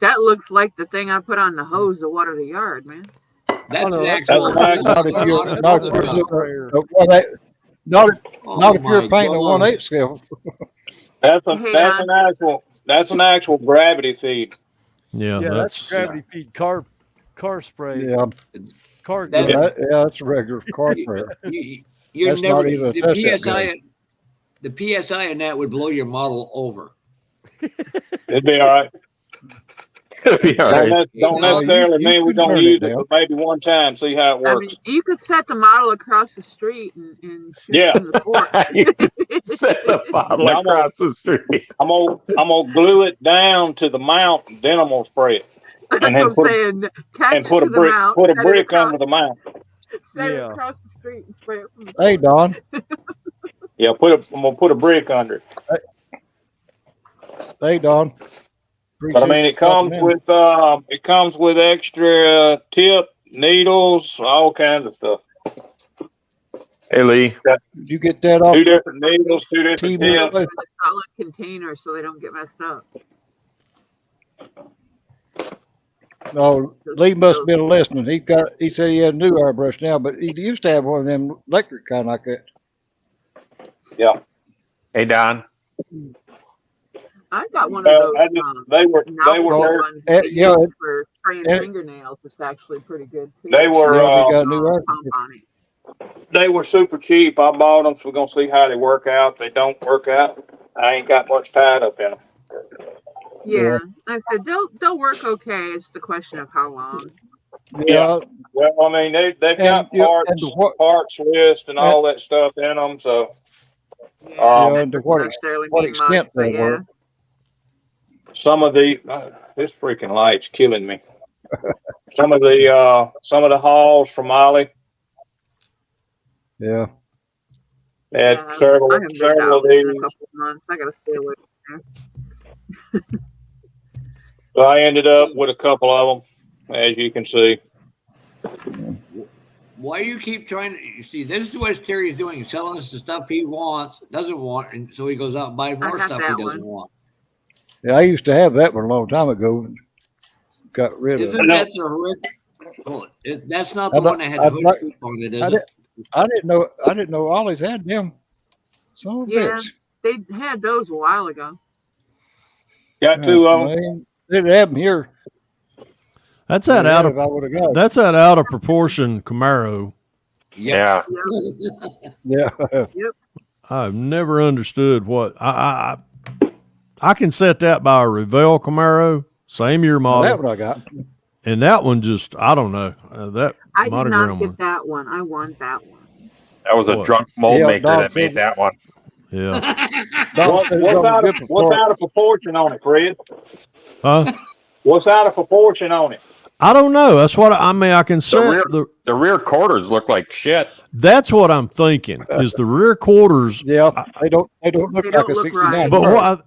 That looks like the thing I put on the hose to water the yard, man. That's the Not actual. if you're painting a 1/8 scale. That's an actual gravity feed. Yeah, Yeah, that's that's gravity feed car spray. Yeah, Car That- glue. that's a regular car sprayer. You're That's never not even a the touch-up PSI. The PSI in that would blow your model over. It'd be all right. It'll be all right. Don't No, necessarily you mean we're can gonna burn it use it, now. but maybe one time, see how it I works. mean, you could set the model across the street and shoot Yeah. from the porch. You just set the bottle Now, across the street. I'm gonna glue it down to the mount, and then I'm gonna spray it, That's and what then I'm saying. Attach and it put to a the brick mount. put a set it brick across- under the mount. Set it Yeah. across the street and spray it from the Hey, porch. Don. Yeah, I'm gonna put a brick under it. Hey, Don. But I mean, it comes with extra tip, needles, all kinds of stuff. Hey, Lee. Did you get that off? 2 different needles, 2 different T-Mobile. tips. In a solid container so they don't get messed up. No, Lee must have been listening. He said he had a new airbrush now, but he used to have one of them electric kind like that. Yeah. Hey, Don. I got one of those. They were novel there. ones yeah, for spraying it- fingernails. It's actually pretty good too. They were Yeah, we got a new airbrush. pump on it. They were super cheap. I bought them, so we're gonna see how they work out. If they don't work out, I ain't got much tied up in them. Yeah, like I said they'll work okay. It's the question of how long. Yeah. Well, I mean, they've got parts list and all that stuff in them. So, Yeah, and to what necessarily what mean extent much, but they yeah. work. some of the this freaking light's killing me. Some of the hauls from Ollie Yeah. had I several haven't been of out in a these. couple of months. I gotta stay away from there. So I ended up with a couple of them, as you can see. Why you keep trying to? You see, this is what Terry's doing: selling us the stuff he doesn't want, and so he goes out and buys more have stuff he that doesn't one. want. Yeah, I used to have that one a long time ago. And got rid of it. Isn't that the that's not the one that had the hood scoop on it, is I it? didn't know Ollie's had them. So Yeah, they had those a while ago. Got 2 of them. They didn't have them here. That's that Yeah, out if I of would've got it. that's that out of proportion Camaro. Yeah. Yeah. I've never understood what I can set that by a Revell Camaro, same year Well, model, that one I got. and that one just I don't know that I did not monogram get one. that one. I want that one. That was a What? drunk mold Yeah, maker Don that made said- that one. Yeah, What's out of proportion on it, Fred? huh? What's out of proportion on it? I don't know. That's what I mean. I can set The rear quarters look like shit. That's what I'm thinking. Is the rear quarters? Yeah, they don't look They like don't a look 69. right. But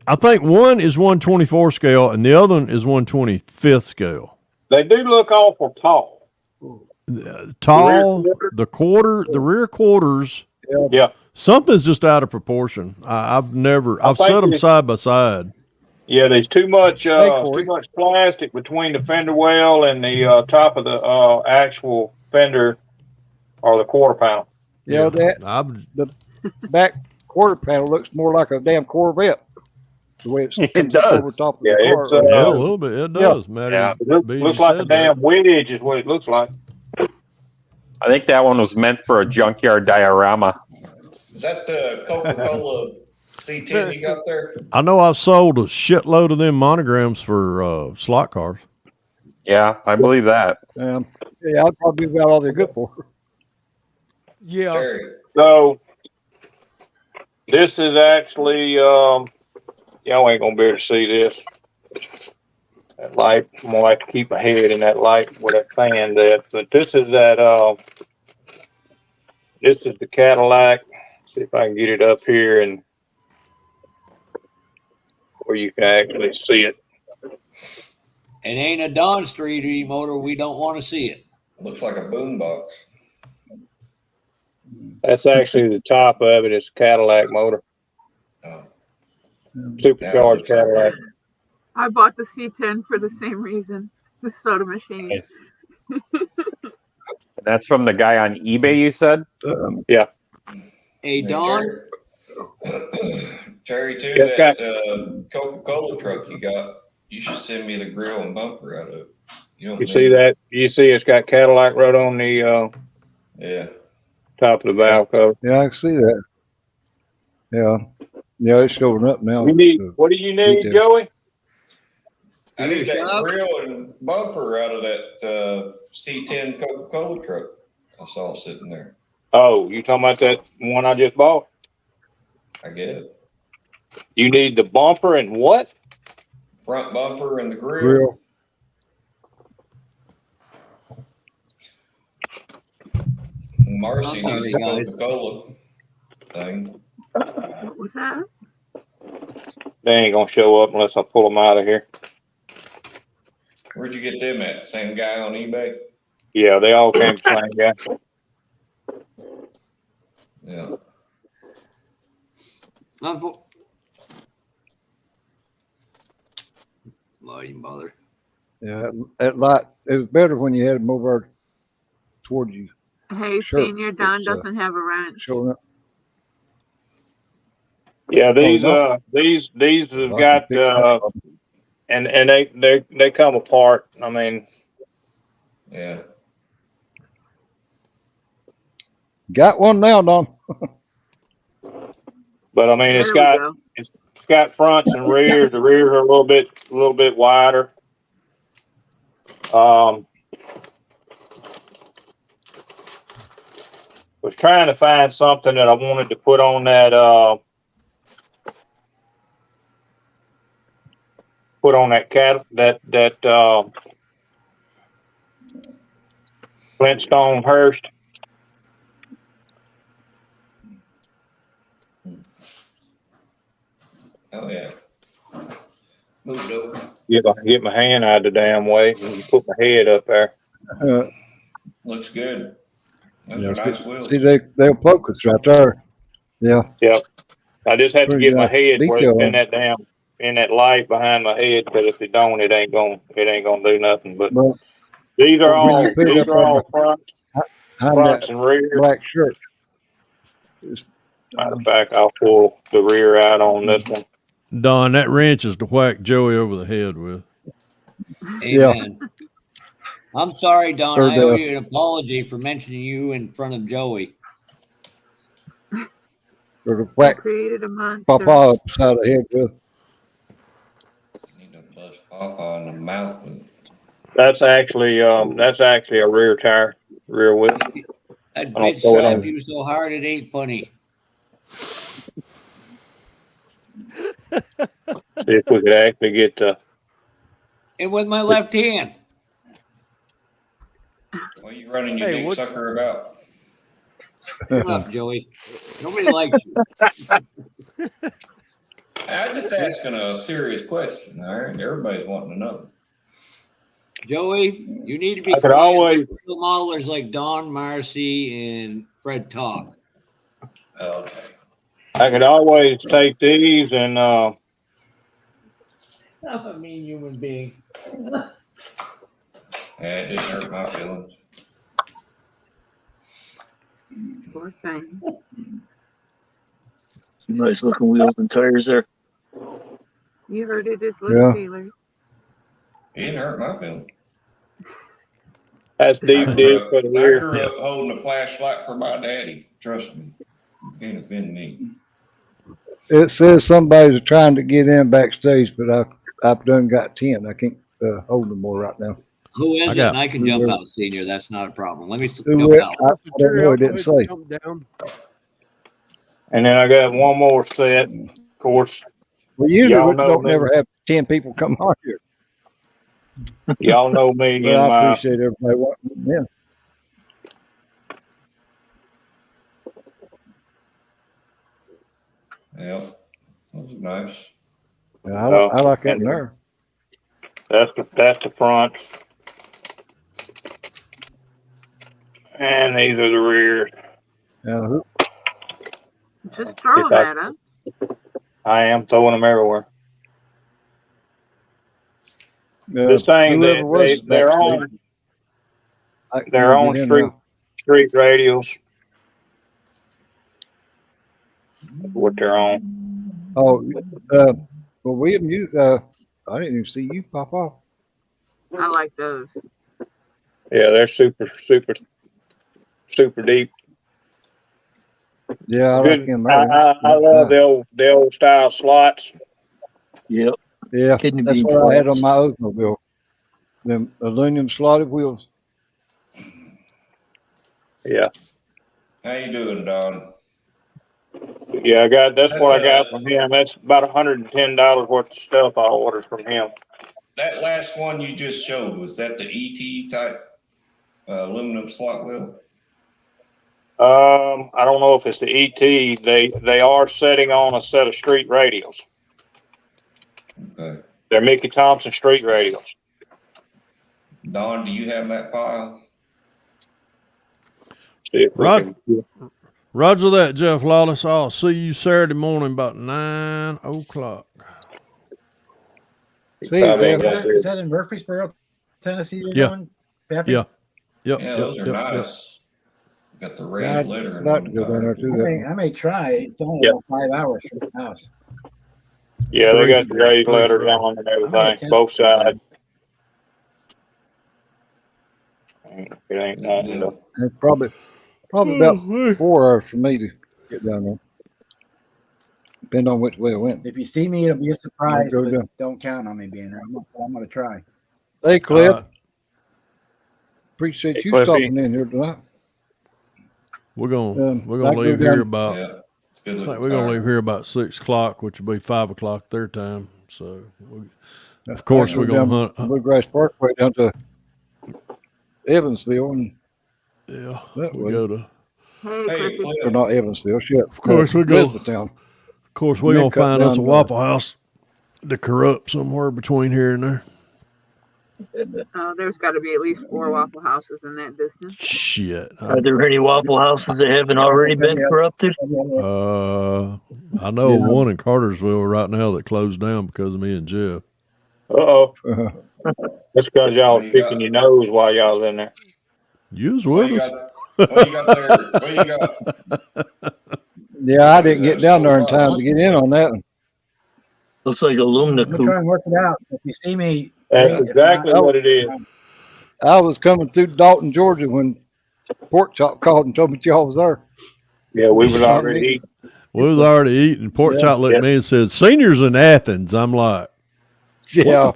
I think one is 124 scale and the other one is 125th scale. They do look awful tall. Tall, the rear quarters. Yeah. Something's just out of proportion. I've think set them it- side by side. Yeah, there's too much Corey. plastic between the fender well and the top of the actual fender or the quarter panel. Yeah, the back quarter panel looks more like a damn Corvette. The way it's It does. over top of Yeah, the car. it's, Yeah, a Yeah. little bit. It does. Matter Yeah. of It being looks like a said that. damn wedge is what it looks like. I think that one was meant for a junkyard diorama. Is that the Coca-Cola C10 you got there? I know I've sold a shitload of them monograms for slot cars. Yeah, I believe that. Yeah, I'd probably be about all they're good for. Yeah. Terry. So this is actually y'all ain't gonna be able to see this. That light, I'm gonna have to keep my head in that light where that fan's at. But this is this is the Cadillac. See if I can get it up here and where you can actually see it. It ain't a Don Street motor. We don't want to see it. Looks like a boombox. That's actually the top of it. It's a Cadillac motor. Oh. Supercharged Cadillac. I bought the C10 for the same reason. The soda machine. Nice. That's from the guy on eBay, you said? Yeah. Hey, And Don. Terry too, Yes, that Coca-Cola truck you got, You should send me the grill and bumper out of it. You see that? You see it's got Cadillac right on the Yeah. top of the valve cover. Yeah, I can see that. Yeah. Yeah, it's showing up now. You need, what do you need, detail. Joey? I need that grill and bumper out of that C10 Coca-Cola truck I saw sitting there. Oh, you talking about that one I just bought? I get it. You need the bumper and what? Front bumper and the grill. Marcy needs the Coca-Cola thing. What was that? They ain't gonna show up unless I pull them out of here. Where'd you get them at? Same guy on eBay? Yeah, they all came from the same guy. Yeah. Well, you bother. Yeah, that light, it was better when you had them over towards you. Hey, Sure. Senior Don It's, doesn't have a wrench. Showing up. Yeah, these no. these have I got can fix that. and they come apart. I mean, yeah. Got one now, Don. But I mean, it's got fronts and rears. The rears are a little bit wider. Was trying to find something that I wanted to put on that Flintstone Hearst. Oh yeah. Moved over. Get my hand out of the damn way and put my head up there. Looks good. Those Yeah, are nice wheels. see, they'll focus right there. Yeah. Yep. I just have to get my head where it's detail. in that light behind my head, because if it don't, it ain't gonna do nothing. But these are all fronts and rear. Black shirt. Matter of fact, I'll pull the rear out on this one. Don, that wrench is to whack Joey over the head with. Amen. Yeah. I'm sorry, Don. I owe you an apology for mentioning you in front of Joey. Or to whack created a monster. Papa upside the head with. Need to bust Papa in the mouth with. That's actually a rear tire, rear wheel. That bitch slapped you so hard it ain't funny. See if we could actually get to. And with my left hand. What are you running your dick sucker about? Shut up, Joey. Nobody likes you. I'm just asking a serious question, all right? Everybody's wanting to know. Joey, you need to be always modelers like Don Marcy and Fred Talk. Okay. I could always take these and I'm a mean human being. It didn't hurt my feelings. Poor thing. Some nice looking wheels and tires there. You heard it, it's little feelers. It didn't hurt my feelings. That's deep for the rear. I grew up holding a flashlight for my daddy. Trust me. You can't offend me. It says somebody's trying to get in backstage, but I've done got 10. I can't hold them more right now. Who is it? And I can jump out, Senior. That's not a problem. Let me jump out. I don't know. It didn't say. And then I got one more set. Of course. Well, usually we don't never have 10 people come on here. Y'all know me. Well, I appreciate everybody wanting me in. Yeah, that was nice. Yeah, I like that in there. That's the front. And these are the rear. Just throw them at us. I am throwing them everywhere. This thing, they're on street radios. What they're on. Oh, well, William, I didn't even see you pop off. I like those. Yeah, they're super deep. Yeah, I like Good. him. I love the old style slots. Yep. Yeah, Kidney that's bean what I had on slots. my Oldsmobile. Them aluminum slotted wheels. Yeah. How you doing, Don? Yeah, that's what I got from him. That's about $110 worth of stuff I ordered from him. That last one you just showed, was that the ET type aluminum slot wheel? I don't know if it's the ET. They are setting on a set of street radios. Okay. They're Mickey Thompson street radios. Don, do you have that file? See if we can. Roger that, Jeff Lawless. I'll see you Saturday morning about 9 o'clock. See, Jeff. Is that in Murfreesboro, Tennessee? Yeah. Going, Peppy? Yeah. Yep. Yeah, those are nice. Got the raised lettering I'd like on to the go down there car. too. I may try. It's only about 5 hours from the house. Yeah, they got the raised Three letters for- on and I'm gonna everything, attempt both to do that. sides. It ain't nothing. Yeah. It's probably about 4 hours for me to get down there. Depending on which way it went. If you see me, it'll be a surprise. Go But down. don't count on me being there. I'm going to try. Hey, Cliff. Uh, Appreciate Hey, you Cliffy. stopping in here tonight. we're gonna I go leave down- here about. Yeah. It's good I think looking we're gonna tire. leave here about 6 o'clock, which will be 5 o'clock their time. So, of I course, go we're down gonna hunt. Bluegrass Parkway down to Evansville, and Yeah, that we way. go to. Hey, Hey, Cliffy. or Cliff. not Evansville, shit. Of course we go. Elizabethtown. Of course, we're Then gonna cut find us a down to- Waffle House to corrupt somewhere between here and there. There's got to be at least 4 Waffle Houses in that distance. Shit. Are there any Waffle Houses that haven't already been corrupted? I know Yeah. one in Cartersville right now that closed down because of me and Jeff. Uh-oh. Uh, That's because y'all was What you picking got? your nose while y'all was in there. You was What with you us. got? What you got there? What you got? yeah, I What is didn't that, get a down there in soul time box? to get in on that one. Looks like aluminum I'm going to try coupe. and work it out. If you see me, That's great. If exactly not, what it is. I was coming through Dalton, Georgia when Pork Chop called and told me y'all was there. Yeah, we was already eating. We was already eating. Pork Yeah. Chop looked at me and said, "Seniors in Athens." I'm like, Yeah,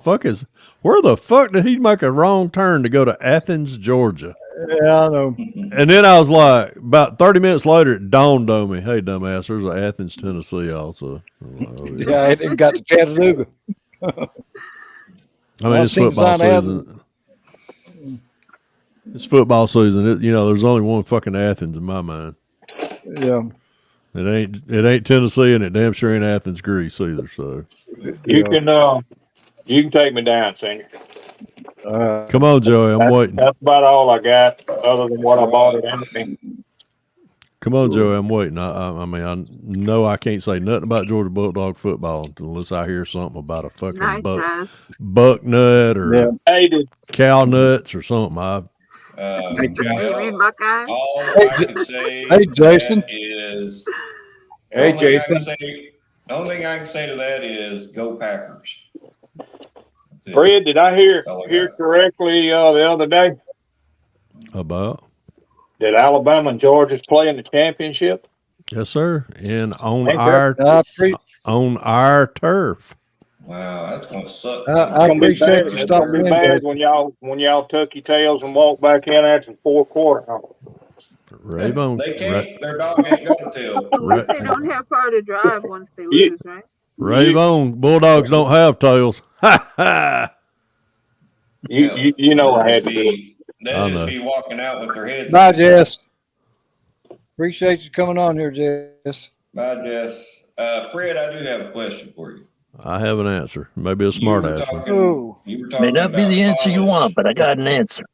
where the fuck did he make a wrong turn to go to Athens, Georgia? yeah, I know. And then I was like, about 30 minutes later, it dawned on me, hey, dumbass, there's an Athens, Tennessee also. I'm like, oh, yeah. Yeah, I ain't even got to Chattanooga. I mean, I've it's seen football Zion season. It's football season. There's only one fucking Athens in my mind. Yeah, It ain't Tennessee, and it damn sure ain't Athens, Greece either. So You can take me down, Senior. come on, Joey, I'm waiting. That's about all I got, other than what I bought at Anthony. Come on, Joey, I'm waiting. I mean, I know I can't say nothing about Georgia Bulldog football unless I hear something about a fucking Nice, buck nut or yeah. Hey, did cow nuts or something. Hey, you mean Buckeye? All Hey, I can say hey, to Jason. that is Hey, the Jason. only thing I can say to that is go Packers. That's it. Fred, did I hear That's all I hear got. correctly the other day About that Alabama and Georgia's playing the championship? yes, sir, and on Ain't on our turf. Wow, that's gonna suck. I It's gonna be appreciate bad. you It's gonna stopping be in, bad Jason. when y'all tuck your tails and walk back in after the fourth quarter. Rave on. They can't. Their dog ain't gonna tell. At least they don't have far to drive once they Yeah. lose, right? Rave on. Bulldogs don't have tails. Ha ha. You know I had to do it. I They'll know. just be walking out with their heads. Bye, Jess. Appreciate you coming on here, Jess. Bye, Jess. Fred, I do have a question for you. I have an answer. Maybe a smart ass one. You were May talking not be about the answer you polish. want, but I got an answer.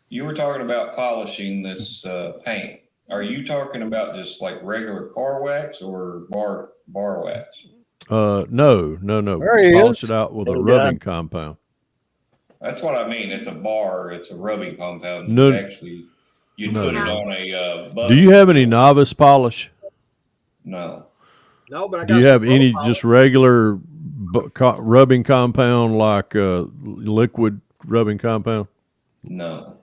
You were talking about polishing this paint. Are you talking about just like regular car wax or bar wax? No. There he Polish is. it out with a Oh, rubbing God. compound. That's what I mean. It's a bar. It's a rubbing compound. No. You No. put it on a button. Do you have any novice polish? No. No, but I got Do you some have any profile. just regular rubbing compound like liquid rubbing compound? No.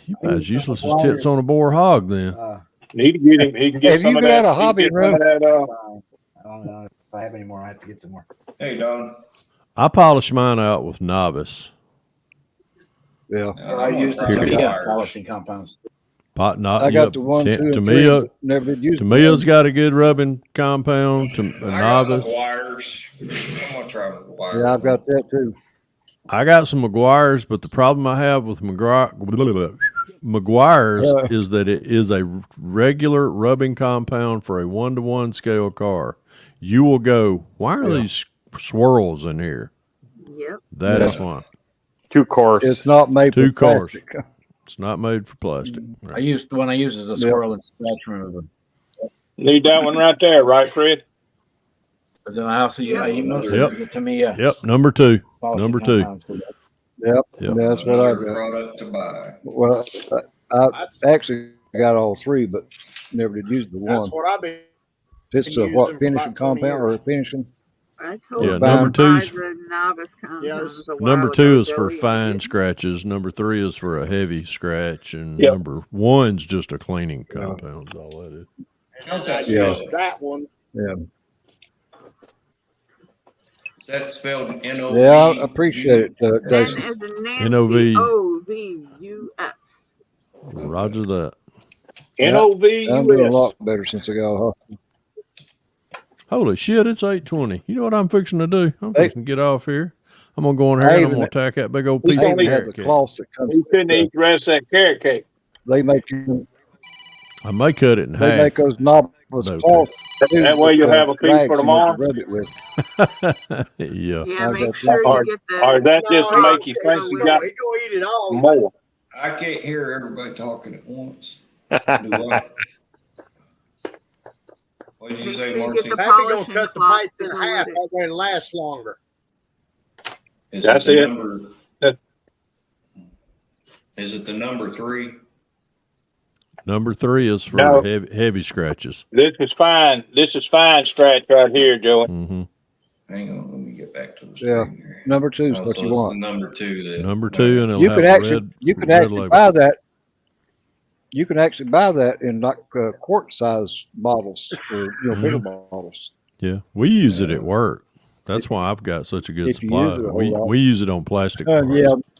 You about as useless as tits on a boar hog then. Need to get him. He can get Have some you of got that. a hobby he can get some room? of that. I don't know if I have any more. I have to get some more. Hey, Don. I polish mine out with Novice. Yeah. I use the Here we go. Tamiya polishing compounds. Pot not. I got yep. the 1, 2, and 3, Tamiya. but never did use Tamiya's got a good rubbing compound. A I Novice. got McGuire's. I'm gonna try McGuire's. Yeah, I've got that too. I got some McGuire's, but the problem I have with McGuire's is that it is a regular rubbing compound for a 1-to-1 scale car. You will go, why are these swirls in here? Yep. That is why. Too coarse. It's not made Too for coarse. plastic. It's not made for plastic. I use the one I use is a swirl and scratch remover. Need that one right there, right, Fred? But then I also use Yep. the Tamiya. Yep, number 2. polishing Number 2. compounds. Yep. Yep. That's what I Another got. product to buy. Well, I actually got all 3, but never did use the That's one. what I've been It's a using what for finishing about 20 compound or a years. finishing? I told Yeah, you number to buy 2's the novice compounds a while Number ago, 2 is for Joey, and fine I didn't. scratches. Number 3 is for a heavy scratch, and Yep. number 1's just a cleaning compound. Is all that is. How's I that Yeah. used spelled? that one. Yeah. Is that spelled N-O-V? Yeah, I appreciate it, N Jason. as in Nancy, N-O-V. O-V-U-S. Roger that. N-O-V-U-S. I'm doing a lot better since I got a hospital. Holy shit, it's 8:20. You know what I'm fixing to do? I'm Hey. fixing to get off here. I'm going to go in here I and I'm even- going to tack that big old He's piece They of gonna even have carrot the cake. cloths that come. He's finna eat the rest of that carrot cake. They make you. I may cut it in They make half. those novelist Okay. cloths. too, That way you'll with, have a piece rags for you tomorrow. can rub it with. Yeah. Yeah, I make got sure that. you get the. Or is that just to No, make you think he's you gonna, got he gonna eat it all. more? I can't hear everybody talking at once. Do I? What did you Make say, sure you Marcy? get the Happy gonna polishing cut the cloth bites to in go half. with That way it lasts longer. Is That's the it. number- That- Is it the number 3? Number 3 is for No. heavy scratches. This is fine. This is fine scratch right here, Joey. Mm-hmm. Hang on, let me get back to the Yeah. screen here. Number 2 is Oh, what so you it's want. the number 2 that Number 2, and it'll You have can a actually red. you can red actually label. buy that. You can actually buy that in like quart size bottles or bigger bottles. Yeah, we use it at work. That's why I've got such a good If you supply. use it a whole We lot. we use it on plastic. Yeah, parts.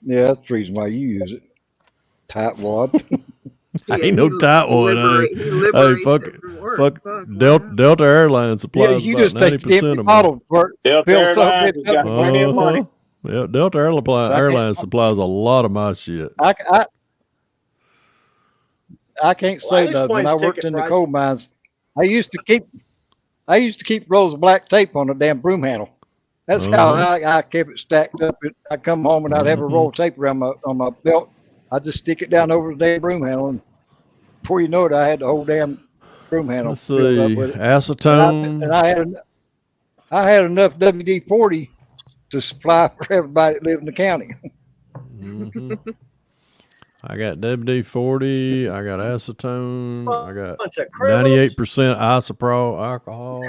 yeah, that's the reason why you use it. Tight wad. I ain't no tight one. Hey, fuck Delta Airlines supplies you about just take 90% empty of bottles for Delta fill some Airlines bitch has up. got plenty of money. Yeah, Delta Airlines supplies a lot of my shit. I can't say that when I worked in the coal mines. I used to keep rolls of black tape on the damn broom handle. That's how I kept it stacked up. I'd come home and I'd have a roll of tape around on my belt. I'd just stick it down over the damn broom handle, and before you know it, I had the whole damn broom handle Let's filled up see, with it. acetone. And I had enough WD-40 to supply for everybody that lived in the county. Mhm. I got WD-40. I got acetone. I got Bunch of criminals. 98% isopropyl alcohol.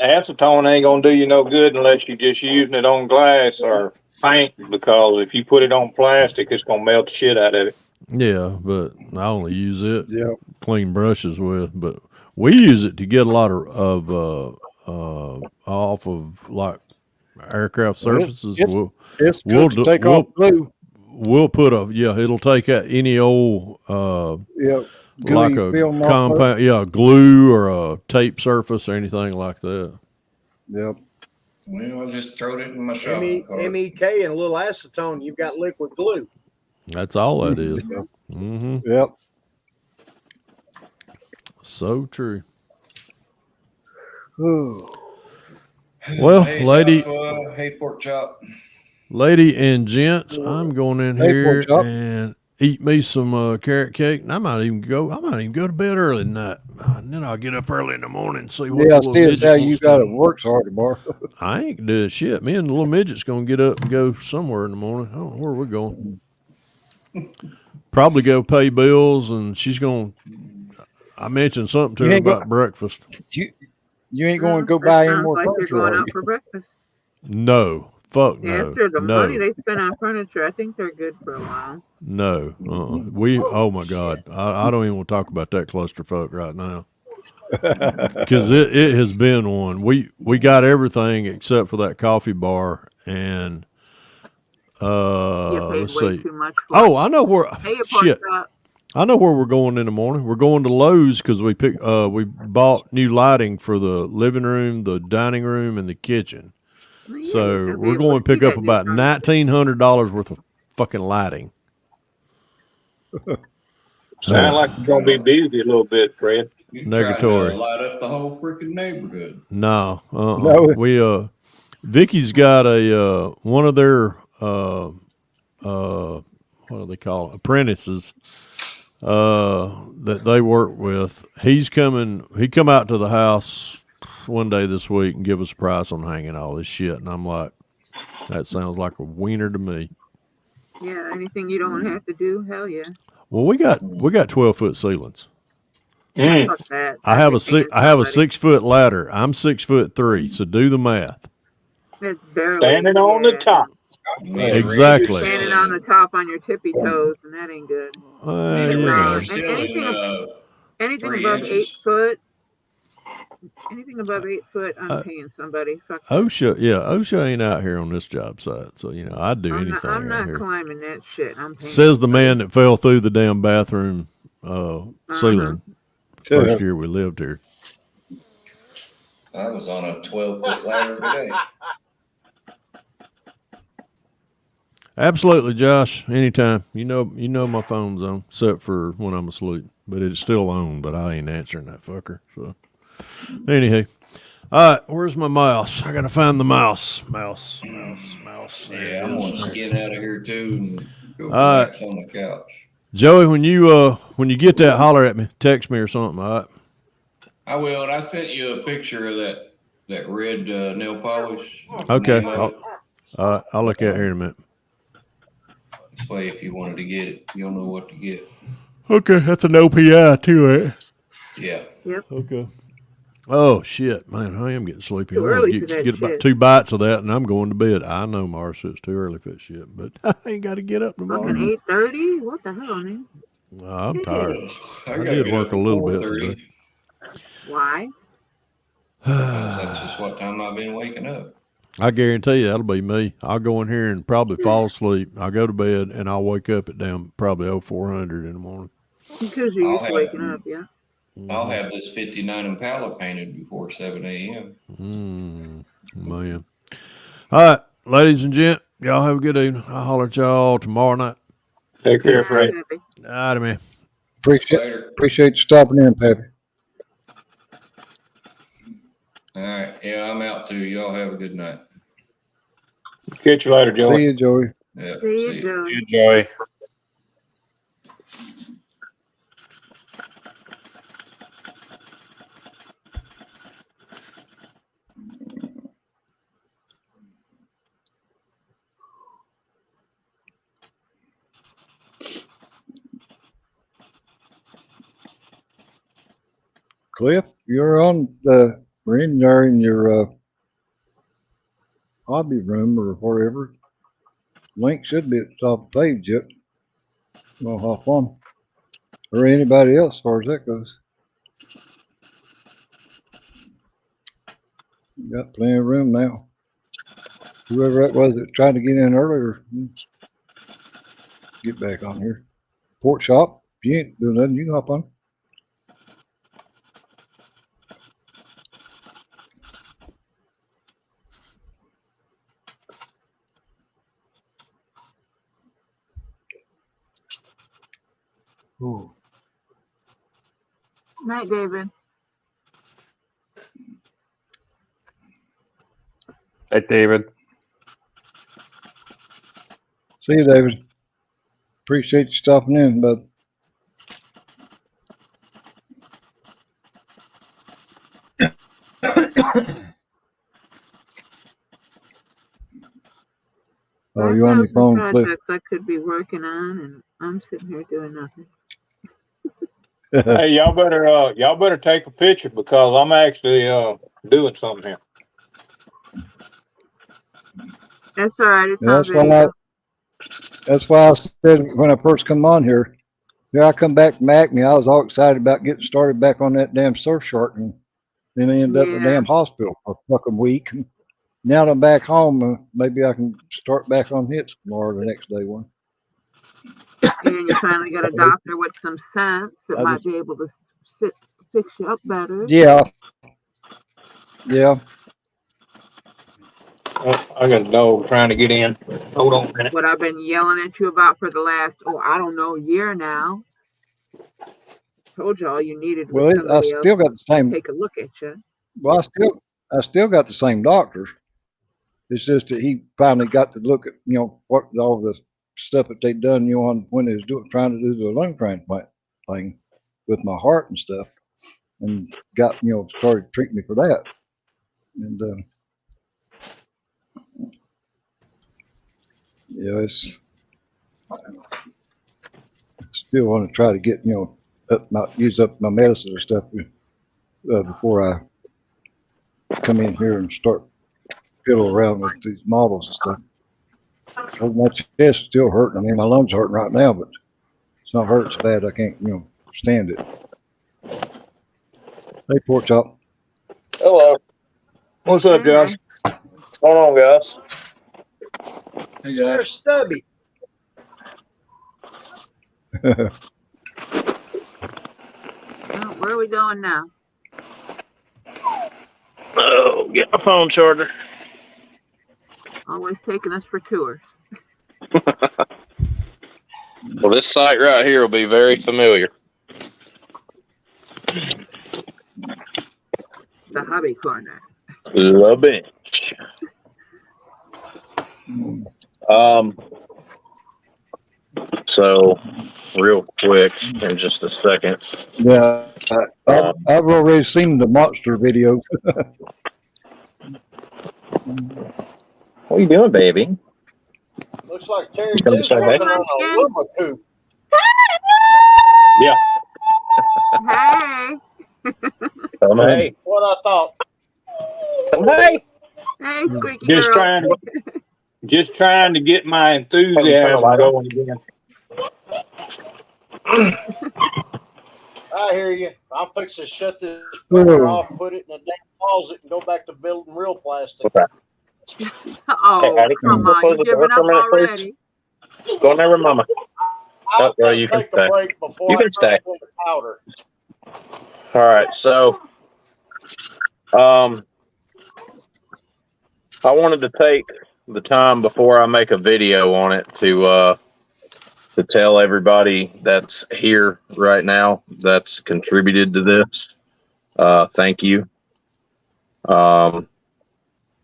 Acetone ain't gonna do you no good unless you're just using it on glass or paint, because if you put it on plastic, it's gonna melt the shit out of it. Yeah, but I only use it Yeah. clean brushes with. But we use it to get a lot of off of like aircraft surfaces. It's good to take off glue. We'll put it'll take out any old Yeah, like gooey a film off compound, glue or a tape surface or anything like that. Yep. Well, I just throwed it in my shopping cart. MEK and a little acetone, you've got liquid glue. That's all that is. Mm-hmm. Yep. So true. Ooh. Well, Hey, lady, Joshua. Hey, pork chop. lady and gents, I'm going in Hey, here pork chop. and eat me some carrot cake, and I might even go to bed early tonight, and then I'll get up early in the morning and see what Yeah, the little see, midget it's how you wants got to to. work so hard tomorrow. I ain't doing shit. Me and the little midget's gonna get up and go somewhere in the morning. I don't know where we're going. Probably go pay bills, and she's gonna. I mentioned something to You her ain't go- about breakfast. You ain't going to go That buy any sounds more like you're furniture, going are out you? for breakfast. No. Fuck no. After the money No. they spend on furniture, I think they're good for a while. No. Oh my God. I don't even want to talk about that clusterfuck right now. Because it has been one. We got everything except for that coffee bar and You paid let's way see. too much for Oh, I know where. Hey, you Shit. up. I know where we're going in the morning. We're going to Lowe's because we bought new lighting for the living room, the dining room, and the kitchen. Well, yeah, So you're gonna be we're able going to to see pick up that new about furniture. $1,900 worth of fucking lighting. Sound like you're gonna be busy a little bit, Fred. You're trying Negatory. to light up the whole freaking neighborhood. No, No. we Vicky's got a one of their what do they call it? Apprentices that they work with. He come out to the house one day this week and give us a price on hanging all this shit, and I'm like, that sounds like a wiener to me. Yeah, anything you don't have to do, hell yeah. Well, we got 12-foot ceilings. Fuck that. I have a paying 6-foot ladder. I'm 6'3", so do the math. It's barely Standing on the top. Exactly. Standing on the top on your tippy toes, and that ain't good. You know. Anything 3 above inches. 8 foot. Anything above 8 foot, I'm paying somebody. Fuck that. OSHA ain't out here on this job site, so I'd do anything I'm out not here. climbing that shit. I'm paying Says the man that fell through the damn bathroom ceiling first year we lived here. I was on a 12-foot ladder today. Absolutely, Josh. Anytime. You know my phone's on, except for when I'm asleep. But it's still on, but I ain't answering that fucker. So anywho. All right, where's my mouse? I gotta find the mouse. Mouse. Yeah, I'm gonna skin out of here too and go All relax on the couch. Joey, when you get that, holler at me. Text me or something, all right? I will, and I sent you a picture of that red nail polish. Okay. I'll look at it here in a minute. This way, if you wanted to get it, you'll know what to get. Okay, that's an OPI too, right? Yeah. Yep. Okay. Oh shit, man, I am getting sleepy. Too I'm early gonna for that get about shit. 2 bites of that, and I'm going to bed. I know, Marcia, it's too early for that shit, but I ain't got to get up tomorrow. Fucking 8:30? What the hell, man? I'm tired. I I gotta did get work up a at little bit 4:30. today. Why? Because that's just what time I've been waking up. I guarantee you that'll be me. I'll go in here and probably fall asleep. I'll go to bed and I'll wake up at damn probably 0400 in the morning. Because you're used to waking up, yeah. I'll have this 59 Impala painted before 7 a.m. Man. All right, ladies and gent, y'all have a good evening. I'll holler at y'all tomorrow night. Take care, Fred. All right, man. Appreciate you stopping in, Pappy. All right. Yeah, I'm out too. Y'all have a good night. Catch you later, Joey. See you, Joey. Yeah. See you, Joey. Joey. Cliff, you're on the, we're in there in your hobby room or wherever. Link should be at the top of the page yet. We'll hop on. Or anybody else as far as that goes. You got plenty of room now. Whoever that was that tried to get in earlier, get back on here. Port shop, if you ain't doing nothing, you can hop on. Ooh. Night, David. Hey, David. See you, David. Appreciate you stopping in, bud. Oh, you on your phone, Cliff? Projects I could be working on, and I'm sitting here doing nothing. Hey, y'all better take a picture because I'm actually doing something here. That's all right. It's And on video. that's why I said when I first come on here, I come back from Acme, I was all excited about getting started back on that damn surf shark, and then I ended up in a Yeah. damn hospital for a fucking week. And now that I'm back home, maybe I can start back on it tomorrow or the next day one. And you finally got a doctor with some sense that I might just- be able to fix you up better. Yeah. Yeah. I got a dog trying to get in. Hold on a minute. What I've been yelling at you about for the last, I don't know, year now. Told you all you needed was Well, I somebody else still got the to same. take a look at you. Well, I still got the same doctor. It's just that he finally got to look at, what all the stuff that they'd done, on when they was trying to do the lung transplant thing with my heart and stuff, and got, started treating me for that. And it's still want to try to get, use up my medicine and stuff before I come in here and start fiddle around with these models and stuff. 'Cause my chest is still hurting. I mean, my lungs hurting right now, but it's not hurting so bad I can't, stand it. Hey, Pork Chop. Hello. What's up, Josh? What's going on, guys? Hey, There's Josh. Stubby. Well, where are we going now? Oh, get my phone charger. Always taking us for tours. Well, this site right here will be very familiar. The hobby corner. The bench. So real quick in just a second. Yeah, I've already seen the monster video. What are you doing, baby? Looks like Terry You come to Two's say hey? working on a Luma coop. Yeah. Hey. Come hey. What I thought. Come hey. Hey, squeaky Just girl. trying to get my enthusiasm going again. I hear you. I'm fixing to shut this printer off, put it in a damn closet, and go back to building real plastic. Okay. Oh, Hey, Addie, come on. close You're the door giving for a up minute, already. please? Go in there with Mama. I've well, got to you can take stay. a break before You I can turn stay. it into powder. All right, so I wanted to take the time before I make a video on it to tell everybody that's here right now that's contributed to this. Thank you.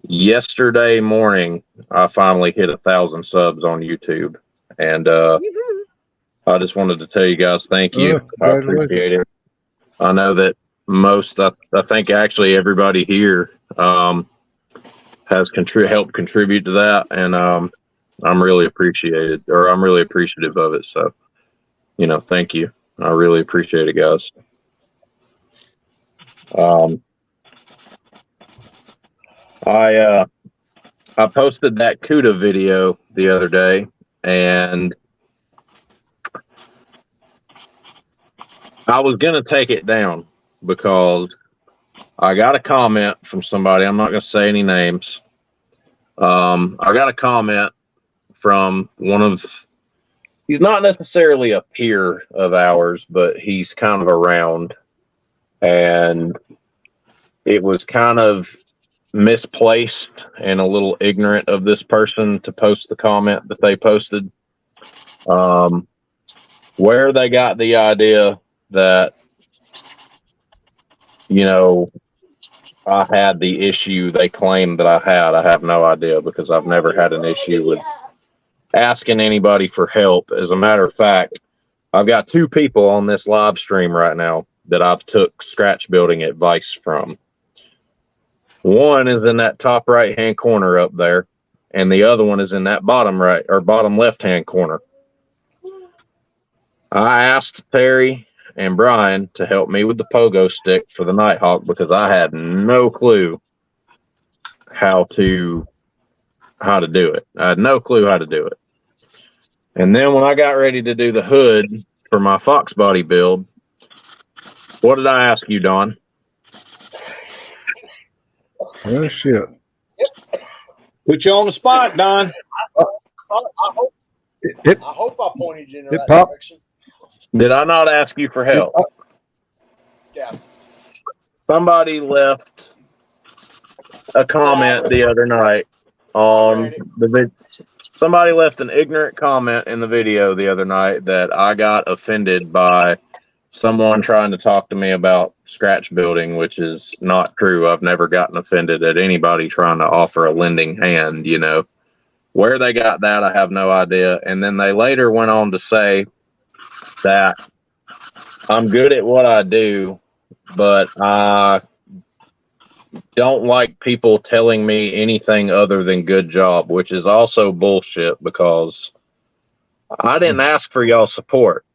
Yesterday morning, I finally hit 1,000 subs on YouTube, and I just wanted to tell you guys thank you. I appreciate it. I know that I think actually everybody here has helped contribute to that, and I'm really appreciative of it. So, thank you. I really appreciate it, guys. I posted that CUDA video the other day, and I was gonna take it down because I got a comment from somebody. I'm not gonna say any names. I got a comment from he's not necessarily a peer of ours, but he's kind of around, and it was kind of misplaced and a little ignorant of this person to post the comment that they posted. Where they got the idea that, I had the issue they claimed that I had, I have no idea, because I've never had an issue with asking anybody for help. As a matter of fact, I've got 2 people on this live stream right now that I've took scratch building advice from. One is in that top right hand corner up there, and the other one is in that bottom right or bottom left hand corner. I asked Terry and Brian to help me with the pogo stick for the Nighthawk because I had no clue how to do it. I had no clue how to do it. And then when I got ready to do the hood for my Fox body build, what did I ask you, Don? Oh shit! Put you on the spot, Don. I hope I pointed you in the right popped. direction. Did I not ask you for help? Yeah. Somebody left a comment the other night on somebody left an ignorant comment in the video the other night that I got offended by someone trying to talk to me about scratch building, which is not true. I've never gotten offended at anybody trying to offer a lending hand, you know. Where they got that, I have no idea. And then they later went on to say that I'm good at what I do, but I don't like people telling me anything other than good job, which is also bullshit because I didn't ask for y'all's support.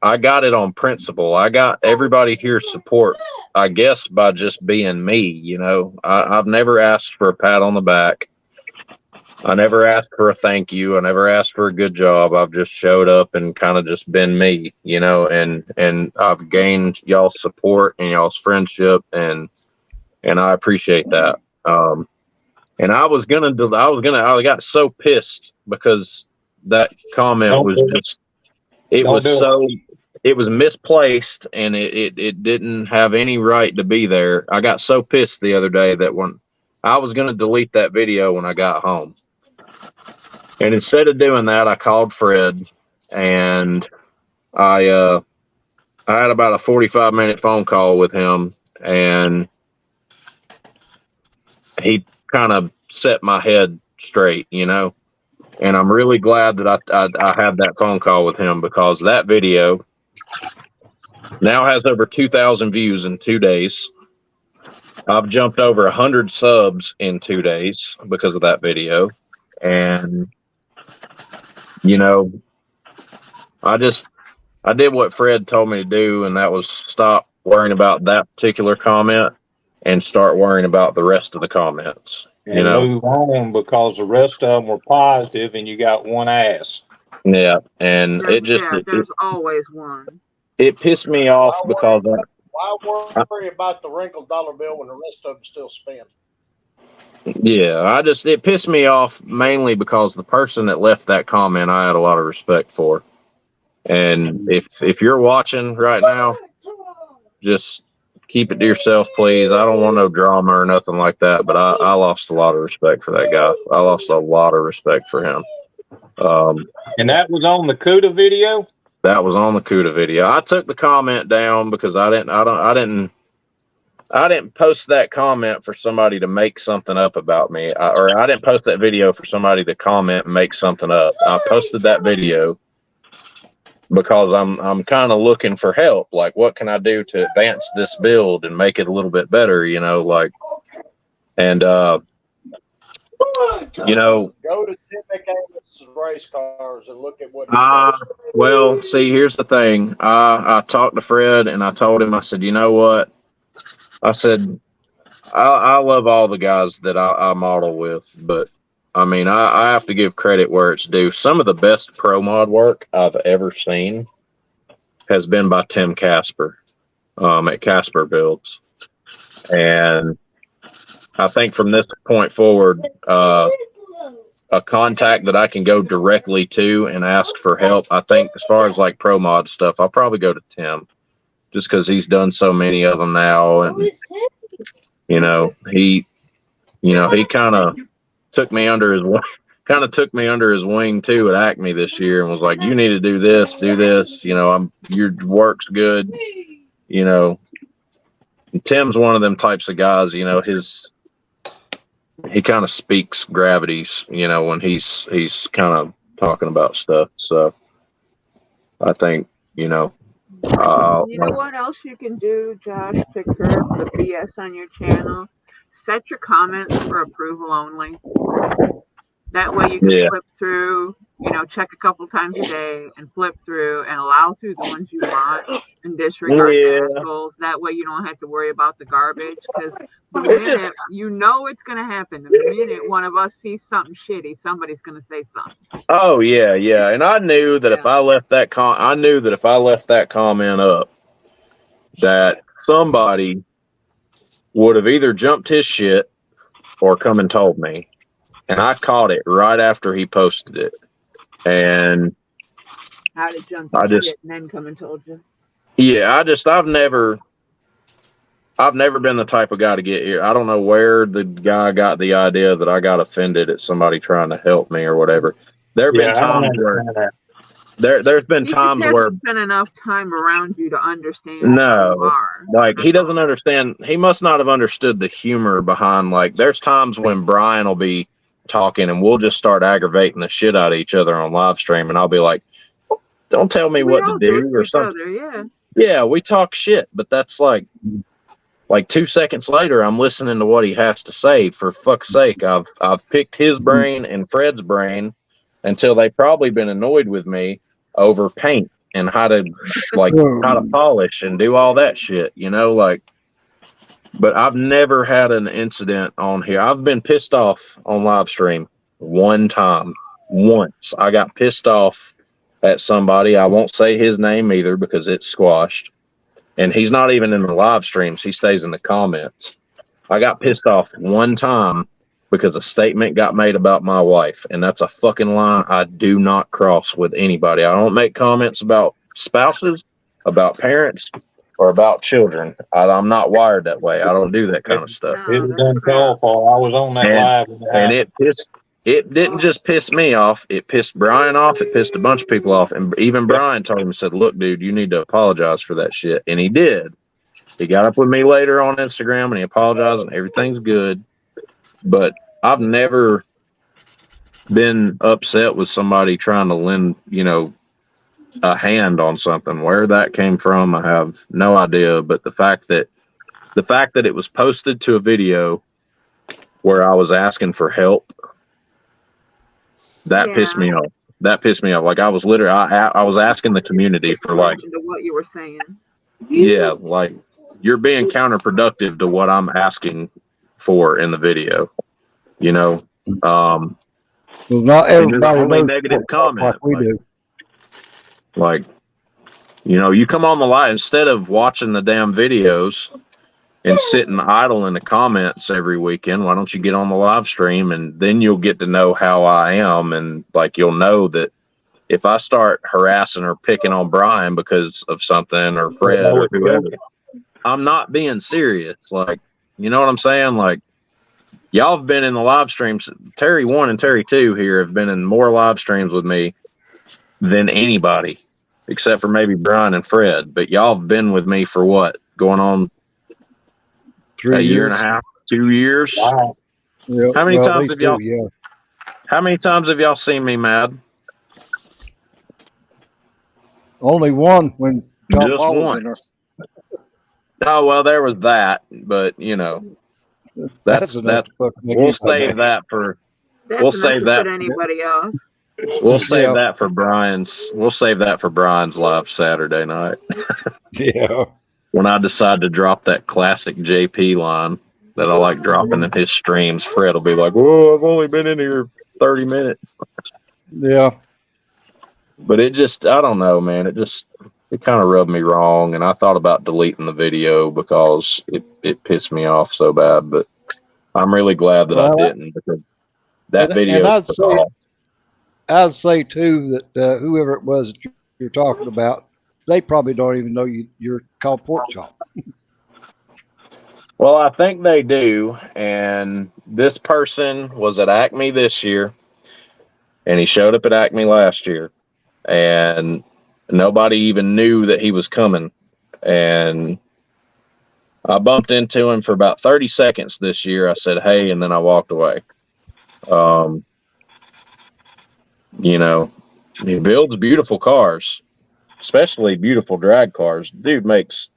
I got it on principle. I got everybody here's support, I guess, by just being me, you know. I've never asked for a pat on the back. I never asked for a thank you. I never asked for a good job. I've just showed up and kind of just been me, you know, and I've gained y'all's support and y'all's friendship, and I appreciate that. And I got so pissed because that comment was just, it was misplaced and it didn't have any right to be there. I got so pissed the other day that when I was going to delete that video when I got home. And instead of doing that, I called Fred and I had about a 45-minute phone call with him, and he kind of set my head straight, you know. And I'm really glad that I had that phone call with him because that video now has over 2,000 views in 2 days. I've jumped over 100 subs in 2 days because of that video. And, you know, I did what Fred told me to do, and that was stop worrying about that particular comment and start worrying about the rest of the comments. And you know, move on because the rest of them were positive and you got one ass. Yeah, and there's always one. It pissed me off because why worry about the wrinkled dollar bill when the rest of them still spend? Yeah, it pissed me off mainly because the person that left that comment I had a lot of respect for. And if you're watching right now, just keep it to yourself, please. I don't want no drama or nothing like that, but I lost a lot of respect for that guy. I lost a lot of respect for him. And that was on the CUDA video? That was on the CUDA video. I took the comment down because I didn't post that comment for somebody to make something up about me. I didn't post that video for somebody to comment and make something up. I posted that video because I'm kind of looking for help. Like, what can I do to advance this build and make it a little bit better, you know, like, and, you know, go to Tim McAvis's race cars and look at what he does. Well, see, here's the thing. I talked to Fred and I told him, I said, you know what? I said, I love all the guys that I model with, but I mean, I have to give credit where it's due. Some of the best pro mod work I've ever seen has been by Tim Casper at Casper Builds. And I think from this point forward, a contact that I can go directly to and ask for help, I think as far as like pro mod stuff, I'll probably go to Tim just because he's done so many of them now. And, you know, he kind of took me under his wing too at Acme this year and was like, you need to do this, you know, your work's good, you know. And Tim's one of them types of guys, you know, he kind of speaks gravities, you know, when he's kind of talking about stuff. So I think, you know, you know what else you can do, Josh, to curb the BS on your channel? Set your comments for approval only. That way you can Yeah. flip through, check a couple times a day and flip through and allow through the ones you want and disregard the Yeah. assholes. That way you don't have to worry about the garbage, because the It minute just it's going to happen, the minute one of us sees something shitty, somebody's going to say something. Oh yeah. And I knew that if I left that comment up, that somebody would have either jumped his shit or come and told me. And I caught it right after he posted it. And How to jump I to just shit and then come and told you. Yeah, I've never been the type of guy to get here. I don't know where the guy got the idea that I got offended at somebody trying to help me or whatever. There have been I don't times where understand that. there's been He times just where hasn't spent enough time around you to understand who you no, are. like he doesn't understand. He must not have understood the humor behind, like, there's times when Brian will be talking and we'll just start aggravating the shit out of each other on live stream, and I'll be like, don't tell me We what to all do it do to or each something. other, yeah. Yeah, we talk shit, but that's like 2 seconds later, I'm listening to what he has to say. For fuck's sake, I've picked his brain and Fred's brain until they've probably been annoyed with me over paint and how to polish and do all that shit, like. But I've never had an incident on here. I've been pissed off on live stream one time. Once I got pissed off at somebody. I won't say his name either because it's squashed. And he's not even in the live streams. He stays in the comments. I got pissed off one time because a statement got made about my wife. And that's a fucking line I do not cross with anybody. I don't make comments about spouses, about parents, or about children. I'm not wired that way. I don't do that kind of stuff. It was uncalled for. I was on that live. And it didn't just piss me off. It pissed Brian off. It pissed a bunch of people off. And even Brian told him, said, look, dude, you need to apologize for that shit. And he did. He got up with me later on Instagram and he apologized and everything's good. But I've never been upset with somebody trying to lend, a hand on something. Where that came from, I have no idea. But the fact that it was posted to a video where I was asking for help, that pissed me off. That pissed me off. Like I was literally, I was asking the community for like, to what you were saying. yeah, like you're being counterproductive to what I'm asking for in the video. Well, not everybody only knows negative like comment. we do. Like, you come on the live instead of watching the damn videos and sitting idle in the comments every weekend. Why don't you get on the live stream and then you'll get to know how I am, and like you'll know that if I start harassing or picking on Brian because of something or Fred or whoever, I'm not being serious. Like, you know what I'm saying? Like, y'all have been in the live streams. Terry 1 and Terry 2 here have been in more live streams with me than anybody, except for maybe Brian and Fred. But y'all have been with me for what? Going on 3 year and a half, 2 years. Wow. Yeah, How many well, times they have y'all? do, yeah. How many times have y'all seen me mad? Only one when John Just Paul was in there. once. Oh well, there was that, but that's enough to fucking make we'll you save that for That's we'll enough save to that. put anybody off. We'll save Yeah. that for Brian's. We'll save that for Brian's live Saturday night Yeah. when I decide to drop that classic JP line that I like dropping in his streams. Fred will be like, "Whoa, I've only been in here 30 minutes." Yeah. But it just, I don't know, man. It kind of rubbed me wrong, and I thought about deleting the video because it pissed me off so bad. But I'm really glad that I didn't, because that video. And I'd say too that whoever it was that you're talking about, they probably don't even know you're called Pork Chop. Well, I think they do, and this person was at Acme this year, and he showed up at Acme last year, and nobody even knew that he was coming. And I bumped into him for about 30 seconds this year. I said, hey, and then I walked away. He builds beautiful cars, especially beautiful drag cars. Dude makes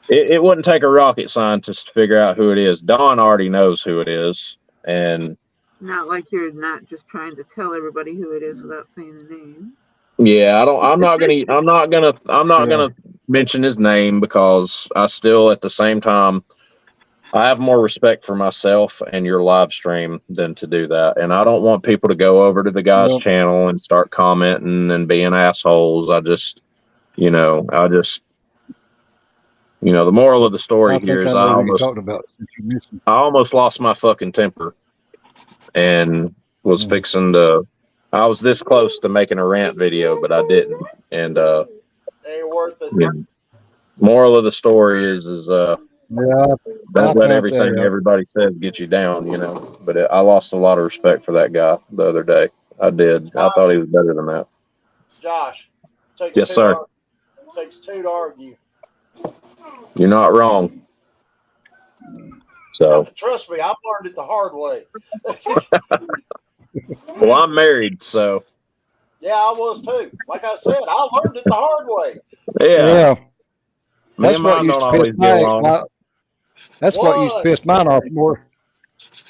it wouldn't take a rocket scientist to figure out who it is. Don already knows who it is, and Not like you're not just trying to tell everybody who it is without saying the name. Yeah, I'm not gonna mention his name because I still, at the same time, I have more respect for myself and your live stream than to do that. And I don't want people to go over to the guy's channel and start commenting and being assholes. The moral of the story here is I almost lost my fucking temper and was fixing to, I was this close to making a rant video, but I didn't. And, Ain't worth it. moral of the story is Yeah, don't let everything everybody says get you down, But I lost a lot of respect for that guy the other day. I did. I thought he was better than that. Josh, Yes, sir. Takes two to argue. You're not wrong. So, Trust me, I've learned it the hard way. well, I'm married, so. Yeah, I was too. Like I said, I learned it the hard way. Yeah. That's what used to piss what used to piss mine off more.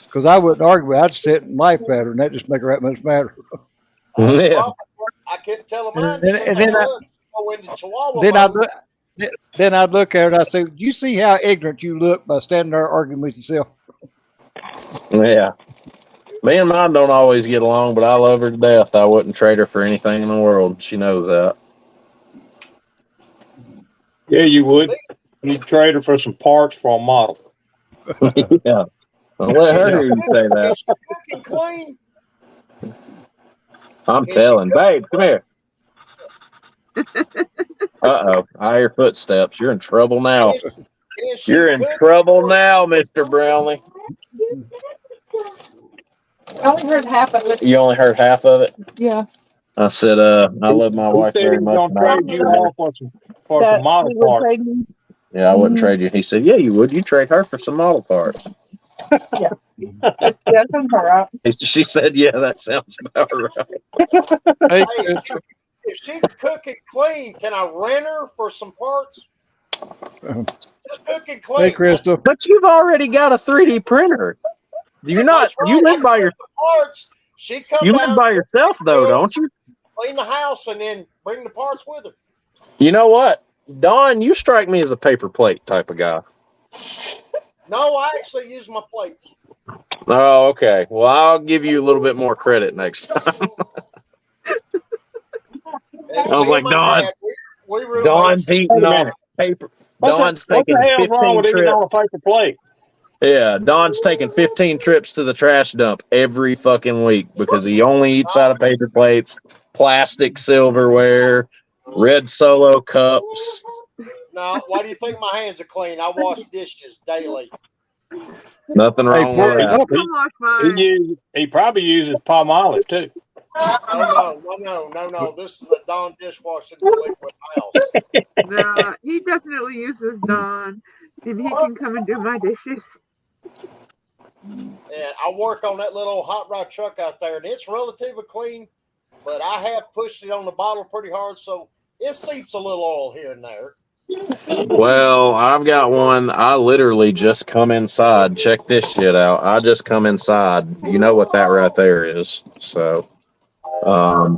Because I wouldn't argue with her. I'd sit and laugh at her, and that just make her that much madder. I kept telling mine to sit my hugs, go into Chihuahua. Then I'd look at her and I'd say, "Do you see how ignorant you look by standing there arguing with yourself?" Yeah. Me and mine don't always get along, but I love her to death. I wouldn't trade her for anything in the world. She knows that. Yeah, you would. You'd trade her for some parts for a model. Yeah. I'll let her hear you say that. Cooking clean. I'm telling. Babe, come here. Uh-oh. I hear footsteps. You're in trouble now. You're in trouble now, Mr. Brownlee. I only heard half of it. You only heard half of it? Yeah. I said, I love my wife very much. He said he was going to trade you off for some model parts. Yeah, I wouldn't trade you. He said, yeah, you would. You'd trade her for some model parts. Yeah. That sounds all right. She said, yeah, that sounds about right. Hey, if she can cook it clean, can I rent her for some parts? Just cook it clean. Hey, Crystal. But you've already got a 3D printer. You live by you live by yourself though, don't you? Clean the house and then bring the parts with her. You know what? Don, you strike me as a paper plate type of guy. No, I actually use my plates. Oh, okay. Well, I'll give you a little bit more credit next time. I was like, Don, Don's eating off paper. Don's taking 15 trips on a paper plate. Yeah, Don's taking 15 trips to the trash dump every fucking week because he only eats out of paper plates, plastic silverware, red Solo cups. No, why do you think my hands are clean? I wash dishes daily. Nothing wrong with that. He probably uses palm olive too. No. This is a Dawn dishwasher liquid house. No, he definitely uses Dawn, and he can come and do my dishes. And I work on that little hot rod truck out there, and it's relatively clean, but I have pushed it on the bottle pretty hard, so it seeps a little oil here and there. Well, I've got one. I literally just come inside. Check this shit out. I just come inside. You know what that right there is. So, I've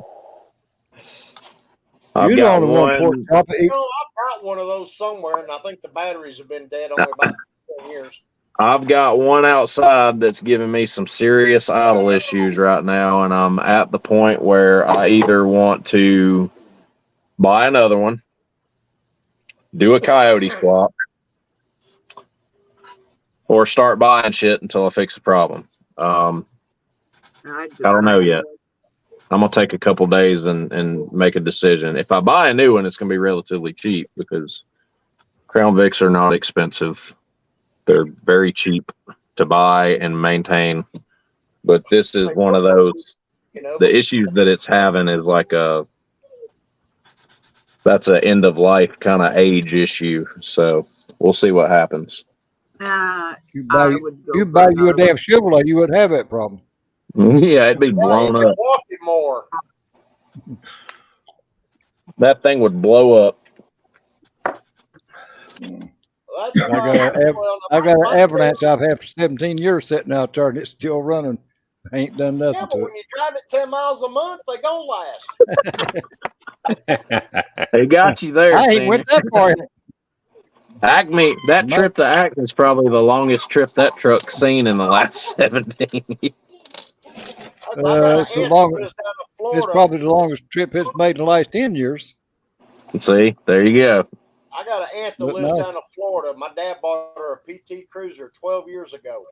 got one. I've got one of those somewhere, and I think the batteries have been dead only about 10 years. I've got one outside that's giving me some serious idle issues right now, and I'm at the point where I either want to buy another one, do a coyote swap, or start buying shit until I fix the problem. I don't know yet. I'm going to take a couple days and make a decision. If I buy a new one, it's going to be relatively cheap because Crown Vics are not expensive. They're very cheap to buy and maintain. But this is one of those, the issues that it's having is like that's an end of life kind of age issue. So we'll see what happens. You buy you a damn Chevrolet, you wouldn't have that problem. Yeah, it'd be blown up. Walk it more. That thing would blow up. I got an Avalanche I've had for 17 years sitting out there, and it's still running. Ain't done nothing Yeah, but to when you drive it 10 miles a month, they gonna last. They got you it. there, I ain't senior. went that far. Acme, that No. trip to Acme is probably the longest trip that truck's seen in the last 17 years. I got an It's the aunt that longest. lives down in It's Florida. probably the longest trip it's made in the last 10 years. See, there you go. I got an aunt that But lives no. down in Florida. My dad bought her a PT Cruiser 12 years ago.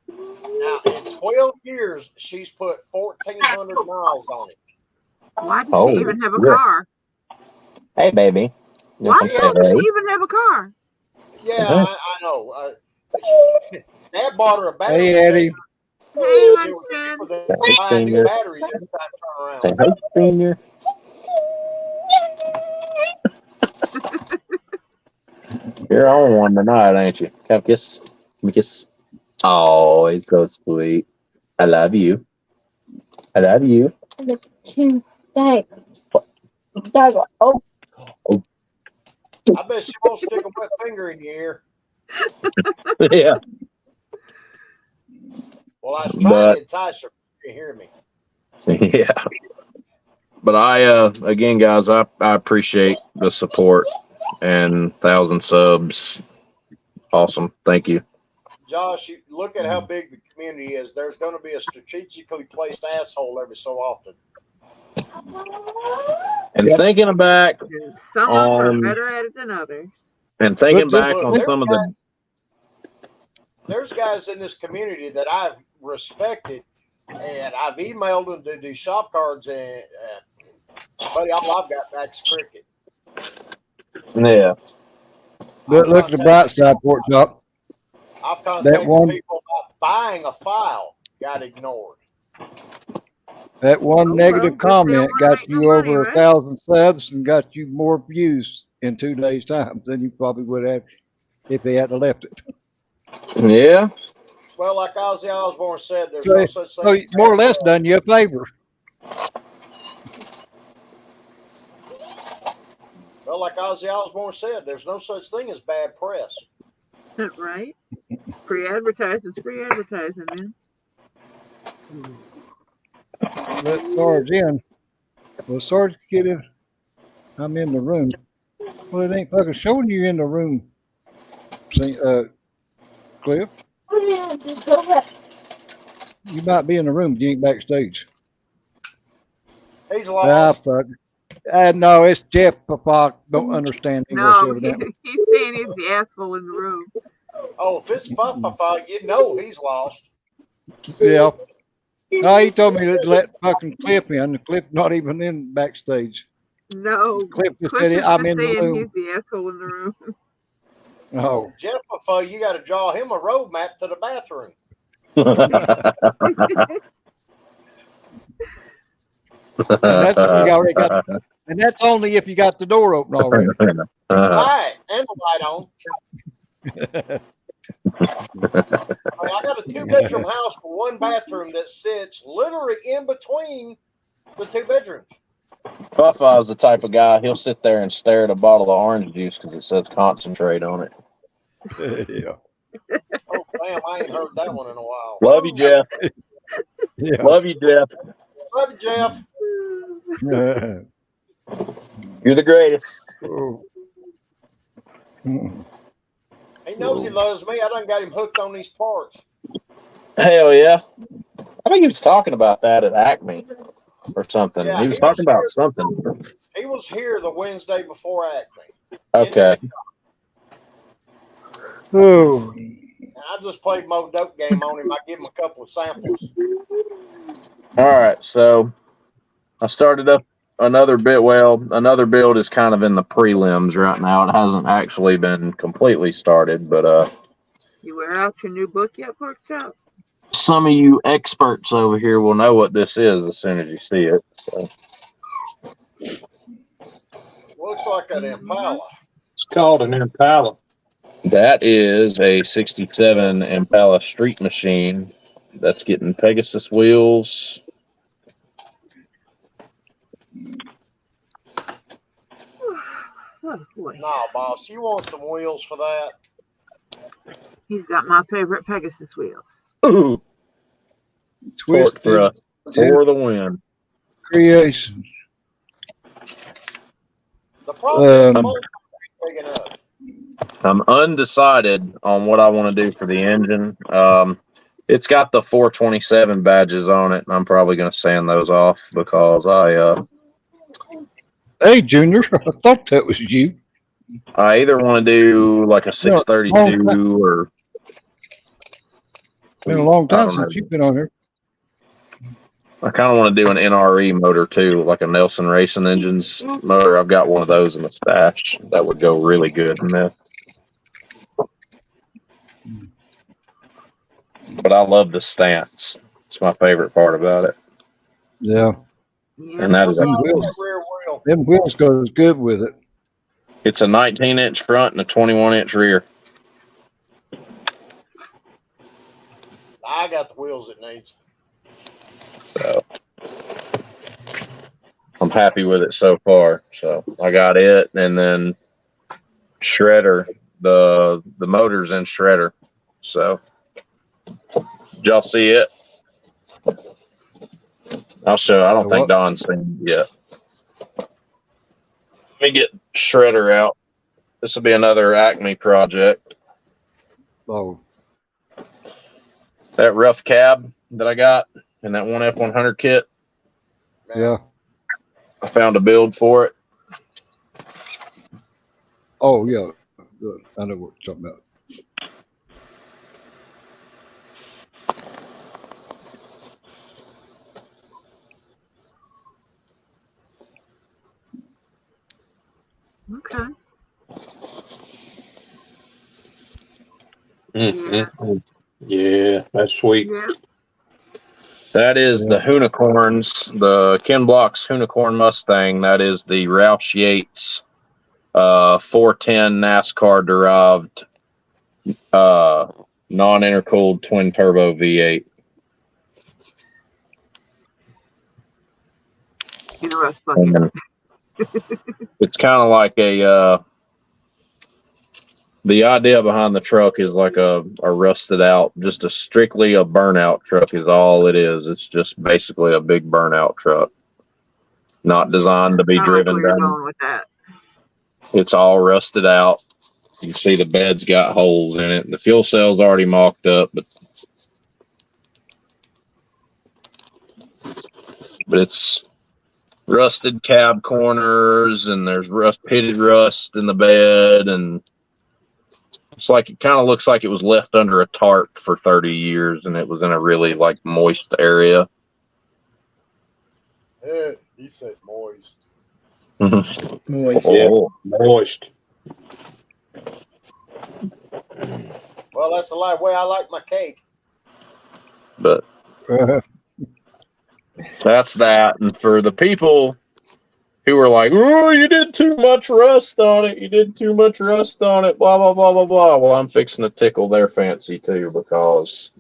Now, in 12 years, she's put 1,400 miles on it. Why does Oh, she even have a yeah. car? Hey, baby. Why Come does say she hey. even have a car? Yeah, Uh-huh. I know. Dad bought her a battery. Hey, Eddie. Hey, It was Munchkin. cheaper than Hey, buying new senior. batteries every time I turn Say around. hey, senior. You're on one tonight, ain't you? Come kiss. Give me a kiss. Oh, he's so sweet. I love you. I love you. Oh. I bet she won't stick a wet finger in your ear. Yeah. Well, I was trying But to entice her. You hear me? yeah. But again, guys, I appreciate the support and 1,000 subs. Awesome. Thank you. Josh, you look at how big the community is. There's going to be a strategically placed asshole every so often. And thinking back Some of us are on better at it than others. and thinking back Look, on some of the there's guys in this community that I respected, and I've emailed them to do shop cards, and buddy, all I've got back's cricket. yeah. But look at the bright side, Pork Chop. I've contacted one- people about buying a file, got ignored. That one negative comment got you money, over right? 1,000 subs and got you more views in 2 days' time than you probably would have if they hadn't left it. Yeah. Well, like Ozzy Osbourne said, there's So, no such thing. so as more or bad less press. done you a favor. Well, like Ozzy Osbourne said, there's no such thing as bad press. Right? Free advertising is free advertising, man. Let Sarge in. Well, Sarge, get in. I'm in the room. Well, it ain't fucking showing you in the room. See, Cliff. You might be in the room, but you ain't backstage. He's lost. Fuck. No, it's Jeff Papa. Don't understand English, No, evidently. he's saying he's the asshole in the room. Oh, if it's Fufafa, you know he's lost. Yeah. No, he told me to let fucking Cliff in. The Cliff not even in backstage. No, Cliff just Cliff said, is I'm just in the saying room. he's the asshole in the room. Oh. Jeff Fufafa, you got to draw him a road map to the bathroom. And that's only if you got the door open already. Right, and the light on. I got a 2-bedroom house with 1 bathroom that sits literally in between the 2 bedrooms. Buffa's the type of guy, he'll sit there and stare at a bottle of orange juice because it says concentrate on it. Yeah. Oh, damn, I ain't heard that one in a while. Love you, Jeff. Yeah. Love you, Jeff. Love you, Jeff. You're the greatest. He knows he loves me. I done got him hooked on these parts. Hell yeah. I think he was talking about that at Acme or something. Yeah, he was talking about something. He was here the Wednesday before Acme. Okay. Oh. And I just played Mo Dope game on him. I give him a couple of samples. All right. So I started up another bit. Well, another build is kind of in the prelims right now. It hasn't actually been completely started, but You wear out your new book yet, Pork Chop? some of you experts over here will know what this is as soon as you see it. So. Looks like an Impala. It's called an Impala. That is a 67 Impala Street Machine that's getting Pegasus wheels. Oh, boy. Nah, boss, you want some wheels for that? He's got my favorite Pegasus wheels. Ooh. Torque thrust for the win. Creation. The problem is the Um, motor ain't big enough. I'm undecided on what I want to do for the engine. It's got the 427 badges on it, and I'm probably going to sand those off because Hey, Junior, I thought that was you. I either want to do like a 632 or Been a long I time don't know. since you've been on here. I kind of want to do an NRE motor too, like a Nelson Racing Engines motor. I've got one of those in the stash that would go really good in this. But I love the stance. It's my favorite part about it. Yeah. And that is What's wrong with that rear wheel? Them wheels goes good with it. it's a 19-inch front and a 21-inch rear. I got the wheels it needs. So I'm happy with it so far. So I got it, and then shredder. The motor's in shredder. So did y'all see it? I'll show. I don't think Don's seen it yet. Let me get shredder out. This will be another Acme project. Oh. That rough cab that I got in that one F100 kit. Yeah. I found a build for it. Oh, yeah. Good. I know what you're talking about. Okay. Yeah, that's sweet. Yeah. That is the Unicorns, the Ken Block's Unicorn Mustang. That is the Roush Yates 410 NASCAR derived non-intercooled twin turbo V8. You know what's funny? It's kind of like the idea behind the truck is like a rusted out, just strictly a burnout truck is all it is. It's just basically a big burnout truck, not designed to be driven where you're down. going with that. It's all rusted out. You can see the bed's got holes in it. The fuel cell's already mocked up, but it's rusted cab corners, and there's pitted rust in the bed, and it's like it kind of looks like it was left under a tarp for 30 years, and it was in a really like moist area. He said moist. Moist. Yeah, moist. Well, that's the way I like my cake. But that's that. And for the people who were like, "Oh, you did too much rust on it. You did too much rust on it." Blah blah blah blah blah. Well, I'm fixing to tickle their fancy too, because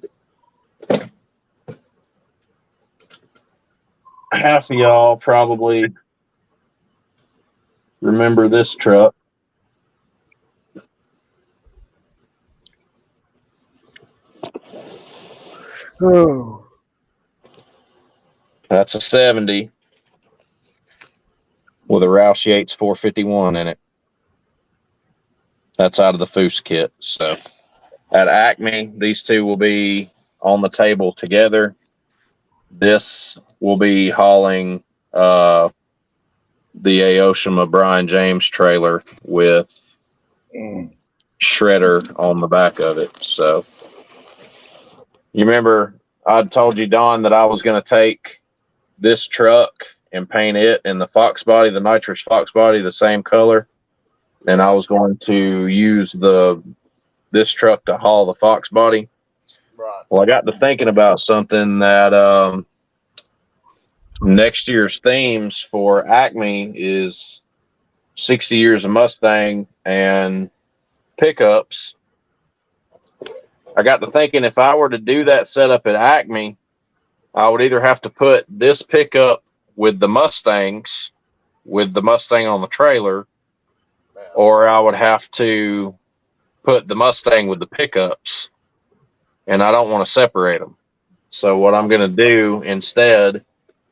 half of y'all probably remember this truck. Oh. That's a 70 with a Roush Yates 451 in it. That's out of the Foose kit. So at Acme, these two will be on the table together. This will be hauling the Aoshima Brian James trailer with shredder on the back of it. So you remember I told you, Don, that I was going to take this truck and paint it in the Fox body, the nitrous Fox body, the same color. And I was going to use this truck to haul the Fox body. Right. Well, I got to thinking about something that next year's themes for Acme is 60 years of Mustang and pickups. I got to thinking if I were to do that setup at Acme, I would either have to put this pickup with the Mustangs, with the Mustang on the trailer, or I would have to put the Mustang with the pickups, and I don't want to separate them. So what I'm going to do instead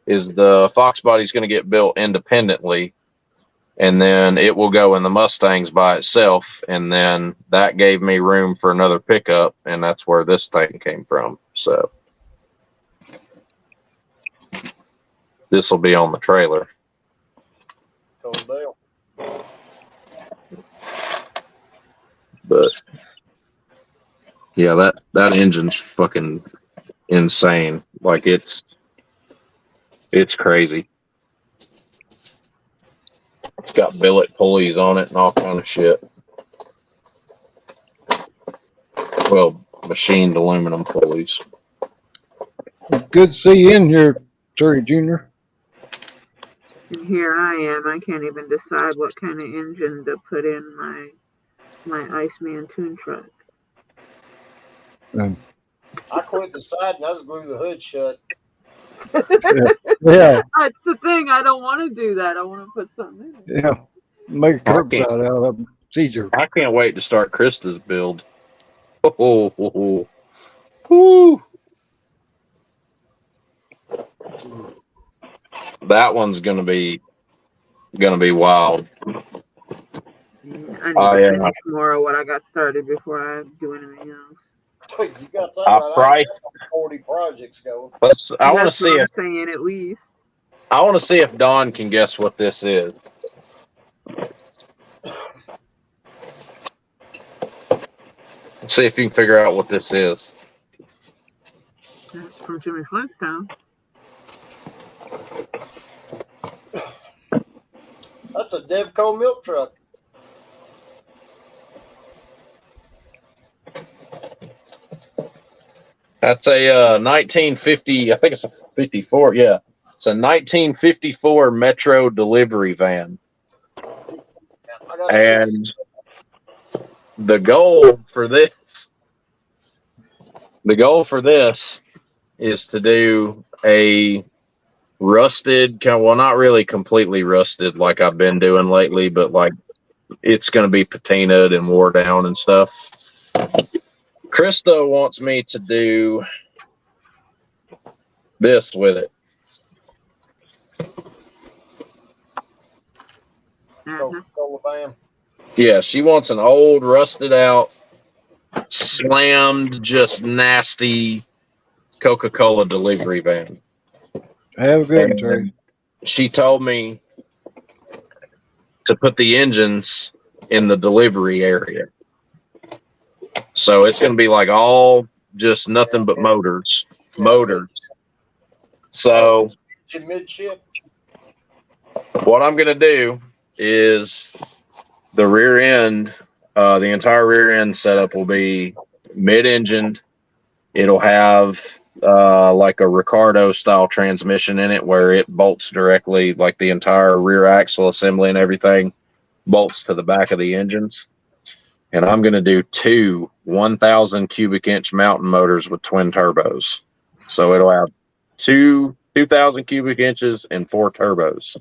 is the Fox body's going to get built independently, and then it will go in the Mustangs by itself. And then that gave me room for another pickup, and that's where this thing came from. So this will be on the trailer. Cool deal. But yeah, that engine's fucking insane. Like it's crazy. It's got billet pulleys on it and all kind of shit. Well, machined aluminum pulleys. Good to see you in here, Terry Jr. And here I am. I can't even decide what kind of engine to put in my Iceman tune truck. I quit deciding. I just glue the hood shut. Yeah. That's the thing. I don't want to do that. I want to put something in it. Yeah. Make a curbside out of them. Procedure. I can't wait to start Krista's build. Oh. Woo. That one's gonna be wild. I need to finish more of what I got started before I do anything else. You got that I right. priced 40 projects going. I want to see if saying at least. I want to see if Dawn can guess what this is. See if you can figure out what this is. That's from Jimmy Flintstone. That's a Devco milk truck. That's a 1950. I think it's a 54. Yeah, it's a 1954 Metro delivery van. And the goal for this is to do a rusted, well, not really completely rusted like I've been doing lately, but like it's going to be patinaed and wore down and stuff. Krista wants me to do this with it. Coca-Cola van. Yeah, she wants an old, rusted out, slammed, just nasty Coca-Cola delivery van. Have a good one, Terry. She told me to put the engines in the delivery area. So it's going to be like all just nothing but motors. So midship. What I'm going to do is the rear end, the entire rear end setup will be mid-engined. It'll have like a Ricardo style transmission in it where it bolts directly, like the entire rear axle assembly and everything bolts to the back of the engines. And I'm going to do two 1,000 cubic inch mountain motors with twin turbos. So it'll have two 2,000 cubic inches and 4 turbos.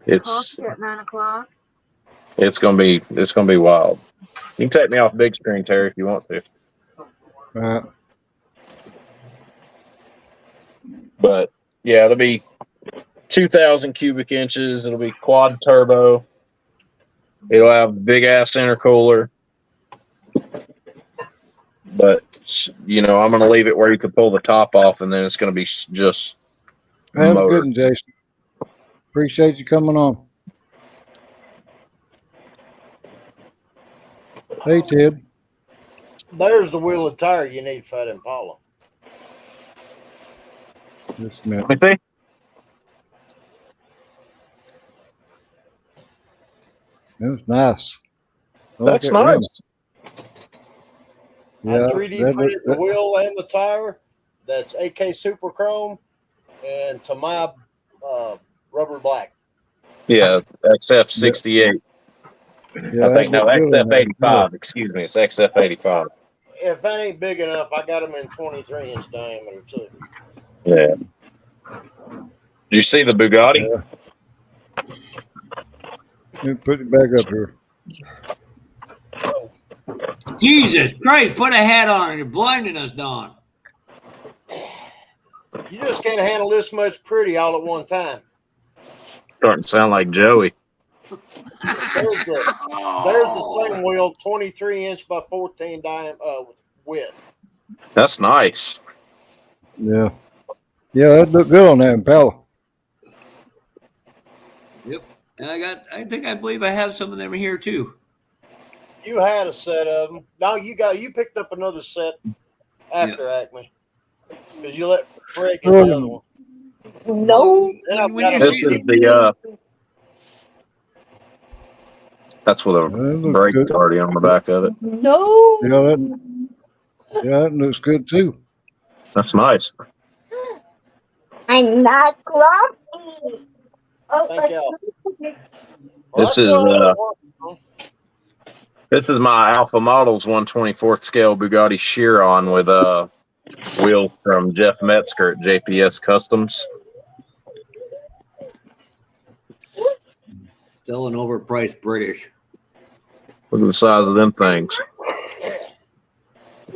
It's at 9 o'clock. It's gonna be wild. You can take me off big screen, Terry, if you want to. But yeah, it'll be 2,000 cubic inches. It'll be quad turbo. It'll have big ass intercooler. But I'm gonna leave it where you can pull the top off, and then it's gonna be just. Have a good one, Jason. Appreciate you coming on. Hey, Ted. There's the wheel and tire you need for that Impala. Just a minute. Let me see. That was nice. That's nice. I 3D printed the wheel and the tire. That's AK Super Chrome and Tamiya rubber black. Yeah, XF68. Yeah, I think XF85. Excuse me, it's XF85. If that ain't big enough, I got them in 23-inch diameter too. Yeah. Did you see the Bugatti? Let me put it back up here. Oh, Jesus Christ, put a hat on. You're blinding us, Don. You just can't handle this much pretty all at one time. Starting to sound like Joey. There's the same wheel, 23-inch by 14 width. That's nice. Yeah. Yeah, that looked good on that Impala. Yep. And I believe I have some of them here too. You had a set of them. No, you picked up another set after Acme. Because you let Fred get the other one. No. This is the that's with a brake already on the back of it. No. That looks good too. That's nice. I'm not grumpy. Oh, Thank y'all. This is my Alpha Models 124th scale Bugatti Chiron with wheels from Jeff Metzger at JPS Customs. Still an overpriced British. Look at the size of them things.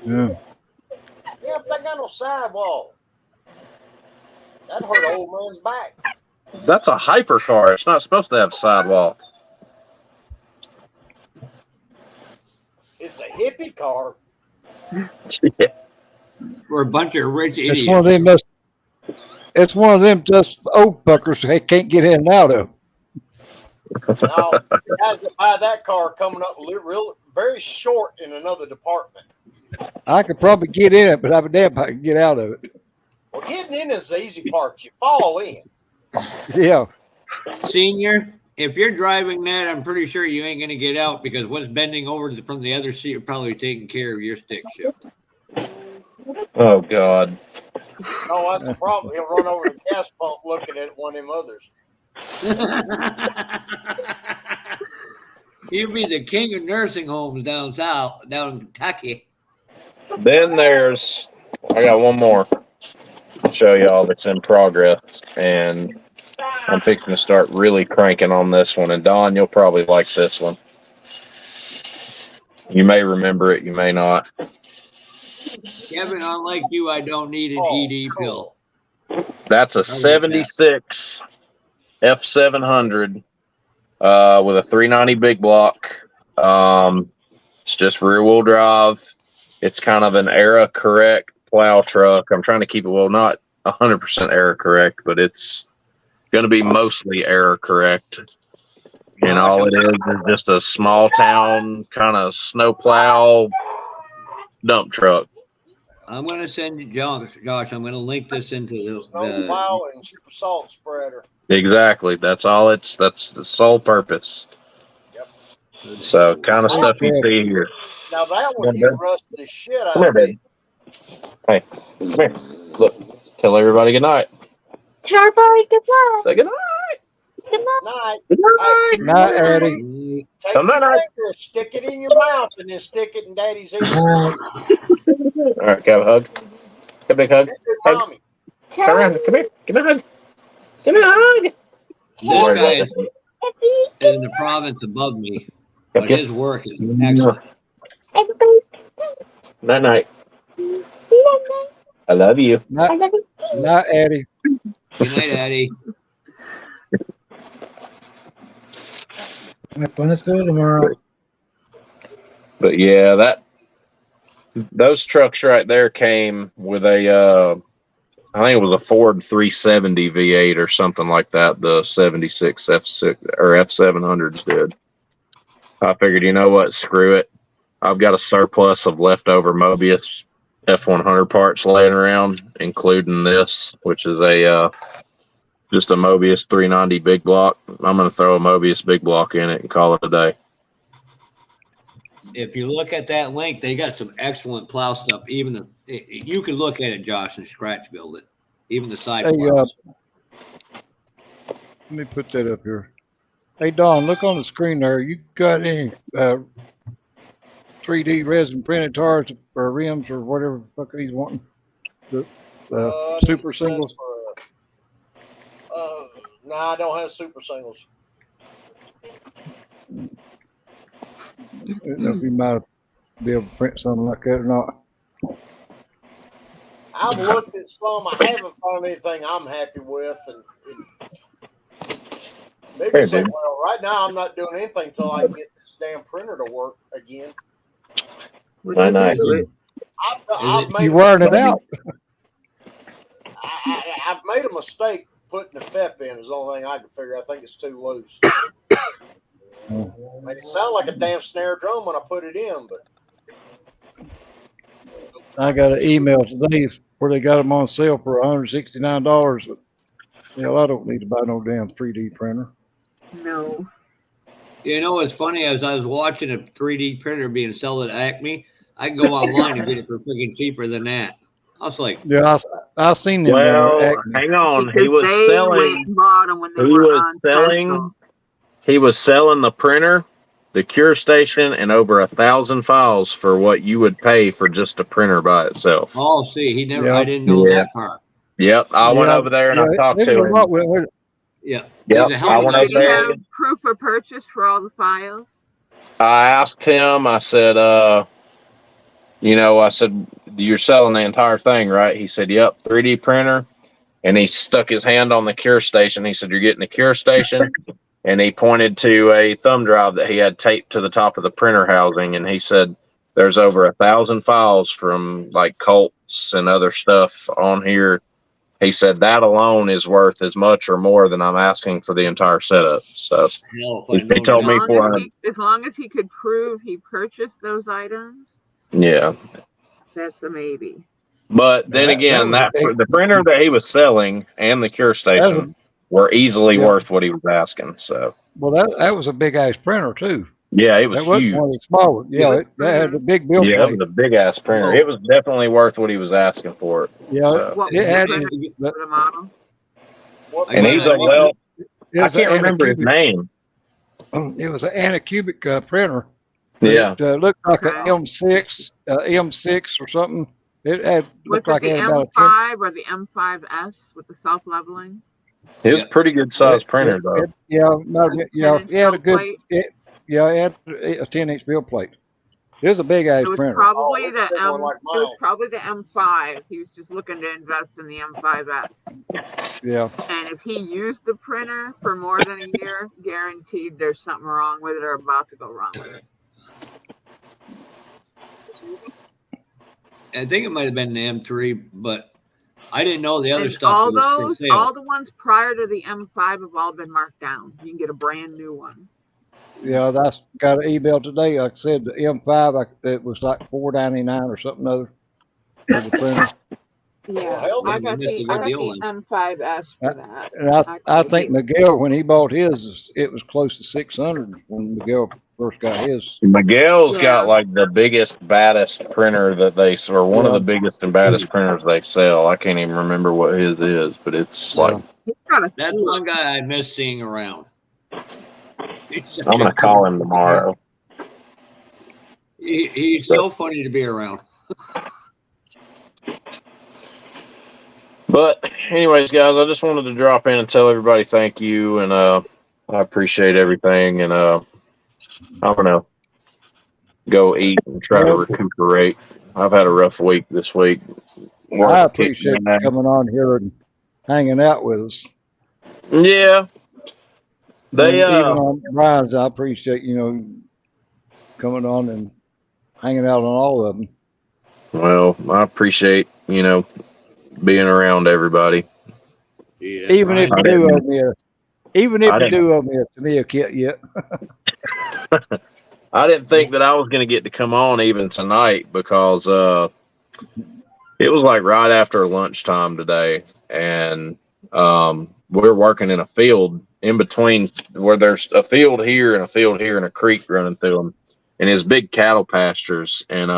Yeah. Yeah, but they got no sidewall. That hurt an old man's back. That's a hypercar. It's not supposed to have a sidewalk. It's a hippie car. Yeah. We're a bunch of rich idiots. It's one of them just old fuckers they can't get in and out of. Now, the guys that buy that car coming up very short in another department. I could probably get in it, but I'm damn if I can get out of it. Well, getting in is the easy part. You fall in. Yeah. Senior, if you're driving that, I'm pretty sure you ain't going to get out because what's bending over from the other seat are probably taking care of your stick shift. Oh, God. No, that's the problem. He'll run over the gas pump looking at one of them others. You'd be the king of nursing homes down south, down in Kentucky. Then I got one more to show y'all that's in progress, and I'm fixing to start really cranking on this one. And Don, you'll probably like this one. You may remember it, you may not. Kevin, unlike you, I don't need an ED pill. That's a 76 F700 with a 390 big block. It's just rear wheel drive. It's kind of an era correct plow truck. I'm trying to keep it, well, not 100% error correct, but it's going to be mostly error correct. And all it is just a small town kind of snow plow dump truck. I'm going to send you, Josh, I'm going to link this into the plow and super salt spreader. Exactly. That's the sole purpose. Yep. So kind of stuff you see here. Now that one you rusted the shit out Come here, of it. baby. Hey, come here. Look, tell everybody good night. Tell everybody good night. Say good night. Good night. Night. Good night. Night, Eddie. Take Come your night. finger, stick it in your mouth, and then stick it in Daddy's ear. All right, have a hug. A big hug. Hug. Come around. Come here. Give me a hug. Give me a hug. This guy is in the province above me, but his work is excellent. Night night. I love you. Night, Eddie. Good night, Addie. My fun is good tomorrow. But yeah, those trucks right there came with a I think it was a Ford 370 V8 or something like that. The 76 F6 or F700s did. I figured, you know what? Screw it. I've got a surplus of leftover Mobius F100 parts laying around, including this, which is just a Mobius 390 big block. I'm going to throw a Mobius big block in it and call it a day. If you look at that link, they got some excellent plow stuff. Even you can look at it, Josh, and scratch build it. Even the side plows. Let me put that up here. Hey, Don, look on the screen there. You got any 3D resin printed tires or rims or whatever the fuck he's wanting? The super singles? No, I don't have super singles. I don't know if he might have be able to print something like that or not. I've looked at some. I haven't found anything I'm happy with, and Biggie said, "Well, right now I'm not doing anything until I can get this damn printer to work again." Nice. I've made You a wearing it mistake. out? I've made a mistake putting the FEP in. Is the only thing I can figure. I think it's too loose. Made it sound like a damn snare drum when I put it in, but I got an email today where they got them on sale for $169. Hell, I don't need to buy no damn 3D printer. No. You know what's funny? As I was watching a 3D printer being sold at Acme, I can go online and get it for freaking cheaper than that. I was like, Yeah, I seen them. Well, hang on. He was selling. He was selling the printer, the cure station, and over 1,000 files for what you would pay for just a printer by itself. oh, see, he never. Yeah. I didn't know that part. Yep, I went over there and I talked to him. Yeah. Yep, I went over Did he there. have proof of purchase for all the files? I asked him, I said, I said, you're selling the entire thing, right? He said, yep, 3D printer. And he stuck his hand on the cure station. He said, you're getting the cure station. And he pointed to a thumb drive that he had taped to the top of the printer housing. And he said, there's over 1,000 files from like Colts and other stuff on here. He said that alone is worth as much or more than I'm asking for the entire setup. So he told me As long as he could prove he purchased those items, yeah. that's a maybe. But then again, the printer that he was selling and the cure station were easily worth what he was asking. So well, that was a big ass printer too. Yeah, it was that wasn't huge. one of the small ones. Yeah, that had a big build Yeah, plate. it was a big ass printer. It was definitely worth what he was asking for it. Yeah, so. it had. The model. And he's like, well, I can't remember his name. It was an anacubic printer. Yeah. It looked like an M6 or something. It had Was looked like it it the had about a 10. M5 or the M5S with the self-leveling? It was a pretty good size printer, though. It had a good. It had a 10-inch build plate. It was a big ass It was printer. probably the M. It was probably the M5. He was just looking to invest in the M5S. Yeah. And if he used the printer for more than a year, guaranteed there's something wrong with it or about to go wrong with it. I think it might have been the M3, but I didn't know the other And stuff. all was for those, sale. all the ones prior to the M5 have all been marked down. You can get a brand new one. Yeah, that's got an email today. Like I said, the M5, it was like $4.99 or something other for the printer. Yeah, I got the M5S for that. And I think Miguel, when he bought his, it was close to 600 when Miguel first got his. Miguel's got like the biggest, baddest printer that they, or one of the biggest and baddest printers they sell. I can't even remember what his is, but it's like. That's one guy I miss seeing around. I'm going to call him tomorrow. He's so funny to be around. But anyways, guys, I just wanted to drop in and tell everybody thank you, and I appreciate everything, and I'm gonna go eat and try to recuperate. I've had a rough week this week. I appreciate you coming on here and hanging out with us. Yeah. They even on Brian's, I appreciate coming on and hanging out on all of them. Well, I appreciate being around everybody. Yeah, even if you do owe me a Tamiya kit yet. I didn't think that I was going to get to come on even tonight because it was like right after lunchtime today, and we're working in a field in between where there's a field here and a field here and a creek running through them, and it's big cattle pastures. And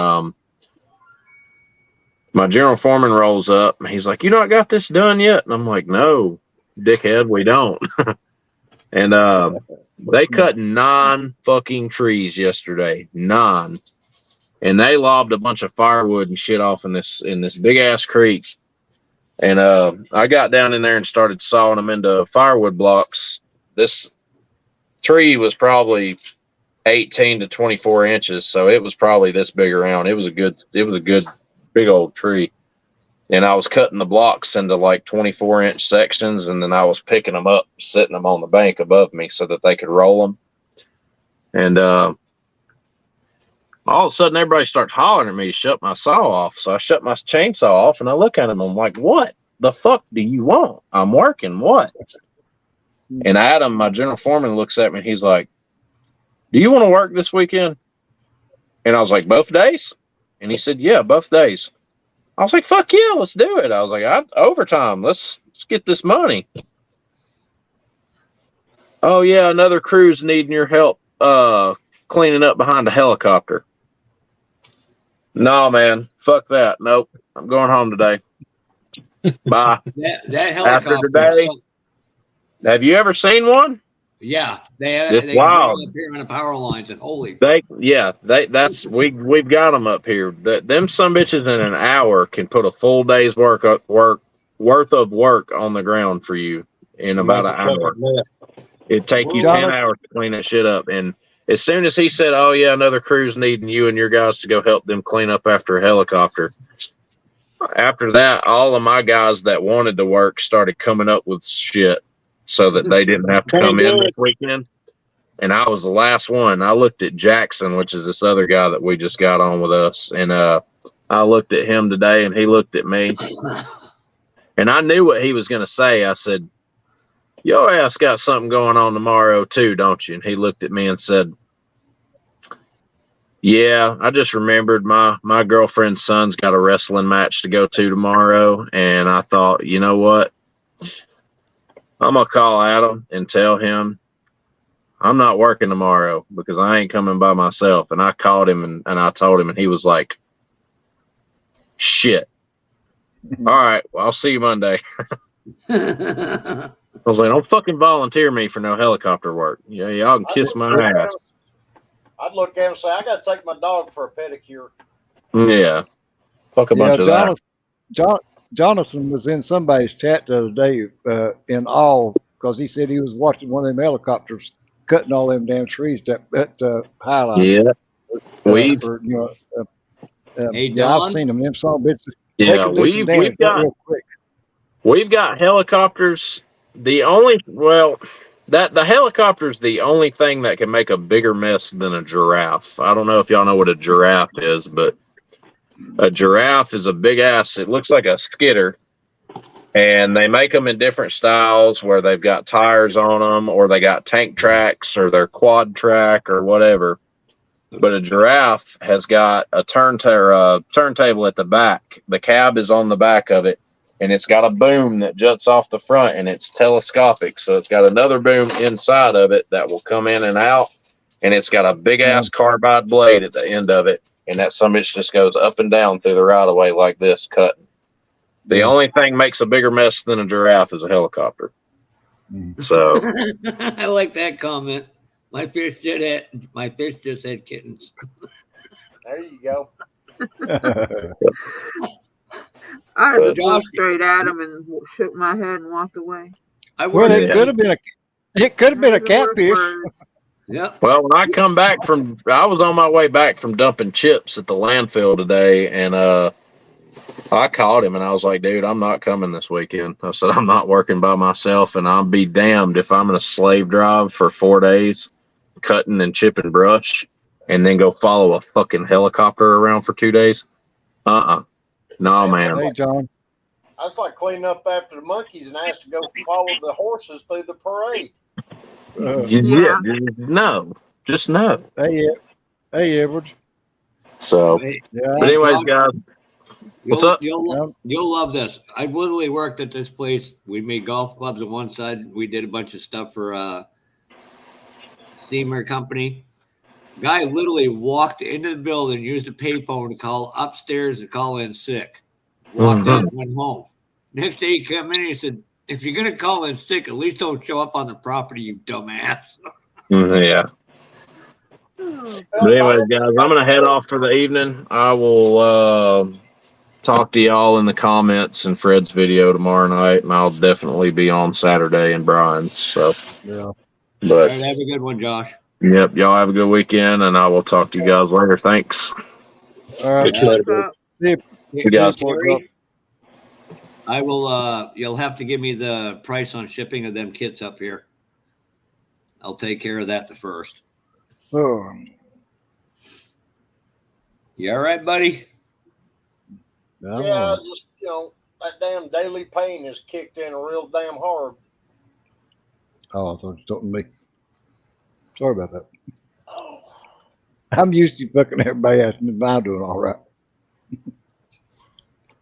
my general foreman rolls up and he's like, "You not got this done yet?" And I'm like, "No, dickhead, we don't." And they cut 9 fucking trees yesterday, 9, and they lobbed a bunch of firewood and shit off in this big ass creek. And I got down in there and started sawing them into firewood blocks. This tree was probably 18 to 24 inches. So it was probably this big around. It was a good big old tree. And I was cutting the blocks into like 24-inch sections, and then I was picking them up, sitting them on the bank above me so that they could roll them. And all of a sudden, everybody starts hollering at me to shut my saw off. So I shut my chainsaw off, and I look at him. I'm like, "What the fuck do you want? I'm working. What?" And Adam, my general foreman, looks at me, and he's like, "Do you want to work this weekend?" And I was like, "Both days?" And he said, "Yeah, both days." I was like, "Fuck yeah, let's do it." I was like, "Overtime. Let's get this money." Oh yeah, another crew's needing your help cleaning up behind a helicopter. No, man, fuck that. Nope, I'm going home today. Bye. That helicopter. After today, have you ever seen one? Yeah, It's they wild. up here on the power lines, and holy. We've got them up here. Them some bitches in an hour can put a full day's worth of work on the ground for you in about an hour. It'd take you 10 hours to clean that shit up. And as soon as he said, "Oh yeah, another crew's needing you and your guys to go help them clean up after a helicopter," after that, all of my guys that wanted to work started coming up with shit so that they didn't have to come in this weekend. And I was the last one. I looked at Jackson, which is this other guy that we just got on with us. And I looked at him today, and he looked at me. And I knew what he was going to say. I said, "Your ass got something going on tomorrow too, don't you?" And he looked at me and said, "Yeah, I just remembered my girlfriend's son's got a wrestling match to go to tomorrow. And I thought, you know what? I'm going to call Adam and tell him I'm not working tomorrow because I ain't coming by myself." And I called him and I told him, and he was like, "Shit. All right, well, I'll see you Monday." I was like, "Don't fucking volunteer me for no helicopter work. Yeah, y'all can kiss my ass." I'd look at him and say, "I got to take my dog for a pedicure." Yeah. Fuck a bunch of that. Jonathan was in somebody's chat the other day in awe because he said he was watching one of them helicopters cutting all them damn trees at highlight. Yeah. Hey, Don? I've seen them. Them some bitches. Yeah, we've got helicopters. The helicopter's the only thing that can make a bigger mess than a giraffe. I don't know if y'all know what a giraffe is, but a giraffe is a big ass. It looks like a skidder, and they make them in different styles where they've got tires on them, or they got tank tracks, or they're quad track, or whatever. But a giraffe has got a turntable at the back. The cab is on the back of it, and it's got a boom that juts off the front, and it's telescopic. So it's got another boom inside of it that will come in and out, and it's got a big ass carbide blade at the end of it, and that some bitch just goes up and down through the right of way like this, cutting. The only thing makes a bigger mess than a giraffe is a helicopter. So I like that comment. My fish just had kittens. There you go. I just looked straight at him and shook my head and walked away. Well, it could have been a catfish. Yeah. Well, when I come back I was on my way back from dumping chips at the landfill today, and I called him and I was like, "Dude, I'm not coming this weekend." I said, "I'm not working by myself, and I'll be damned if I'm going to slave drive for 4 days, cutting and chipping brush, and then go follow a fucking helicopter around for 2 days. No, man." Hey, John. That's like cleaning up after the monkeys and asked to go follow the horses through the parade. No, just no. Hey, Edward. So, but anyways, guys, what's up? You'll love this. I literally worked at this place. We made golf clubs on one side. We did a bunch of stuff for steamer company. Guy literally walked into the building, used a payphone to call upstairs and call in sick. Walked in, went home. Next day he came in and he said, "If you're gonna call in sick, at least don't show up on the property, you dumbass." Yeah. But anyways, guys, I'm gonna head off for the evening. I will talk to y'all in the comments in Fred's video tomorrow night, and I'll definitely be on Saturday in Brian's. So yeah. But all right, have a good one, Josh. Yep. Y'all have a good weekend, and I will talk to you guys later. Thanks. All right. Catch you later, What's buddy. up? See You guys. Terry, I will. You'll have to give me the price on shipping of them kits up here. I'll take care of that the first. Oh, You all right, buddy? Yeah, just that damn daily pain has kicked in real damn hard. oh, I thought you was talking to me. Sorry about that. Oh, I'm used to fucking everybody asking if I'm doing all right.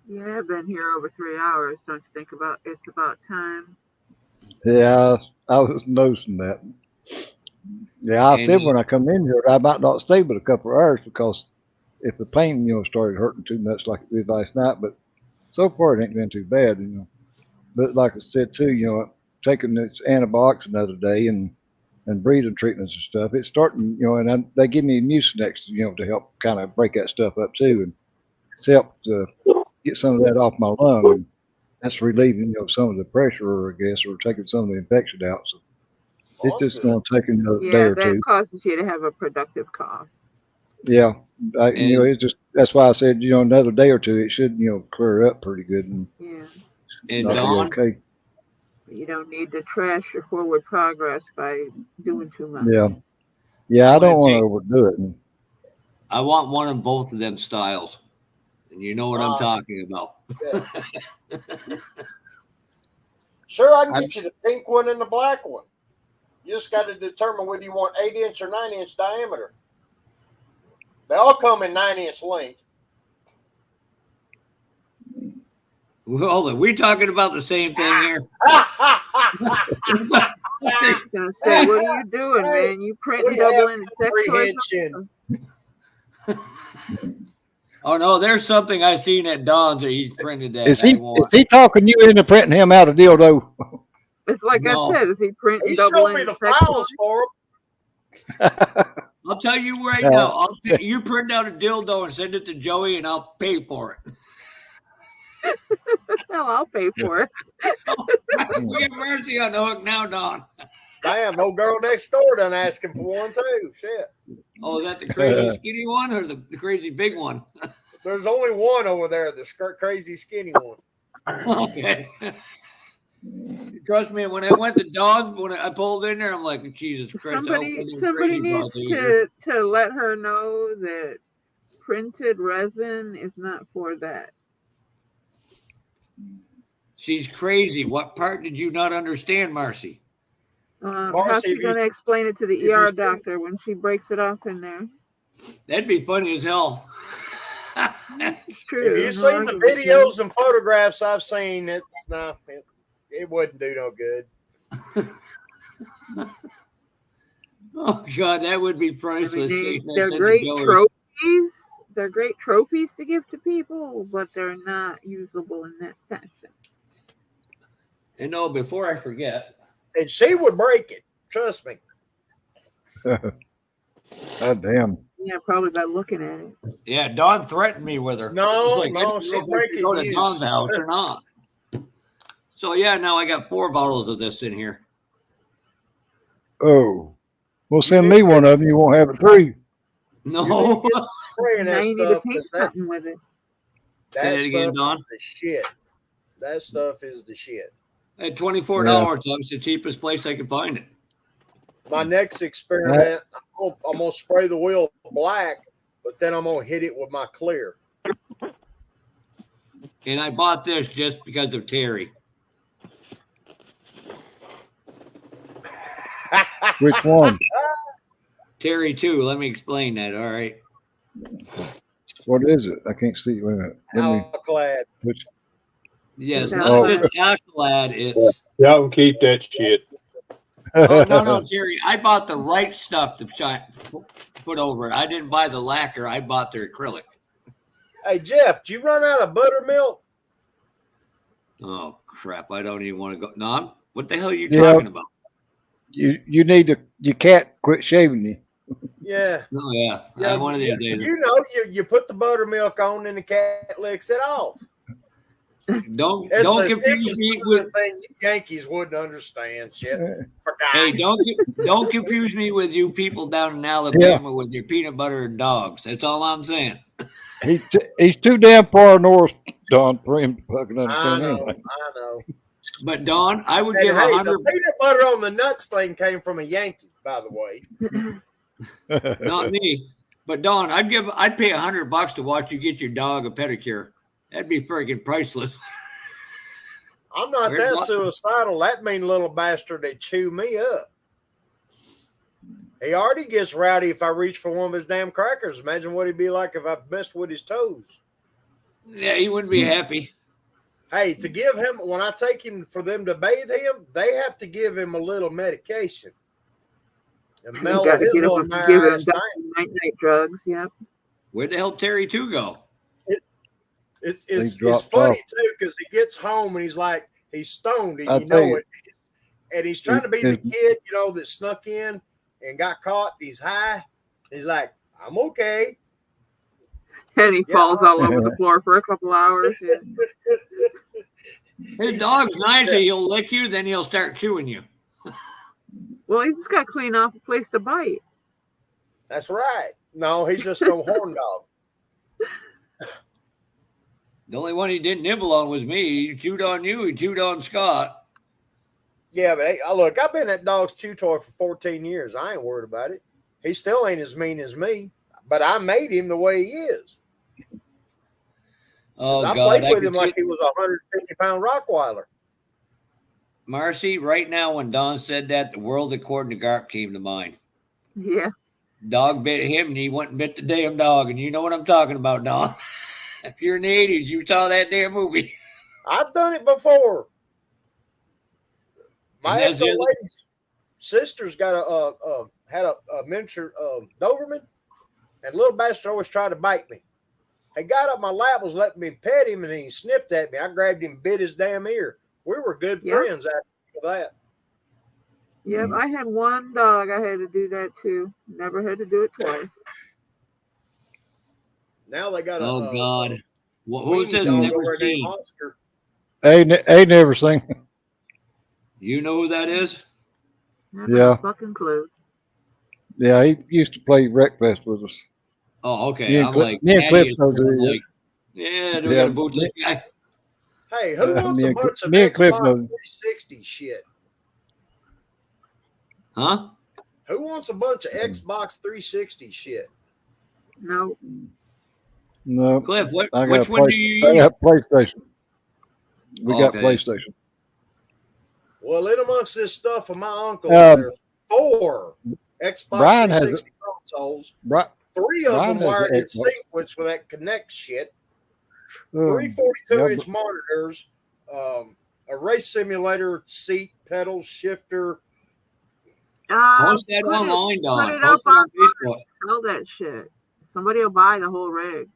Yeah, I've been here over 3 hours. Don't you think it's about time? Yeah, I was noticing that. Yeah, I said when I come in here, I might not stay but a couple of hours because if the pain, started hurting too much like it did last night, but so far it ain't been too bad. But like I said too, taking this antibiotics another day and breathing treatments and stuff, it's starting, they give me Mucinex, to help kind of break that stuff up too, and it's helped get some of that off my lung, and that's relieving, some of the pressure, I guess, or taking some of the infection out. So it's just going to take another day Yeah, or that two. causes you to have a productive cough. Yeah, it's just that's why I said, another day or two, it should, clear up pretty good and And I'll Dawn, be okay. You don't need to trash your forward progress by doing too much. Yeah, I don't want to overdo it. I want one of both of them styles, and you know what I'm talking about. Yeah. Sure, I can get you the pink one and the black one. You just got to determine whether you want 8-inch or 9-inch diameter. They all come in 9-inch length. Well, are we talking about the same thing here? I was gonna say, what are you doing, man? You printing double-ended sex toys? Oh no, there's something I seen at Don's that he's printed that Is I he want. talking you into printing him out a dildo? It's like No. I said, is he printing He showed me double-ended the sex files toys? for I'll tell you right now. You print out a dildo and send it to Joey, and I'll pay for it. Hell, I'll pay for it. We got Mercy on the hook now, Don. Damn, no girl next door done asking for one too. Shit. Oh, is that the crazy skinny one or the crazy big one? There's only one over there, the crazy skinny one. Okay. Trust me, when I went to Don's, when I pulled in there, I'm like, Jesus Christ. Somebody needs to let her know that printed resin is not for that. She's crazy. What part did you not understand, Marcy? How's she going to explain it to the ER doctor when she breaks it off in there? That'd be funny as hell. It's true. If you've seen the videos and photographs I've seen, it wouldn't do no good. Oh God, that would be priceless. They're great trophies. They're great trophies to give to people, but they're not usable in that fashion. And no, before I forget. And she would break it. Trust me. God damn. Yeah, probably by looking at it. Yeah, Dawn threatened me with her. No, she'll break it. Go to Dawn's house or not. So yeah, now I got 4 bottles of this in here. Oh, well, send me one of them. You won't have it 3. No. Spraying that now you need to paint something with it. Say it again, Don. The shit. That stuff is the shit. At $24, that's the cheapest place I could find it. My next experiment, I'm gonna spray the wheel black, but then I'm gonna hit it with my clear. And I bought this just because of Terry. Which one? Terry too. Let me explain that. All right. What is it? I can't see. Wait a minute. Alclad. Which? Yes, not just Alclad. It's y'all can keep that shit. Oh no, Terry. I bought the right stuff to put over it. I didn't buy the lacquer. I bought their acrylic. Hey Jeff, did you run out of buttermilk? Oh crap! I don't even want to go. No, what the hell are you talking about? You need to. Your cat quit shaving you. Yeah. Oh yeah. One of these days. You put the buttermilk on and the cat licks it off. Don't It's confuse a me southern with. thing you Yankees wouldn't understand. Shit. Forgot. Hey, don't confuse me with you people down in Alabama with your peanut butter and dogs. That's all I'm saying. He's too damn far north, Don, for him to fucking I understand know. anything. I know. But Don, I would And give hey, 100. the peanut butter on the nuts thing came from a Yankee, by the way. Not me, but Don, I'd pay $100 to watch you get your dog a pedicure. That'd be freaking priceless. I'm not Where's that what? suicidal. That mean little bastard that chew me up. He already gets rowdy if I reach for one of his damn crackers. Imagine what he'd be like if I messed with his toes. Yeah, he wouldn't be happy. Hey, to give him, when I take him for them to bathe him, they have to give him a little medication. And You mellow got to his get him little and give him ass down. night drugs. Yep. Where the hell Terry 2 go? It's dropped funny off. too because he gets home and he's like he's stoned and I'll you tell know you. it, and he's trying to be the kid that snuck in and got caught. He's high. He's like, I'm okay. And he falls all over the floor for a couple hours. Yeah. His dog's nice. He'll lick you, then he'll start chewing you. Well, he's just got to clean off a place to bite. That's right. No, he's just no horn dog. The only one he didn't nibble on was me. He chewed on you. He chewed on Scott. Yeah, but hey, look, I've been that dog's chew toy for 14 years. I ain't worried about it. He still ain't as mean as me, but I made him the way he is. Oh, I God. played with him like he was a 150-pound Rottweiler. Marcy, right now when Don said that, the world according to Garp came to mind. Yeah. Dog bit him, and he went and bit the damn dog. And you know what I'm talking about, Don. If you're in the 80s, you saw that damn movie. I've done it before. My And that's the ex-old other- lady's sister's got had a miniature Doberman, and little bastard always tried to bite me. He got up my lap, was letting me pet him, and he snipped at me. I grabbed him, bit his damn ear. We were good friends after that. Yep, I had one dog. I had to do that too. Never had to do it twice. Now they got Oh, God. Who's weenie this? dog Never over there named seen. Oscar. Ain't never seen. You know who that is? Never Yeah. a fucking clue. Yeah, he used to play Wreckfest with us. Oh, okay. Me and I'm Cliff- like, me and Patty Cliff is knows who I'm he is. like, yeah, they're Yeah, going to boot this guy. Hey, who wants me a and bunch of me and Cliff Xbox knows. 360 shit? Huh? Who wants a bunch of Xbox 360 shit? No. No, Cliff, I got which a one do you I use? got PlayStation. We got Okay. PlayStation. Well, in amongst this stuff of my uncle, Um, there's 4 Xbox Brian has 360 consoles. Bri- 3 of Brian them has wired the in Xbox. sequence with that Connect shit. Um, 3 yeah, 42-inch monitors, a race simulator, seat, pedals, shifter. Post that Put online, it, Don. put it Post up it on on Facebook. Sell that shit. Somebody will buy the whole rig.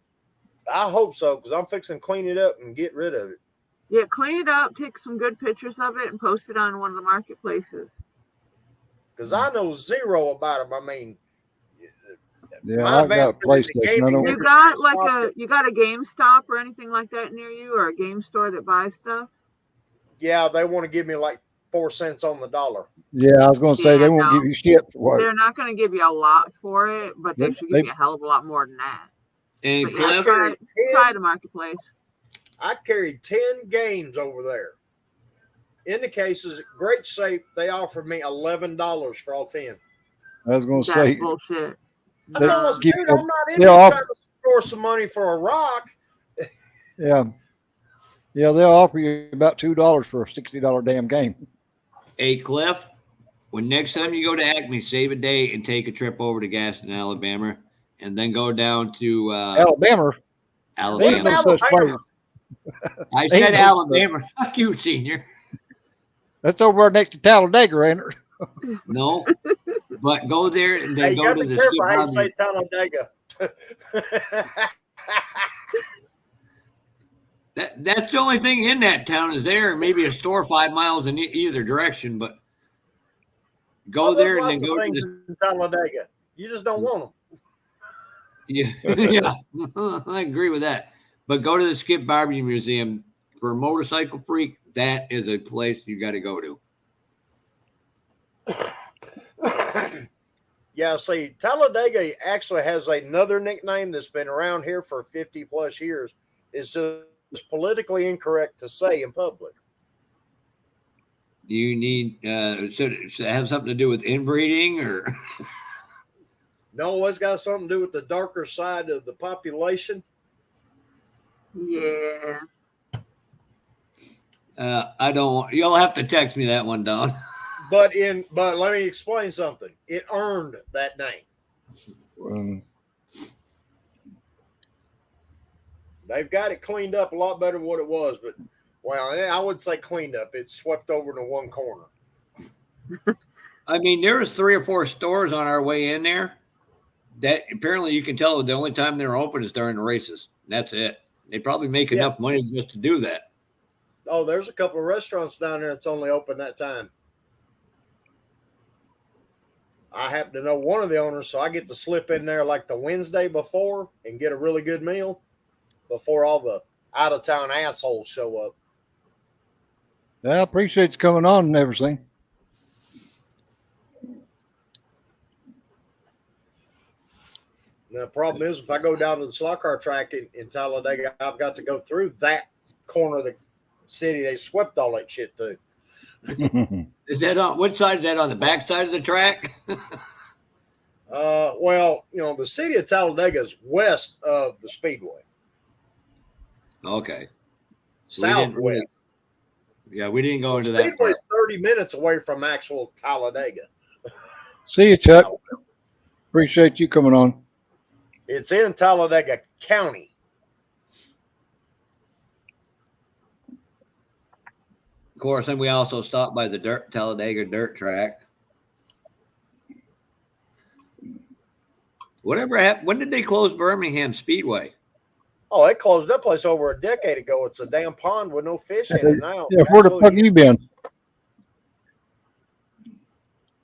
I hope so, because I'm fixing to clean it up and get rid of it. Yeah, clean it up, take some good pictures of it, and post it on one of the marketplaces. Because I know zero about them. I mean, Yeah, my I got a advancement in the PlayStation. I gaming don't. You industry got is like not- you got a GameStop or anything like that near you, or a game store that buys stuff? Yeah, they want to give me like 4 cents on the dollar. Yeah, I was going to say Yeah, they won't no. give you shit for it. They're not going to give you a lot for it, but they They- should they- give you a hell of a lot more than that. And But yeah, Cliff, try the marketplace. I carried 10 games over there. In the cases, great shape, they offered me $11 for all 10. I was going to That's say bullshit. I They told us, give dude, you- I'm not in they'll here off- trying to score some money for a rock. yeah, they'll offer you about $2 for a $60 damn game. hey, Cliff, when next time you go to Acme, save a day and take a trip over to Gaston, Alabama, and then go down to Alabama, Alabama. ain't no such place. I Ain't said no Alabama. Fuck you, senior. That's over there next to Talladega, ain't it? No, but go there and then Hey, you go got to to the be careful how you Skip say Talladega. That's the only thing in that town is there, and maybe a store 5 miles in either direction. But go Oh, there's there and then lots of go to things the in Talladega. You just don't want them. yeah. I agree with that. But go to the Skip Barbecue Museum for a motorcycle freak, that is a place you got to go to. Yeah, see, Talladega actually has another nickname that's been around here for 50 plus years. It's just politically incorrect to say in public. Do you need should it have something to do with inbreeding or? No, it's got something to do with the darker side of the population. Yeah. I don't. You'll have to text me that one, Don. But let me explain something. It earned that name. They've got it cleaned up a lot better than what it was, but well, I wouldn't say cleaned up. It's swept over into one corner. I mean, there was 3 or 4 stores on our way in there that apparently you can tell the only time they're open is during the races. That's it. They probably make enough money just to do that. Oh, there's a couple of restaurants down there that's only open that time. I happen to know one of the owners, so I get to slip in there like the Wednesday before and get a really good meal before all the out-of-town assholes show up. I appreciate you coming on and everything. Now, the problem is, if I go down to the slot car track in Talladega, I've got to go through that corner of the city they swept all that shit to. Is that on which side is that, on the back side of the track? Well, the city of Talladega is west of the Speedway. Okay. Southwest. Yeah, we didn't go into that. Speedway's 30 minutes away from actual Talladega. See you, Chuck. Appreciate you coming on. It's in Talladega County. Of course, and we also stopped by the Talladega dirt track. Whatever happened? When did they close Birmingham Speedway? Oh, they closed that place over a decade ago. It's a damn pond with no fish in it now. Yeah, where the fuck you been?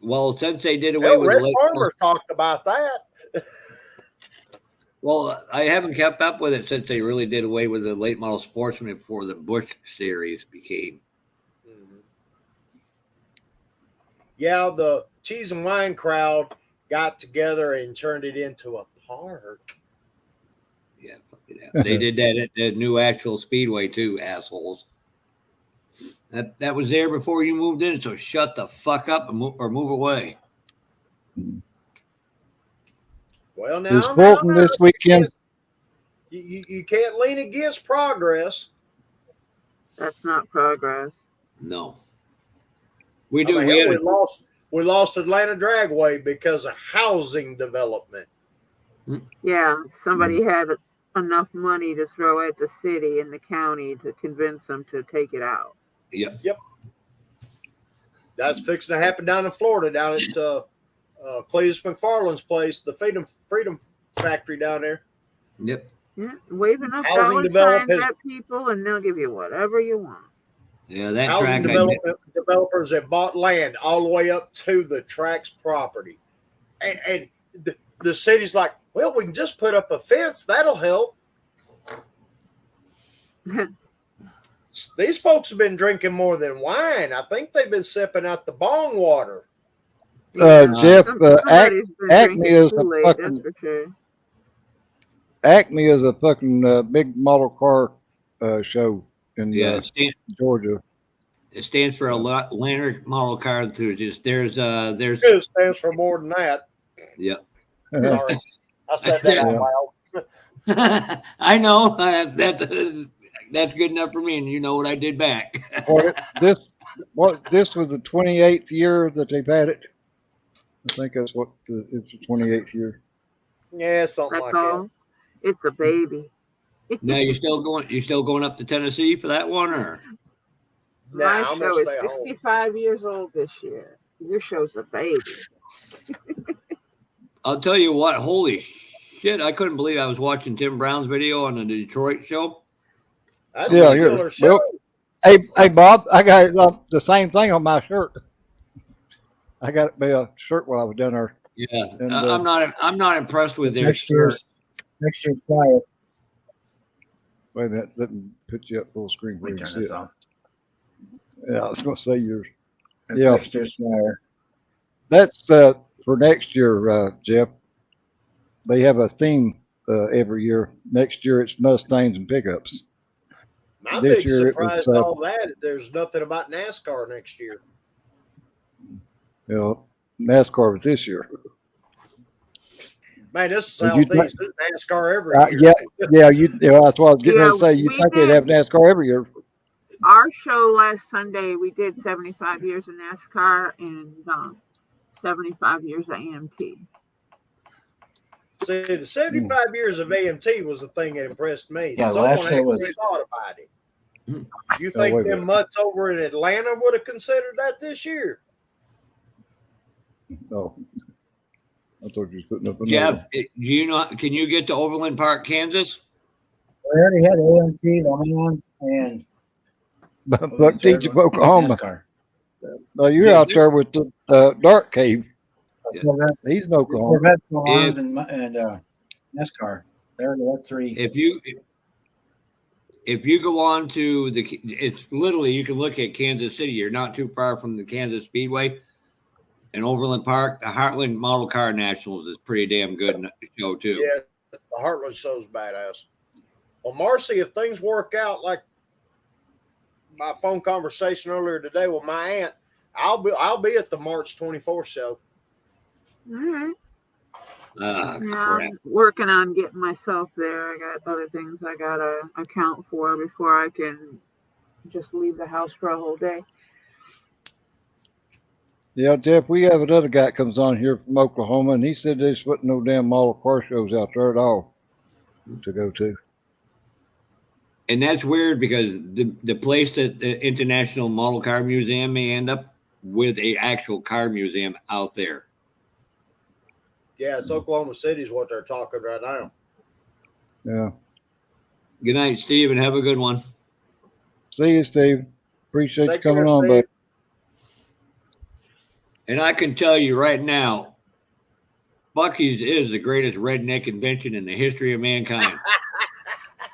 Well, since they did away with Red the late Farmer talked about that. Well, I haven't kept up with it since they really did away with the late model sportsman before the Busch series became. Yeah, the cheese and wine crowd got together and turned it into a park. Yeah, they did that at the new actual speedway too, assholes. That was there before you moved in, so shut the fuck up and move away. Well, now Is Fulton this weekend? You can't lean against progress. That's not progress. No. We do. We lost Atlanta Dragway because of housing development. Yeah, somebody had enough money to throw at the city and the county to convince them to take it out. Yep. That's fixing to happen down in Florida, down at Cletus McFarland's place, the Freedom Factory down there. Yep. Yeah, wave enough Housing dollar signs at people and they'll give you whatever you want. Yeah, that housing track developers have bought land all the way up to the track's property. And the city's like, well, we can just put up a fence. That'll help. These folks have been drinking more than wine. I think they've been sipping out the bong water. Jeff, Acme is a fucking Acme is a fucking big model car show in Georgia. It stands for Atlanta Model Car Enthusiast. There's It stands for more than that. Yep. Sorry, I said that out loud. I know that's good enough for me, and you know what I did back. This was the 28th year that they've had it. I think that's what it's the 28th year. Yeah, something like that. It's a baby. Now you're still going up to Tennessee for that one, or? My show is 65 years old this year. Your show's a baby. I'll tell you what, holy shit, I couldn't believe I was watching Tim Brown's video on the Detroit show. That's a killer show. Well, hey, Bob, I got the same thing on my shirt. I got a shirt while I was down there. Yeah, and, I'm not impressed with their shirt. Next year's flyer. Wait a minute, let me put you up full screen where Let you me can turn see this it. on. Yeah, I was going to say yours. That's Yeah. next year's flyer. That's for next year, Jeff. They have a theme every year. Next year it's Mustangs and pickups. My This big year it was surprise to all that, there's nothing about NASCAR next year. you know, NASCAR was this year. Man, this is Well, you Southeast. This is NASCAR every year. that's what I was getting Yeah, ready to say. You we think they'd did. have NASCAR every year? Our show last Sunday, we did 75 years of NASCAR and 75 years of AMT. See, the 75 years of AMT was the thing that impressed me. Yeah, the Someone last show actually was. thought about it. You Oh, think wait a them minute. mutts over in Atlanta would have considered that this year? No. I thought you was putting up another Jeff, do you know? Can you get to Overland Park, Kansas? We already had AMT, the Lions, and one. Buck Teach of Oklahoma. NASCAR. No, you're Yeah, out there with the Dark Cave. Yeah. He's in Oklahoma. Corvette, the Lions, and NASCAR. They're the three. If you go on to it's literally, you can look at Kansas City. You're not too far from the Kansas Speedway and Overland Park. The Heartland Model Car Nationals is pretty damn good show too. Yeah, the Heartland show's badass. Well, Marcy, if things work out like my phone conversation earlier today with my aunt, I'll be at the March 24th show. All right. Ah, Yeah, crap. I'm working on getting myself there. I got other things I gotta account for before I can just leave the house for a whole day. Yeah, Jeff, we have another guy that comes on here from Oklahoma, and he said there's wasn't no damn model car shows out there at all to go to. And that's weird because the place that the International Model Car Museum may end up with a actual car museum out there. Yeah, it's Oklahoma City is what they're talking right now. Yeah. Good night, Steve, and have a good one. See you, Steve. Appreciate Take you coming care, on, Steve. bud. And I can tell you right now, Buc-ee's is the greatest redneck invention in the history of mankind.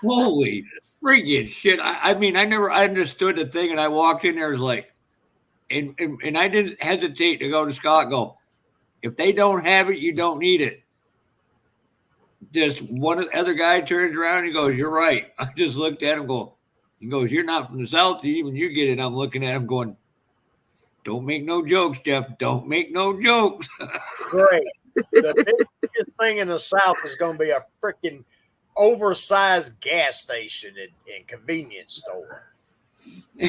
Holy friggin' shit. I mean, I never understood the thing, and I walked in there, was like, and I didn't hesitate to go to Scott and go, if they don't have it, you don't need it. Just one other guy turns around and he goes, you're right. I just looked at him go, he goes, you're not from the South. Even you get it. I'm looking at him going, don't make no jokes, Jeff. Don't make no jokes. Great. The biggest thing in the South is going to be a freaking oversized gas station and convenience store.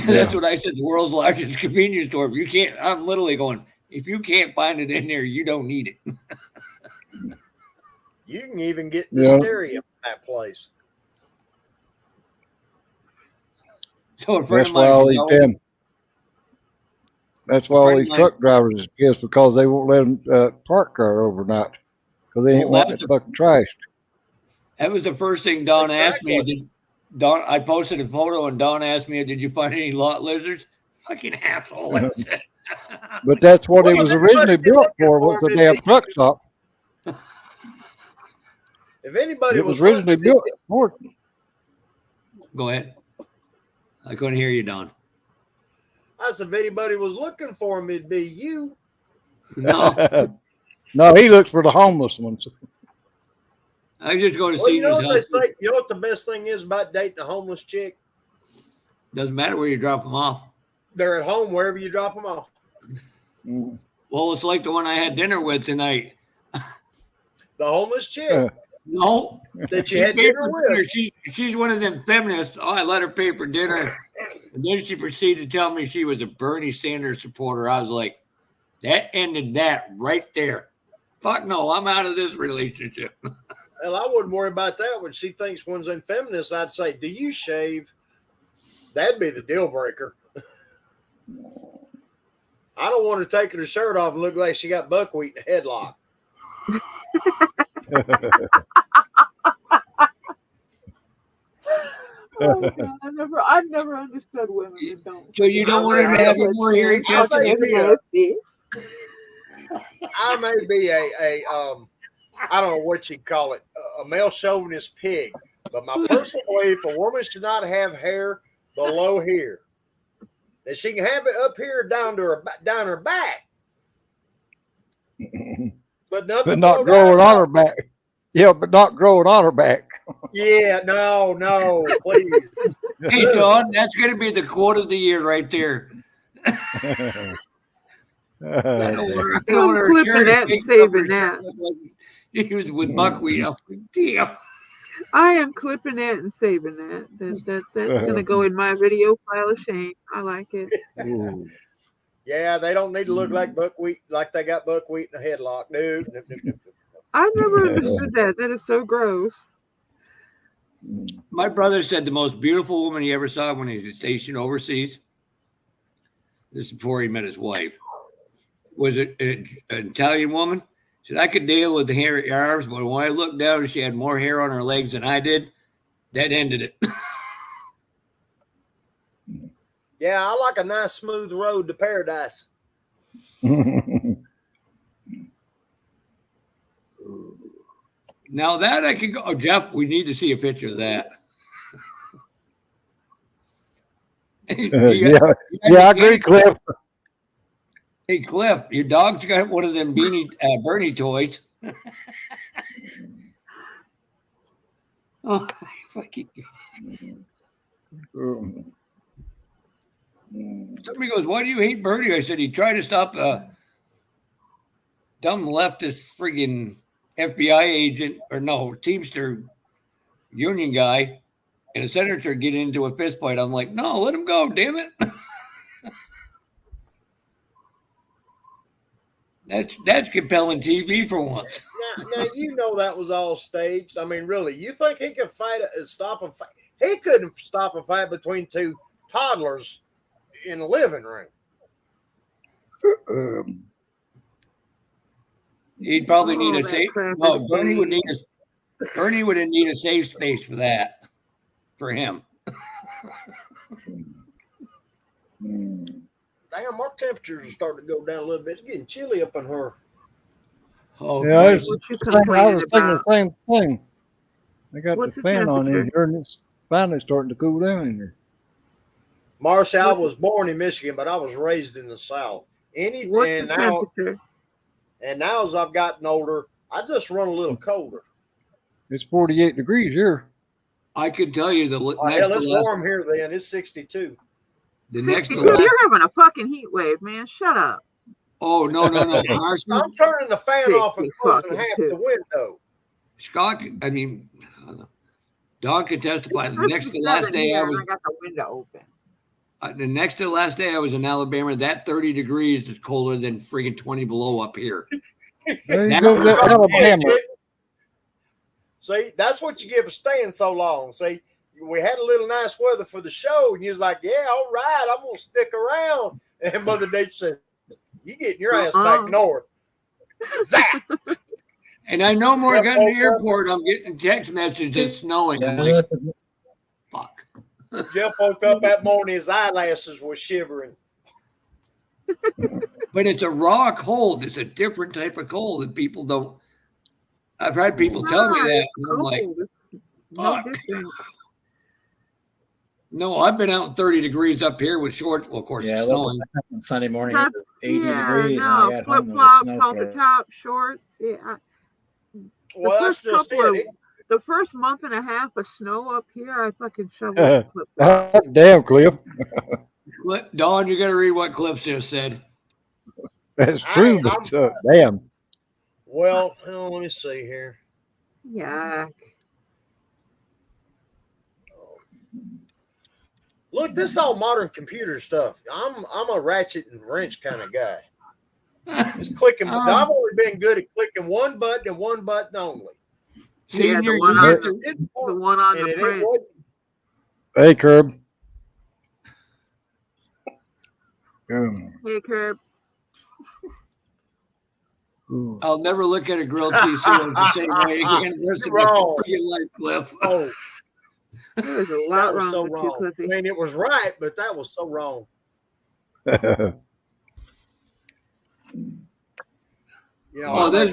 That's what I said. The world's largest convenience store. If you can't, I'm literally going, if you can't find it in there, you don't need it. You can even get the stereo from that place. So a friend That's of why mine all from these Delaware- damn. That's why all these truck drivers is pissed because they won't let them park car overnight because they ain't Well, wanting it fucking trashed. That was the first thing Don asked me. I posted a photo and Don asked me, did you find any lot lizards? Fucking asshole. I said. But that's what it was originally built for, was the damn truck stop. If anybody It was originally built for it. Go ahead. I couldn't hear you, Don. I said, if anybody was looking for him, it'd be you. No. No, he looks for the homeless ones. I just go to Well, you know seniors' what they house. say? You know what the best thing is about dating a homeless chick? Doesn't matter where you drop them off. They're at home wherever you drop them off. Well, it's like the one I had dinner with tonight. The homeless chick. No. That you She had paid dinner for with. She's one of them feminists. Oh, I let her pay for dinner. And then she proceeded to tell me she was a Bernie Sanders supporter. I was like, that ended that right there. Fuck no, I'm out of this relationship. Well, I wouldn't worry about that. When she thinks one's in feminist, I'd say, do you shave? That'd be the deal breaker. I don't want her taking her shirt off and look like she got buckwheat in a headlock. Oh, God, I've never understood women who don't. So you don't want her to have more hearing tests than you? I may be I don't know what you call it, a male chauvinist pig, But my personal belief, a woman should not have hair below here. That she can have it up here down her back, but nothing. But not growing on her back. Yeah, but not growing on her back. Yeah, no, please. Hey, Don, that's going to be the quote of the year right there. I don't want her clipping that and saving that. He was with buckwheat. I'm like, damn. I am clipping that and saving that. That's gonna go in my video file of shame. I like it. Yeah, they don't need to look like buckwheat, like they got buckwheat in a headlock. No. I never understood that. That is so gross. My brother said the most beautiful woman he ever saw when he was stationed overseas, this is before he met his wife, was an Italian woman. He said, I could deal with the hairy arms, but when I looked down and she had more hair on her legs than I did, that ended it. Yeah, I like a nice smooth road to paradise. Now that I could go, Jeff, we need to see a picture of that. Yeah, I agree, Cliff. Hey, Cliff, your dog's got one of them Bernie toys. Oh, fucking. Somebody goes, why do you hate Bernie? I said, he tried to stop a dumb leftist friggin' FBI agent, or no, Teamster union guy, and a senator get into a fist fight. I'm like, no, let him go, damn it. That's compelling TV for once. Now you know that was all staged. I mean, really, you think he could stop a fight? He couldn't stop a fight between two toddlers in the living room. He'd probably need a safe. No, Bernie would need a safe space for that, for him. Damn, our temperatures are starting to go down a little bit. It's getting chilly up in here. Oh, yeah, I was thinking the same thing. I got What's the the fan on in temperature? here, and it's finally starting to cool down in here. Marcia, I was born in Michigan, but I was raised in the South. What's the temperature? And now as I've gotten older, I just run a little colder. It's 48 degrees here. I could tell you the next hell, to it's last, warm here then. It's 62. the next to 62? last. You're having a fucking heat wave, man. Shut up. Oh, no. I'm turning the fan off and closing half fucking the window. Scott, I mean, Don could testify. The next to last day I was. I got the window open. The next to the last day I was in Alabama. That 30 degrees is colder than friggin' 20 below up here. There you go, Alabama. See, that's what you get for staying so long. See, we had a little nice weather for the show, and you was like, yeah, all right, I'm going to stick around. And Mother Nature said, you getting your ass back north. Zap! And I no more got to the airport. I'm getting text messages it's snowing. I'm like, fuck. Jeff woke up that morning, his eyelashes were shivering. But it's a raw cold. It's a different type of cold that people don't. I've had people tell me that. And I'm like, fuck. No, I've been out in 30 degrees up here with shorts. Well, of course, it's snowing. Sunday morning, it was 80 degrees, No, and I got home flip with flops, snow. halter top, shorts. Yeah. Well, that's just it. The first month and a half of snow up here, I fucking shoveled flip flops. Damn, Cliff. Don, you got to read what Cliff just said. That's true, but damn. Well, let me see here. Yeah. Look, this is all modern computer stuff. I'm a ratchet and wrench kind of guy. Just clicking. I've only been good at clicking one button and one button only. Yeah, the one on the print. Hey, Curb. Hey, Curb. I'll never look at a grilled cheese sandwich the same way again. Rest of my freaking life, Cliff. Oh, there's a lot wrong so with wrong. you, Cliffy. I mean, it was right, but that was so wrong. There's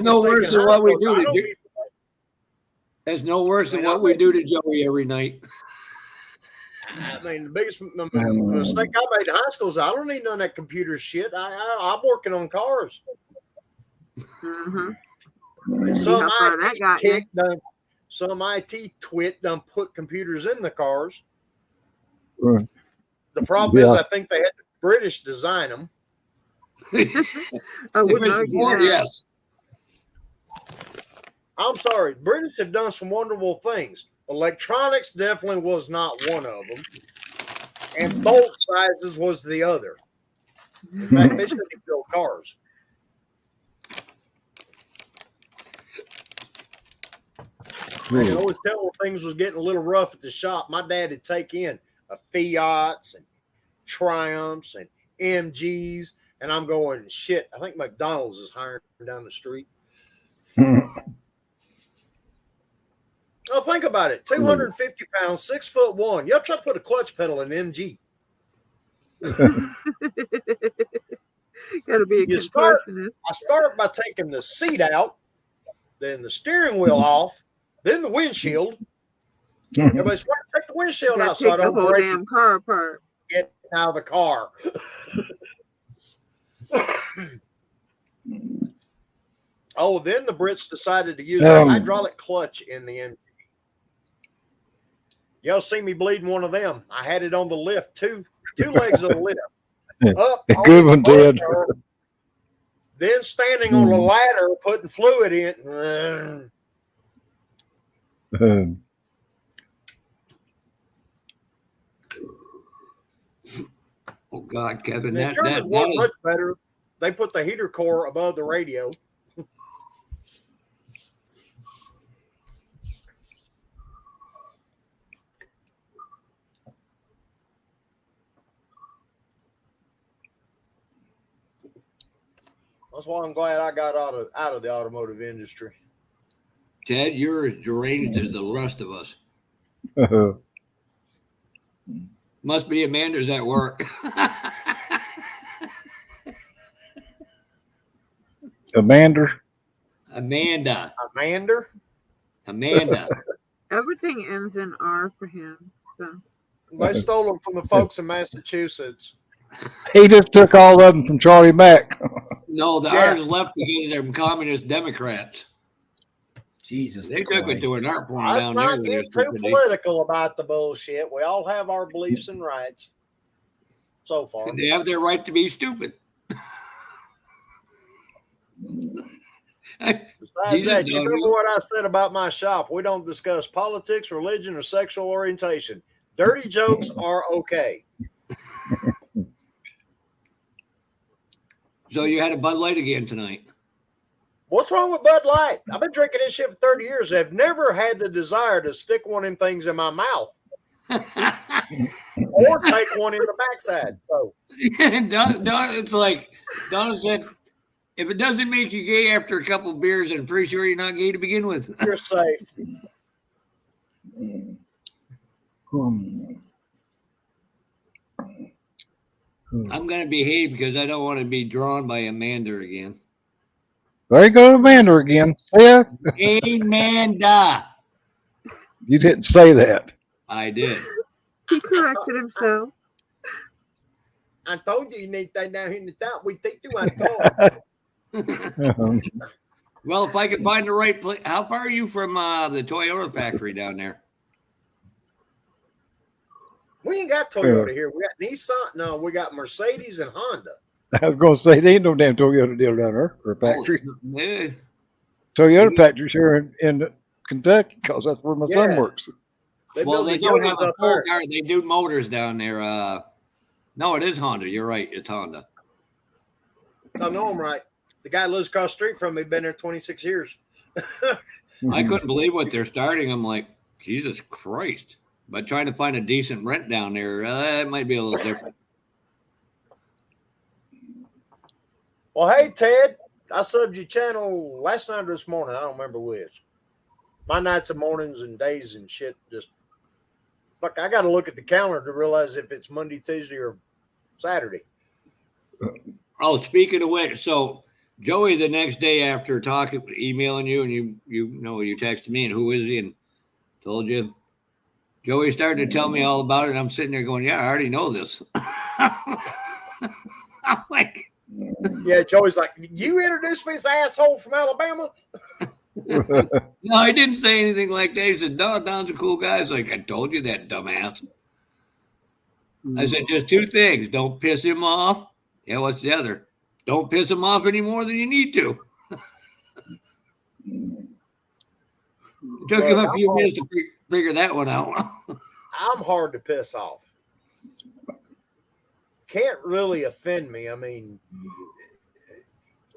no worse than what we do to do. That's no worse than what we do to Joey every night. I mean, the biggest mistake I made in high school is I don't need none of that computer shit. I'm working on cars. And some IT tick done, some IT twit done put computers in the cars. Right. The problem is, I think they had the British design them. I wouldn't argue that. Yes. I'm sorry, British have done some wonderful things. Electronics definitely was not one of them, and bolt sizes was the other. In fact, they shouldn't have built cars. I can always tell when things was getting a little rough at the shop. My dad would take in a Fiats and Triumphs and MGs, and I'm going, shit, I think McDonald's is hiring down the street. Oh, think about it. 250 pounds, 6'1". Y'all try to put a clutch pedal in MG. Gotta be a contortionist. I start by taking the seat out, then the steering wheel off, then the windshield. Everybody's trying to take the windshield out so I don't break break the whole damn it. car apart. Get out of the car. Oh, then the Brits decided to use a hydraulic clutch in the MG. Y'all see me bleeding one of them. I had it on the lift, two legs of the lift. Up, good one, Ted. Then standing on the ladder, putting fluid in. Oh God, Kevin, The Germans work much better. They put the heater core above the radio. That's why I'm glad I got out of the automotive industry. Ted, you're as deranged as the rest of us. Must be Amanda's at work. Amanda. Everything ends in R for him. So. They stole them from the folks in Massachusetts. He just took all of them from Charlie Mack. No, the R's left because they're communist Democrats. Jesus, they took it to an art form I'm down not there. getting too political about the bullshit. We all have our beliefs and rights. So far, and they have their right to be stupid. Besides that, you remember what I said about my shop? We don't discuss politics, religion, or sexual orientation. Dirty jokes are okay. So you had a Bud Light again tonight. What's wrong with Bud Light? I've been drinking this shit for 30 years. I've never had the desire to stick one of them things in my mouth. Or take one in the backside. So it's like Donna said, if it doesn't make you gay after a couple of beers, I'm pretty sure you're not gay to begin with. You're safe. I'm going to behave because I don't want to be drawn by Amanda again. There you go, Amanda again. Yeah. Amanda. You didn't say that. I did. He corrected himself. I told you need that down here in the top. We take you out the Well, if I could find the right place. How far are you from the Toyota factory down there? We ain't got Toyota here. We got Nissan. No, we got Mercedes and Honda. I was going to say, there ain't no damn Toyota deal down there or factory. Yeah. Toyota factory's here in Kentucky because that's where my son works. They don't have a full car. They do motors down there. No, it is Honda. You're right. It's Honda. I know I'm right. The guy lives across the street from me. Been there 26 years. I couldn't believe what they're starting. I'm like, Jesus Christ. But trying to find a decent rent down there, it might be a little different. Well, hey, Ted, I subbed your channel last night or this morning. I don't remember which. My nights and mornings and days and shit just, fuck, I got to look at the calendar to realize if it's Monday, Tuesday, or Saturday. Oh, speaking of which, so Joey, the next day after emailing you, and you texted me, and who is he? And told you. Joey started to tell me all about it. And I'm sitting there going, "Yeah, I already know this." I'm like, Yeah, Joey's like, you introduced me as asshole from Alabama? no, I didn't say anything like that. He said, "No, Don's a cool guy." I was like, "I told you that, dumbass." I said, "Just two things: don't piss him off." Yeah, what's the other? Don't piss him off any more than you need to. It took him a few minutes to figure that one out. I'm hard to piss off. Can't really offend me. I mean,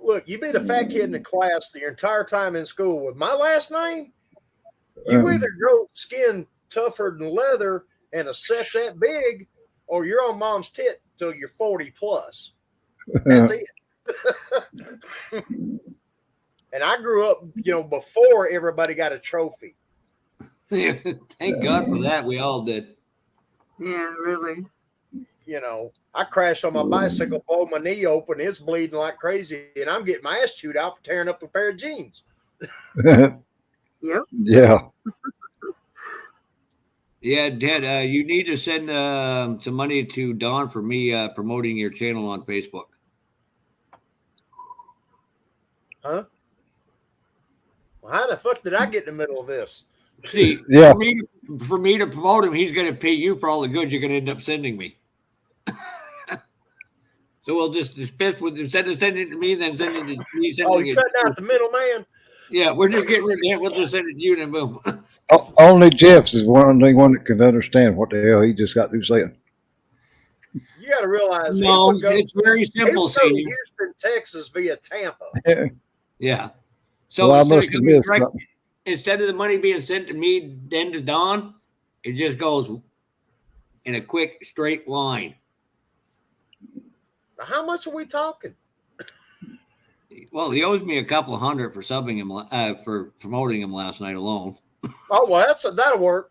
look, you be the fat kid in the class the entire time in school with my last name. You either grow skin tougher than leather and a set that big, or you're on mom's tit till you're 40 plus. That's it. And I grew up, before everybody got a trophy. Thank God for that. We all did. Yeah, really. I crashed on my bicycle, pulled my knee open, it's bleeding like crazy, and I'm getting my ass chewed out for tearing up a pair of jeans. Yep. Yeah. Yeah, Dad, you need to send some money to Don for me promoting your channel on Facebook. Huh? Well, how the fuck did I get in the middle of this? See, Yeah. for me to promote him, he's going to pay you for all the good you're going to end up sending me. So we'll just dispense with, instead of sending it to me, then send it to me. You cut out the middleman. Yeah, we're just getting rid of that. We'll just send it to you and then boom. Only Jeff's is only one that can understand what the hell he just got through saying. You got to realize, no, it's very simple. He would go to Houston, Texas via Tampa. Yeah. So Well, instead of the money being sent to me, then to Don, it just goes in a quick straight line. Now, how much are we talking? Well, he owes me a couple $100 for subbing him for promoting him last night alone. Oh well, that'll work.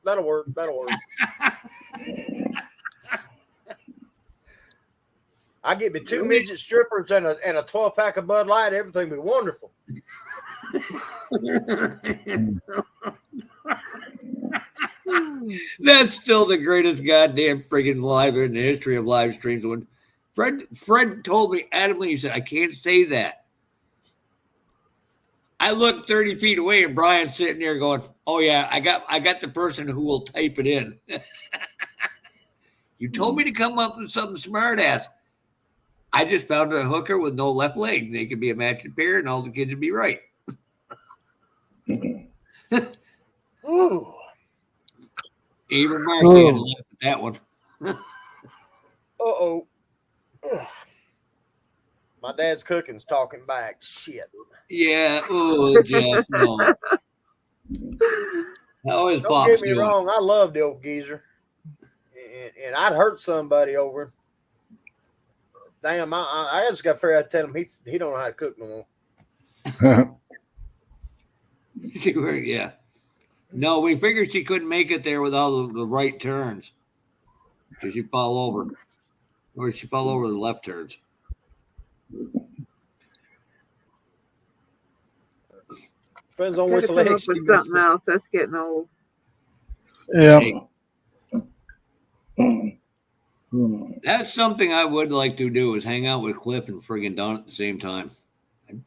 I get me 2 midget strippers and a 12-pack of Bud Light. Everything will be wonderful. That's still the greatest goddamn friggin' live in the history of live streams. When Fred told me adamantly, he said, "I can't say that." I looked 30 feet away and Brian's sitting there going, "Oh yeah, I got the person who will type it in." You told me to come up with something smart ass. I just found a hooker with no left leg. They could be a matching pair and all the kids would be right. Ooh. Even Marcy had to laugh at that one. Uh-oh. Ugh. My dad's cooking's talking back. Shit. Yeah. Oh, Jeff. No. How is Don't Pops get me doing? wrong. I love the old geezer. And I'd hurt somebody over him. Damn, I just got to figure out to tell him he don't know how to cook no more. Yeah. No, we figured she couldn't make it there with all the right turns. Because she'd fall over. Or she'd fall over the left turns. Depends on Gotta which come leg up she with misses. something else. That's getting old. Yeah. That's something I would like to do is hang out with Cliff and friggin' Don at the same time.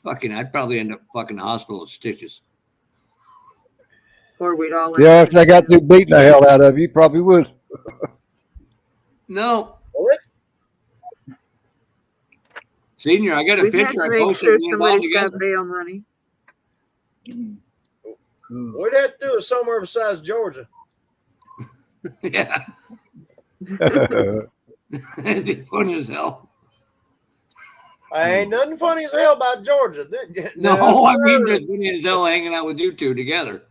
I'd probably end up fucking the hospital with stitches. Or we'd all. Yeah, if they got through beating the hell out of you, probably would. No. What? Senior, I got a We'd have picture to I make posted sure me and Don somebody's got together. bail money. We'd have to do it somewhere besides Georgia. Yeah. It'd be funny as hell. Ain't nothing funny as hell about Georgia. No, I mean sir. just funny as hell hanging out with you two together.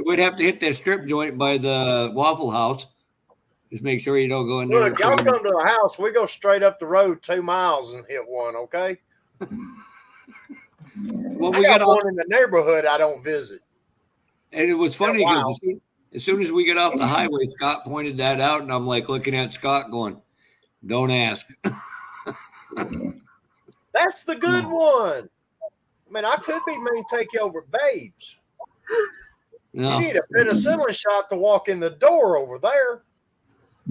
We'd have to hit that strip joint by the Waffle House. Just make sure you don't go in there. Look, y'all come to the house. We go straight up the road 2 miles and hit one, okay? Well, I we got got one in the neighborhood I don't visit. And it was funny Wow. because as soon as we get off the highway, Scott pointed that out, and I'm like looking at Scott going, "Don't ask." That's the good one. I mean, I could be mean, take you over Babes. No. You need a penicillin shot to walk in the door over there.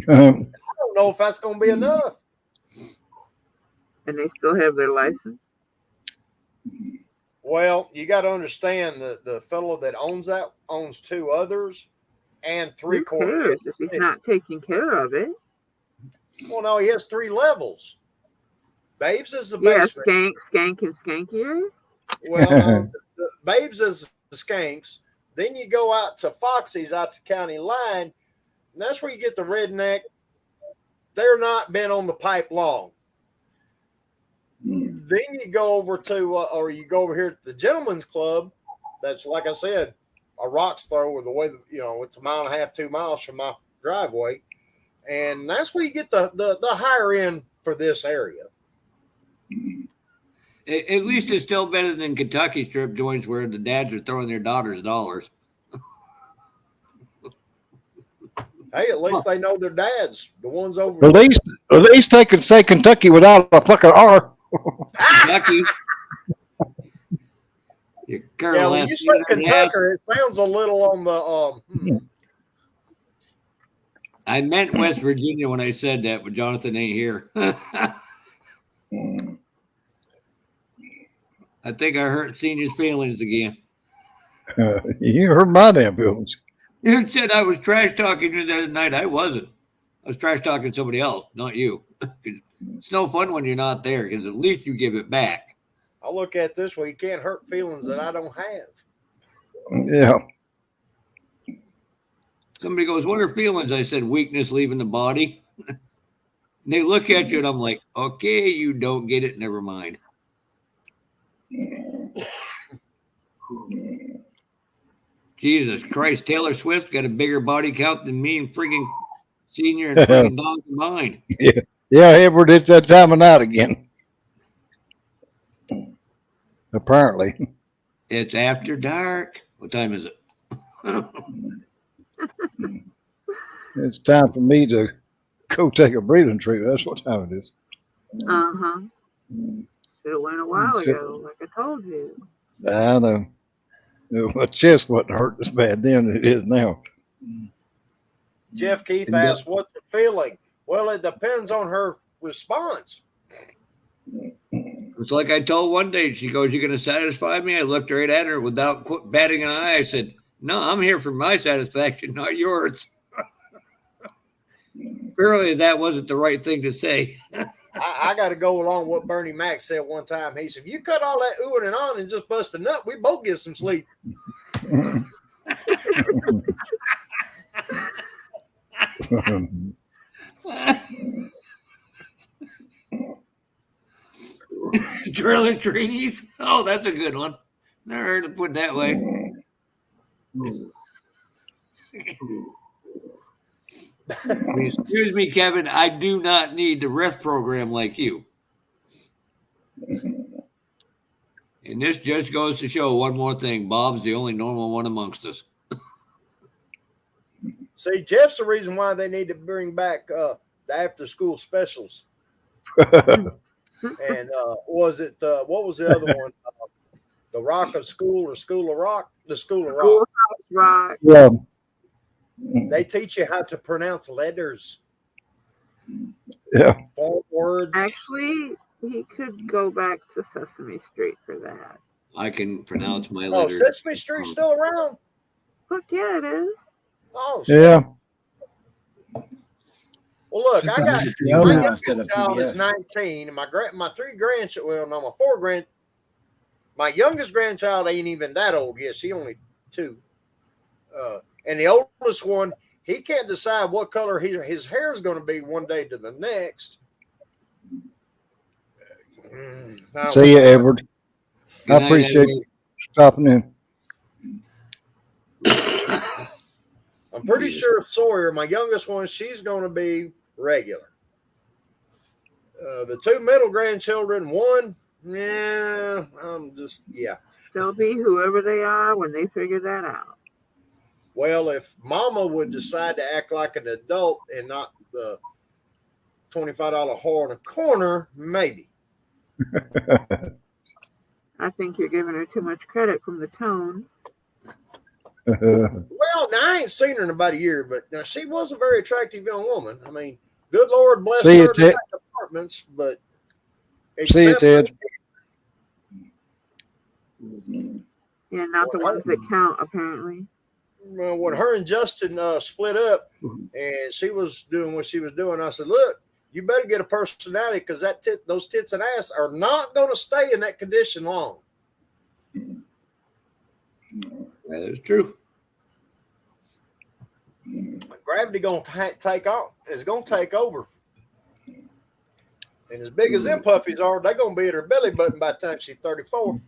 Uh, I don't know if that's going to be enough. And they still have their license. Well, you got to understand that the fellow that owns that owns 2 others and 3 Who quarters. cares if he's not taking care of it? Well, no, he has 3 levels. Babes is the Yeah, basement. skank, and skankier. Well, no, the Babes is the skanks. Then you go out to Foxy's out the county line, and that's where you get the redneck. They're not been on the pipe long. Then you go over to, or you go over here to the Gentleman's Club. That's, like I said, a rock's throw with the way, it's 1.5 miles, 2 miles from my driveway. And that's where you get the higher end for this area. At least it's still better than Kentucky strip joints where the dads are throwing their daughters dollars. Hey, at least they know their dads. The ones over at least they can say Kentucky without a fucking R. Kentucky. Yeah, when you say Kentucky, it sounds a little on the I meant West Virginia when I said that, but Jonathan ain't here. I think I hurt Senior's feelings again. You hurt my damn feelings. You said I was trash talking you the other night. I wasn't. I was trash talking somebody else, not you. It's no fun when you're not there because at least you give it back. I look at this way. You can't hurt feelings that I don't have. Yeah. Somebody goes, "What are feelings?" I said, "Weakness leaving the body." And they look at you and I'm like, "Okay, you don't get it. Never mind." Jesus Christ, Taylor Swift's got a bigger body count than me and friggin' Senior and friggin' Don combined. Yeah, Edward, it's that time of night again. Apparently. It's after dark. What time is it? It's time for me to go take a breathing treatment. That's what time it is. Uh-huh. Should have went a while ago, like I told you. I know. My chest wasn't hurt as bad then as it is now. Jeff Keith asks, "What's the feeling?" Well, it depends on her response. It's like I told one day. She goes, "You going to satisfy me?" I looked right at her without batting an eye. I said, "No, I'm here for my satisfaction, not yours." Apparently, that wasn't the right thing to say. I got to go along with what Bernie Mac said one time. He said, "If you cut all that oohing and on and just bust a nut, we both get some sleep." Trailer trainees. Oh, that's a good one. Never heard it put that way. Excuse me, Kevin. I do not need the ref program like you. And this just goes to show one more thing. Bob's the only normal one amongst us. See, Jeff's the reason why they need to bring back the after-school specials. And was it what was the other one? The Rock of School or School of Rock? The School of Rock. Rock. Yeah. They teach you how to pronounce letters. Yeah. Form words. Actually, he could go back to Sesame Street for that. I can pronounce my Oh, letters. Sesame Street's still around? Fuck yeah, it is. Oh, shit. Yeah. Well, look, Just I got HBO my now youngest instead of child is PBS. 19, and my 3 grandchildren. Well, no, my 4 my youngest grandchild ain't even that old yet. She only 2. And the oldest one, he can't decide what color his hair is going to be one day to the next. See you, Edward. Good I night, appreciate Edward. you stopping in. I'm pretty sure Sawyer, my youngest one, she's going to be regular. The 2 middle grandchildren, one, yeah, They'll be whoever they are when they figure that out. Well, if Mama would decide to act like an adult and not the $25 whore in a corner, maybe. I think you're giving her too much credit from the tone. Well, now I ain't seen her in about a year, but now she was a very attractive young woman. I mean, good Lord bless See her it, Ted. apartments, but See it, Ted. Yeah, not the ones that count, apparently. Well, when her and Justin split up, and she was doing what she was doing, I said, "Look, you better get a personality because those tits and ass are not going to stay in that condition long." That is true. Gravity going to take off. It's going to take over. And as big as them puppies are, they're going to be at her belly button by the time she's 34.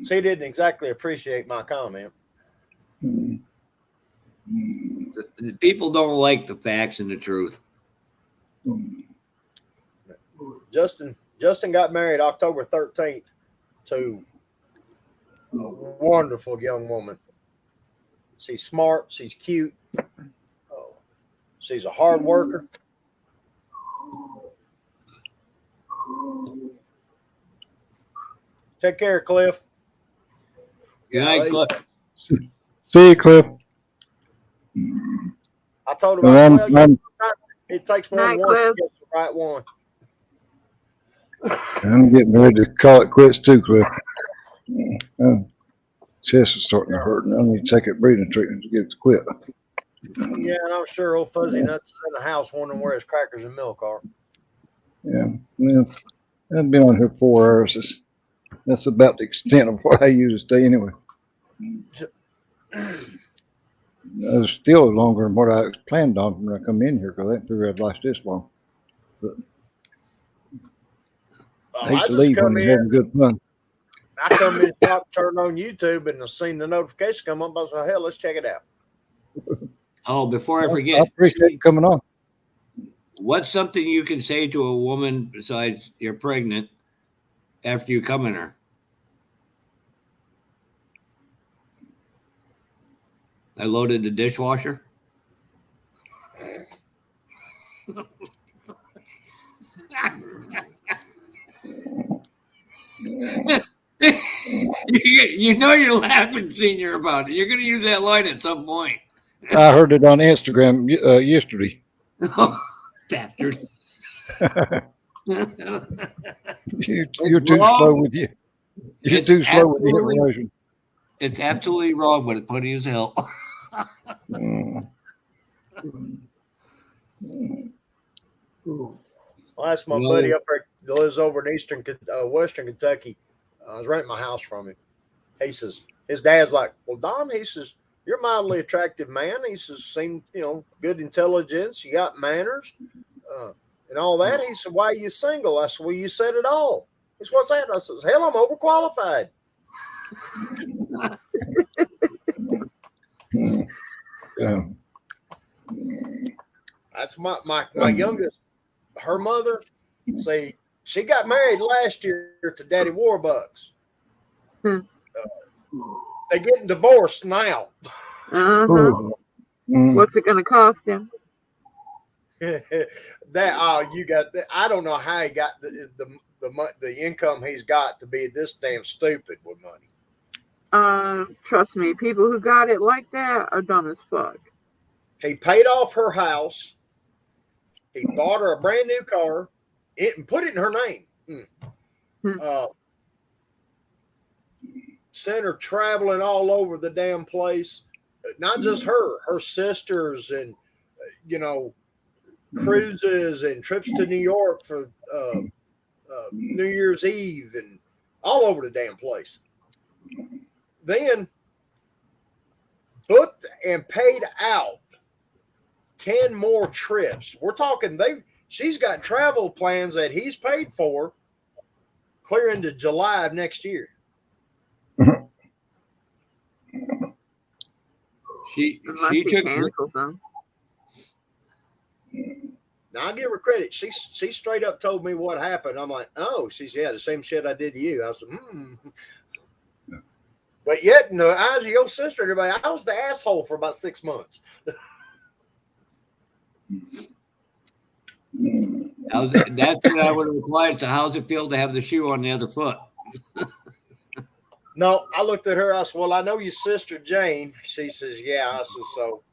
She didn't exactly appreciate my comment. The people don't like the facts and the truth. Justin got married October 13th to a wonderful young woman. She's smart. She's cute. She's a hard worker. Take care, Cliff. Good night, Cliff. See you, Cliff. I told him, it takes more than one to get the right one. I'm getting ready to call it quits too, Cliff. Chest is starting to hurt, and I need to take a breathing treatment to get it to quit. Yeah, and I'm sure old Fuzzy Nuts is in the house wondering where his crackers and milk are. Yeah, well, I've been on here 4 hours. That's about the extent of what I usually stay anyway. It's still longer than what I planned on when I come in here because I didn't figure I'd last this long. But I hate to leave when you're having good fun. I come in, turned on YouTube, and I seen the notification come up. I was like, hell, let's check it out. Oh, before I forget, I appreciate you coming on. What's something you can say to a woman besides you're pregnant after you come in her? I loaded the dishwasher. you know you're laughing, Senior, about it. You're going to use that line at some point. I heard it on Instagram yesterday. Bastard. You're too slow with you. You're too slow with the information. It's absolutely wrong, but it's funny as hell. Well, that's my buddy up there that lives over in Western Kentucky. I was renting my house from him. He says, his dad's like, well, Don, he says, you're a mildly attractive man. He says, seem, good intelligence. You got manners and all that. He said, why are you single? I said, well, you said it all. He said, what's that? I said, hell, I'm overqualified. That's my youngest. Her mother, say, she got married last year to Daddy Warbucks. They're getting divorced now. What's it going to cost him? You got. I don't know how he got the income he's got to be this damn stupid with money. Trust me, people who got it like that are dumb as fuck. He paid off her house. He bought her a brand new car, and put it in her name. Sent her traveling all over the damn place. Not just her sisters, and cruises and trips to New York for New Year's Eve, and all over the damn place. Then booked and paid out 10 more trips. We're talking she's got travel plans that he's paid for clear into July of next year. She took them. Now I give her credit. She straight up told me what happened. I'm like, oh, she's the same shit I did to you. I said, But yet, in the eyes of your sister and everybody, I was the asshole for about 6 months. That's what I would reply to. How's it feel to have the shoe on the other foot? No, I looked at her. I said, well, I know your sister Jane. She says, yeah. I said, so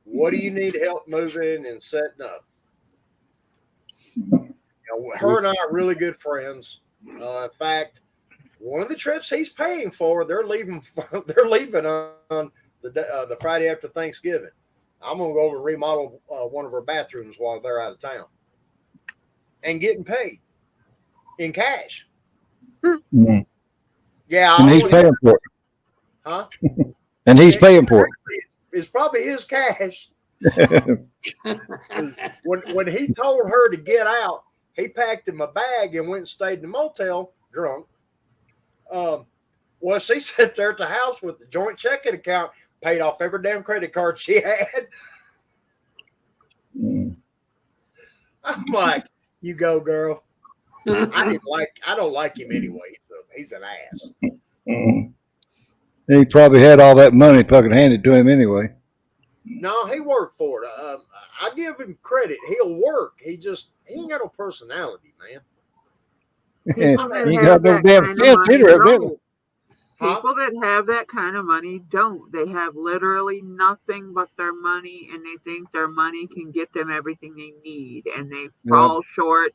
what do you need help moving and setting up? You know, her and I are really good friends. In fact, one of the trips he's paying for, they're leaving. They're leaving on the Friday after Thanksgiving. I'm gonna go over and remodel one of her bathrooms while they're out of town, and getting paid in cash. Mm. Yeah, And he's paying for it. Huh? And he's paying for It's probably his cash. when he told her to get out, he packed in my bag and went and stayed in the motel drunk. Well, she sat there at the house with the joint checking account, paid off every damn credit card she had. I'm like, you go, girl. I don't like him anyway. So he's an ass. He probably had all that money fucking handed to him anyway. No, he worked for it. I give him credit. He'll work. He ain't got no personality, man. People that He have got no that damn kind of sense money either, don't. Huh? People that have that kind of money don't. They have literally nothing but their money, and they think their money can get them everything they need, and they fall short.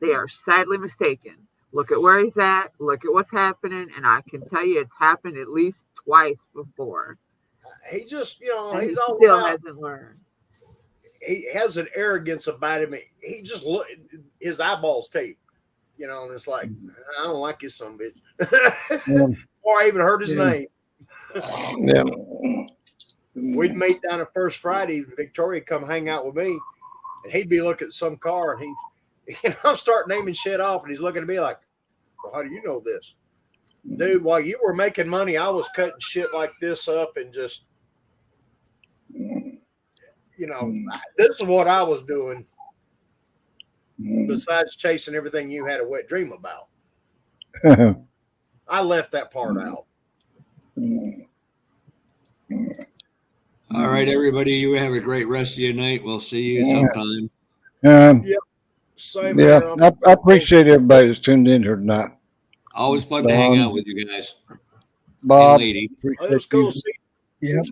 They are sadly mistaken. Look at where he's at. Look at what's happening, and I can tell you it's happened at least twice before. He just, And he's he all still about. hasn't learned. He has an arrogance about him. He just look his eyeballs tape, and it's like I don't like his son of a bitch. Or I even heard his name. Yeah. We'd meet down at First Friday. Victoria come hang out with me, and he'd be looking at some car, and I'm start naming shit off, and he's looking at me like, well, how do you know this? Dude, while you were making money, I was cutting shit like this up and just, this is what I was doing besides chasing everything you had a wet dream about. I left that part out. All right, everybody. You have a great rest of your night. We'll see you sometime. Yep. Same here. I appreciate everybody that's tuned in here tonight. Always fun to hang out with you guys. Bob, and lady. It was cool to see. Yep.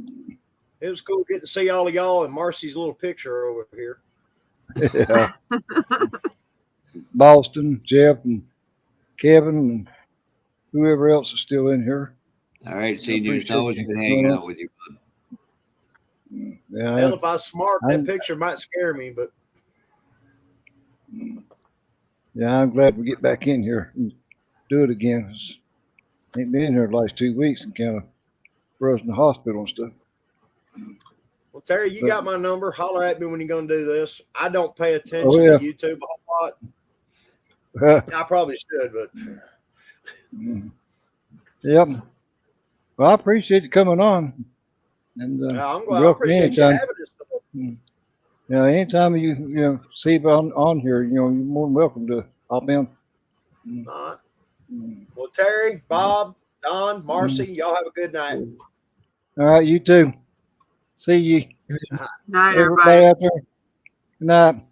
It was cool getting to see all of y'all and Marcy's little picture over here. Yeah. Boston, Jeff, and Kevin, and whoever else is still in here. All right, senior. It's always good hanging out with you, bud. Yeah. Hell, if I was smart, that picture might scare me, but. Yeah, I'm glad we get back in here and do it again. Ain't been in here the last 2 weeks and kind of was in the hospital and stuff. Well, Terry, you got my number. Holler at me when you're going to do this. I don't pay attention to YouTube a whole lot. I probably should, but. Yep. Well, I appreciate you coming on. And I'm glad. I appreciate you having us. Yeah, anytime you see it on here, you're more than welcome to hop in. All right. Well, Terry, Bob, Don, Marcy, y'all have a good night. All right, you too. See you. Night, everybody out there. Good night.